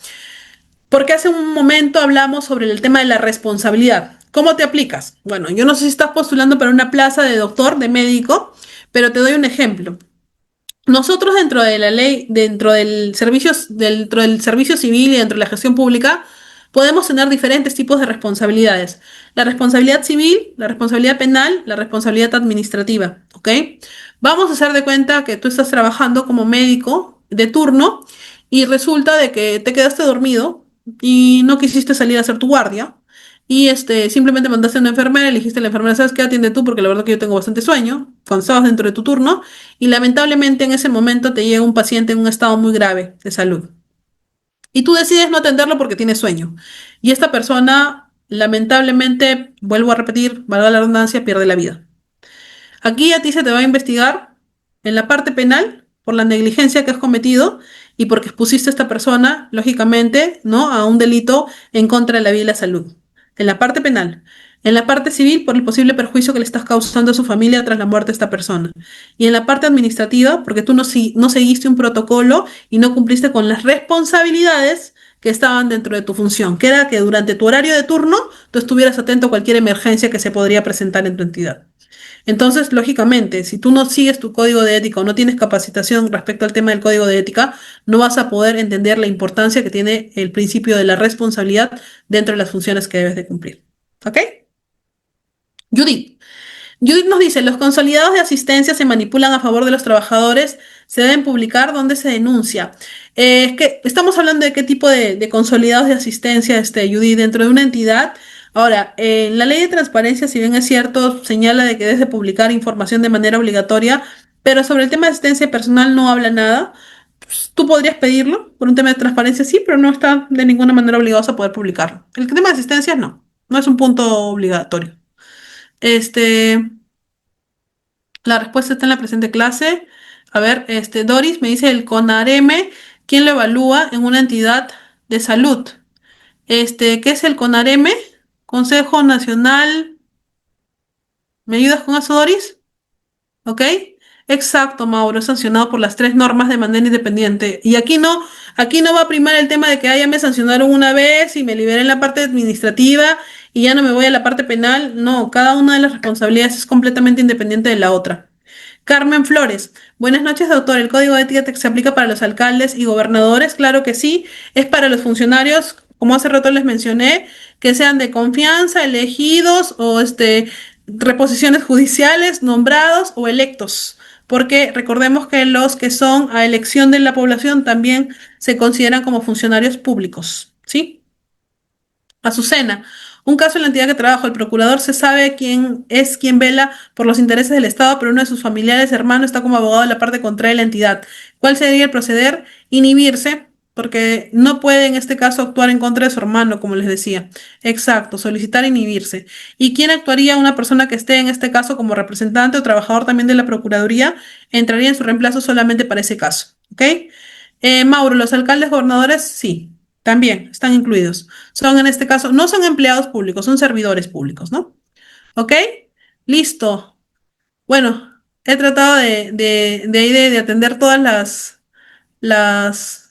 Porque hace un momento hablamos sobre el tema de la responsabilidad. ¿Cómo te aplicas? Bueno, yo no sé si estás postulando para una plaza de doctor, de médico, pero te doy un ejemplo. Nosotros dentro de la ley, dentro del servicio civil y dentro de la gestión pública, podemos tener diferentes tipos de responsabilidades. La responsabilidad civil, la responsabilidad penal, la responsabilidad administrativa, ¿ok? Vamos a hacer de cuenta que tú estás trabajando como médico de turno y resulta de que te quedaste dormido y no quisiste salir a hacer tu guardia y simplemente mandaste a una enfermera y le dijiste a la enfermera, ¿sabes qué? Atiende tú porque la verdad que yo tengo bastante sueño cuando estabas dentro de tu turno y lamentablemente en ese momento te llega un paciente en un estado muy grave de salud. Y tú decides no atenderlo porque tiene sueño. Y esta persona, lamentablemente, vuelvo a repetir, valga la redundancia, pierde la vida. Aquí a ti se te va a investigar en la parte penal por la negligencia que has cometido y porque expusiste a esta persona, lógicamente, ¿no? A un delito en contra de la vida y la salud. En la parte penal. En la parte civil, por el posible perjuicio que le estás causando a su familia tras la muerte de esta persona. Y en la parte administrativa, porque tú no seguiste un protocolo y no cumpliste con las responsabilidades que estaban dentro de tu función, que era que durante tu horario de turno tú estuvieras atento a cualquier emergencia que se podría presentar en tu entidad. Entonces, lógicamente, si tú no sigues tu código de ética o no tienes capacitación respecto al tema del código de ética, no vas a poder entender la importancia que tiene el principio de la responsabilidad dentro de las funciones que debes de cumplir. ¿Ok? Judith. Judith nos dice, los consolidados de asistencia se manipulan a favor de los trabajadores, se deben publicar donde se denuncia. Es que estamos hablando de qué tipo de consolidados de asistencia, Judith, dentro de una entidad. Ahora, la ley de transparencia, si bien es cierto, señala de que debes de publicar información de manera obligatoria, pero sobre el tema de asistencia personal no habla nada. Pues, tú podrías pedirlo por un tema de transparencia, sí, pero no está de ninguna manera obligados a poder publicarlo. El tema de asistencia no, no es un punto obligatorio. Este, la respuesta está en la presente clase. A ver, Doris me dice el CONAREME, ¿quién lo evalúa en una entidad de salud? ¿Qué es el CONAREME? Consejo Nacional. ¿Me ayudas con eso, Doris? ¿Ok? Exacto, Mauro, es sancionado por las tres normas de manera independiente. Y aquí no va a primar el tema de que ah, ya me sancionaron una vez y me liberé en la parte administrativa y ya no me voy a la parte penal. No, cada una de las responsabilidades es completamente independiente de la otra. Carmen Flores, buenas noches, doctor. ¿El código de ética se aplica para los alcaldes y gobernadores? Claro que sí, es para los funcionarios, como hace rato les mencioné, que sean de confianza, elegidos o reposiciones judiciales, nombrados o electos. Porque recordemos que los que son a elección de la población también se consideran como funcionarios públicos, ¿sí? Azucena, un caso en la entidad que trabajo, el procurador se sabe quién es quien vela por los intereses del Estado, pero uno de sus familiares, hermano, está como abogado de la parte contraria de la entidad. ¿Cuál sería el proceder? Inhibirse, porque no puede en este caso actuar en contra de su hermano, como les decía. Exacto, solicitar inhibirse. ¿Y quién actuaría? Una persona que esté en este caso como representante o trabajador también de la Procuraduría, entraría en su reemplazo solamente para ese caso. ¿Ok? Mauro, los alcaldes gobernadores, sí, también están incluidos. Son en este caso, no son empleados públicos, son servidores públicos, ¿no? ¿Ok? Listo. Bueno, he tratado de atender todas las...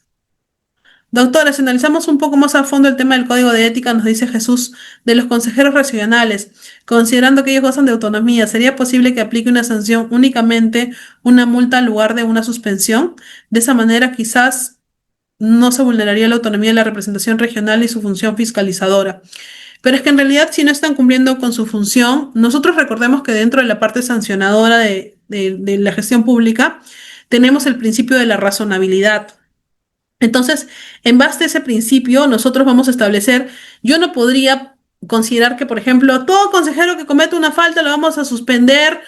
Doctora, si analizamos un poco más a fondo el tema del código de ética, nos dice Jesús, de los consejeros regionales, considerando que ellos gozan de autonomía, ¿sería posible que aplique una sanción únicamente una multa en lugar de una suspensión? De esa manera, quizás no se vulneraría la autonomía de la representación regional y su función fiscalizadora. Pero es que en realidad si no están cumpliendo con su función, nosotros recordemos que dentro de la parte sancionadora de la gestión pública tenemos el principio de la razonabilidad. Entonces, en base a ese principio, nosotros vamos a establecer, yo no podría considerar que, por ejemplo, todo consejero que cometa una falta lo vamos a suspender,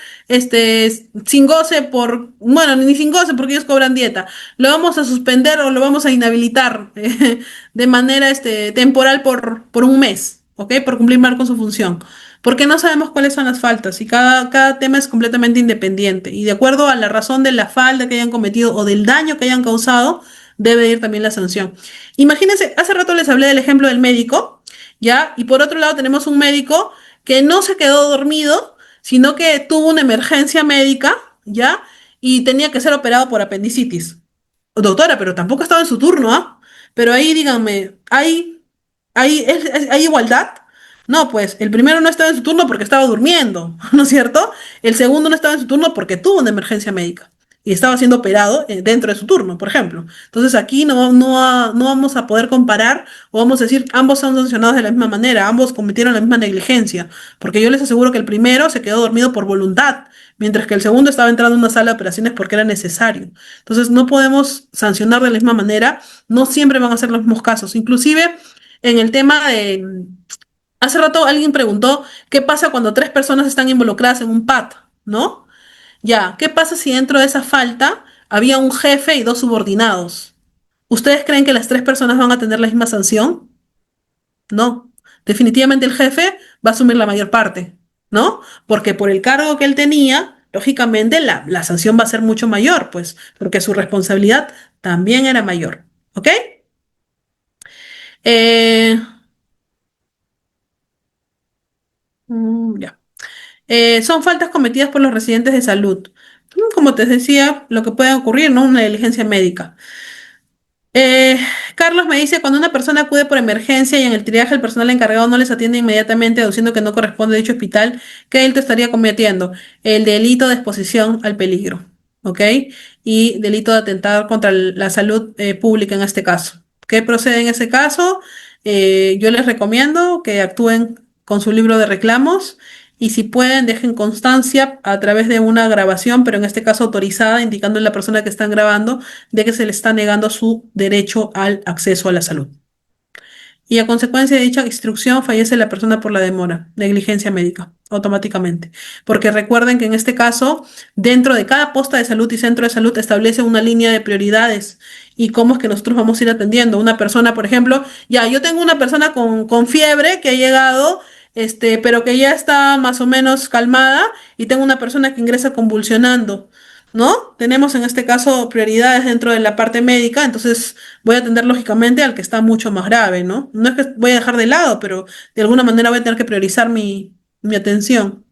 sin goce bueno, ni sin goce porque ellos cobran dieta, lo vamos a suspender o lo vamos a inhabilitar de manera, temporal por un mes, ¿ok? Por cumplir mal con su función. Porque no sabemos cuáles son las faltas y cada tema es completamente independiente. Y de acuerdo a la razón de la falta que hayan cometido o del daño que hayan causado, debe ir también la sanción. Imagínense, hace rato les hablé del ejemplo del médico, ¿ya? Y por otro lado tenemos un médico que no se quedó dormido, sino que tuvo una emergencia médica, ¿ya? Y tenía que ser operado por apendicitis. Doctora, pero tampoco estaba en su turno, ¿ah? Pero ahí díganme, ¿hay igualdad? No, pues el primero no estaba en su turno porque estaba durmiendo, ¿no es cierto? El segundo no estaba en su turno porque tuvo una emergencia médica y estaba siendo operado dentro de su turno, por ejemplo. Entonces aquí no vamos a poder comparar o vamos a decir ambos son sancionados de la misma manera, ambos cometieron la misma negligencia, porque yo les aseguro que el primero se quedó dormido por voluntad, mientras que el segundo estaba entrando en una sala de operaciones porque era necesario. Entonces no podemos sancionar de la misma manera, no siempre van a ser los mismos casos. Inclusive en el tema de... Hace rato alguien preguntó qué pasa cuando tres personas están involucradas en un PAT, ¿no? Ya, ¿qué pasa si dentro de esa falta había un jefe y dos subordinados? ¿Ustedes creen que las tres personas van a tener la misma sanción? No. Definitivamente el jefe va a asumir la mayor parte, ¿no? Porque por el cargo que él tenía, lógicamente la sanción va a ser mucho mayor, pues, porque su responsabilidad también era mayor. ¿Ok? Eh, ya. Son faltas cometidas por los residentes de salud. Como te decía, lo que puede ocurrir, ¿no? Una negligencia médica. Eh, Carlos me dice, cuando una persona acude por emergencia y en el triaje el personal encargado no les atiende inmediatamente, aduciendo que no corresponde a dicho hospital, ¿qué delito estaría cometiendo? El delito de exposición al peligro, ¿ok? Y delito de atentar contra la salud pública en este caso. ¿Qué procede en ese caso? Yo les recomiendo que actúen con su libro de reclamos y si pueden, dejen constancia a través de una grabación, pero en este caso autorizada, indicando a la persona que están grabando de que se le está negando su derecho al acceso a la salud. Y a consecuencia de dicha instrucción fallece la persona por la demora, negligencia médica, automáticamente. Porque recuerden que en este caso, dentro de cada posta de salud y centro de salud establece una línea de prioridades y cómo es que nosotros vamos a ir atendiendo. Una persona, por ejemplo, ya, yo tengo una persona con fiebre que ha llegado, pero que ya está más o menos calmada y tengo una persona que ingresa convulsionando. ¿No? Tenemos en este caso prioridades dentro de la parte médica, entonces voy a atender lógicamente al que está mucho más grave, ¿no? No es que voy a dejar de lado, pero de alguna manera voy a tener que priorizar mi atención.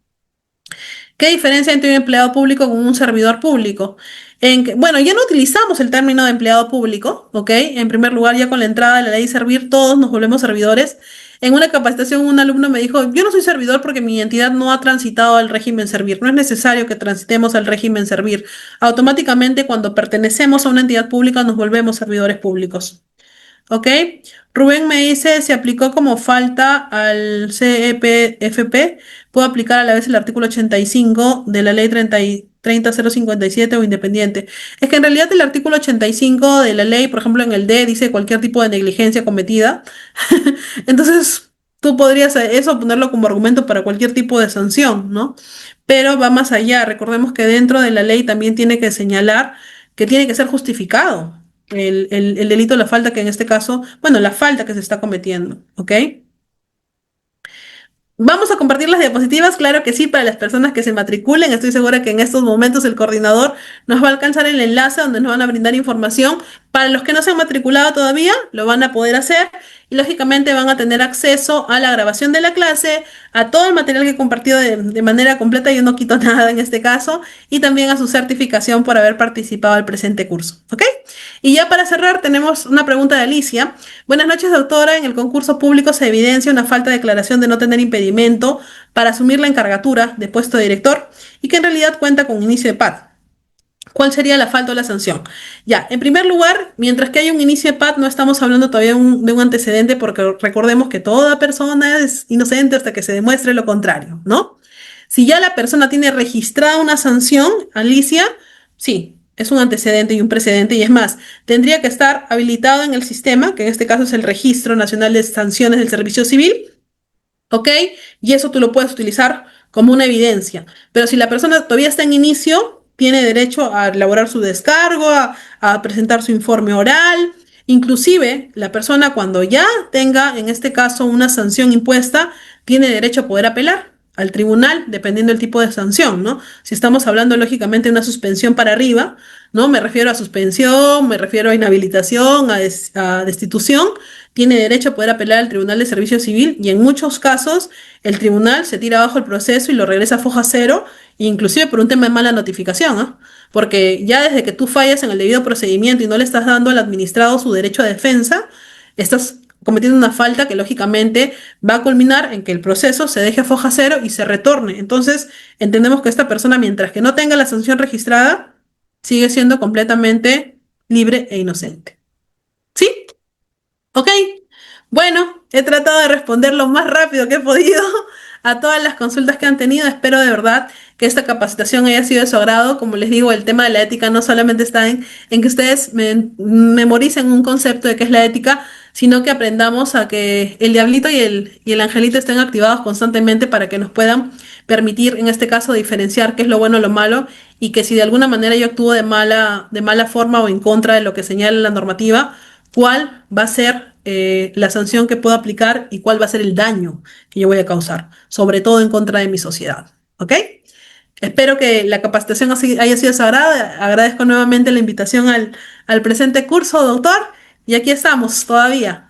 ¿Qué diferencia entre un empleado público con un servidor público? Bueno, ya no utilizamos el término de empleado público, ¿ok? En primer lugar, ya con la entrada de la ley Servir, todos nos volvemos servidores. En una capacitación, un alumno me dijo, yo no soy servidor porque mi entidad no ha transitado al régimen Servir. No es necesario que transitemos al régimen Servir. Automáticamente, cuando pertenecemos a una entidad pública, nos volvemos servidores públicos. ¿Ok? Rubén me dice, se aplicó como falta al CEPFP, puedo aplicar a la vez el artículo 85 de la ley 30057 o independiente. Es que en realidad el artículo 85 de la ley, por ejemplo, en el D dice cualquier tipo de negligencia cometida. Entonces, tú podrías eso ponerlo como argumento para cualquier tipo de sanción, ¿no? Pero va más allá. Recordemos que dentro de la ley también tiene que señalar que tiene que ser justificado el delito, la falta que en este caso, bueno, la falta que se está cometiendo, ¿ok? Vamos a compartir las diapositivas, claro que sí, para las personas que se matriculen. Estoy segura que en estos momentos el coordinador nos va a alcanzar el enlace donde nos van a brindar información. Para los que no se han matriculado todavía, lo van a poder hacer y lógicamente van a tener acceso a la grabación de la clase, a todo el material que he compartido de manera completa. Yo no quito nada en este caso y también a su certificación por haber participado del presente curso, ¿ok? Y ya para cerrar tenemos una pregunta de Alicia. Buenas noches, doctora. En el concurso público se evidencia una falta de declaración de no tener impedimento para asumir la encargatura de puesto de director y que en realidad cuenta con inicio de PAD. ¿Cuál sería la falta o la sanción? Ya, en primer lugar, mientras que hay un inicio de PAD, no estamos hablando todavía de un antecedente porque recordemos que toda persona es inocente hasta que se demuestre lo contrario, ¿no? Si ya la persona tiene registrada una sanción, Alicia, sí, es un antecedente y un precedente y es más, tendría que estar habilitado en el sistema, que en este caso es el Registro Nacional de Sanciones del Servicio Civil, ¿ok? Y eso tú lo puedes utilizar como una evidencia. Pero si la persona todavía está en inicio, tiene derecho a elaborar su descargo, a presentar su informe oral. Inclusive, la persona cuando ya tenga, en este caso, una sanción impuesta, tiene derecho a poder apelar al tribunal, dependiendo del tipo de sanción, ¿no? Si estamos hablando, lógicamente, de una suspensión para arriba, ¿no? Me refiero a suspensión, me refiero a inhabilitación, a destitución, tiene derecho a poder apelar al Tribunal de Servicio Civil y en muchos casos el tribunal se tira abajo el proceso y lo regresa a foja cero, inclusive por un tema de mala notificación, ¿ah? Porque ya desde que tú fallas en el debido procedimiento y no le estás dando al administrado su derecho a defensa, estás cometiendo una falta que lógicamente va a culminar en que el proceso se deje a foja cero y se retorne. Entonces, entendemos que esta persona, mientras que no tenga la sanción registrada, sigue siendo completamente libre e inocente. ¿Sí? ¿Ok? Bueno, he tratado de responder lo más rápido que he podido a todas las consultas que han tenido. Espero de verdad que esta capacitación haya sido de su agrado. Como les digo, el tema de la ética no solamente está en que ustedes memoricen un concepto de qué es la ética, sino que aprendamos a que el diablito y el angelito estén activados constantemente para que nos puedan permitir, en este caso, diferenciar qué es lo bueno o lo malo y que si de alguna manera yo actúo de mala forma o en contra de lo que señala la normativa, cuál va a ser la sanción que puedo aplicar y cuál va a ser el daño que yo voy a causar, sobre todo en contra de mi sociedad. ¿Ok? Espero que la capacitación haya sido sagrada. Agradezco nuevamente la invitación al presente curso, doctor, y aquí estamos todavía.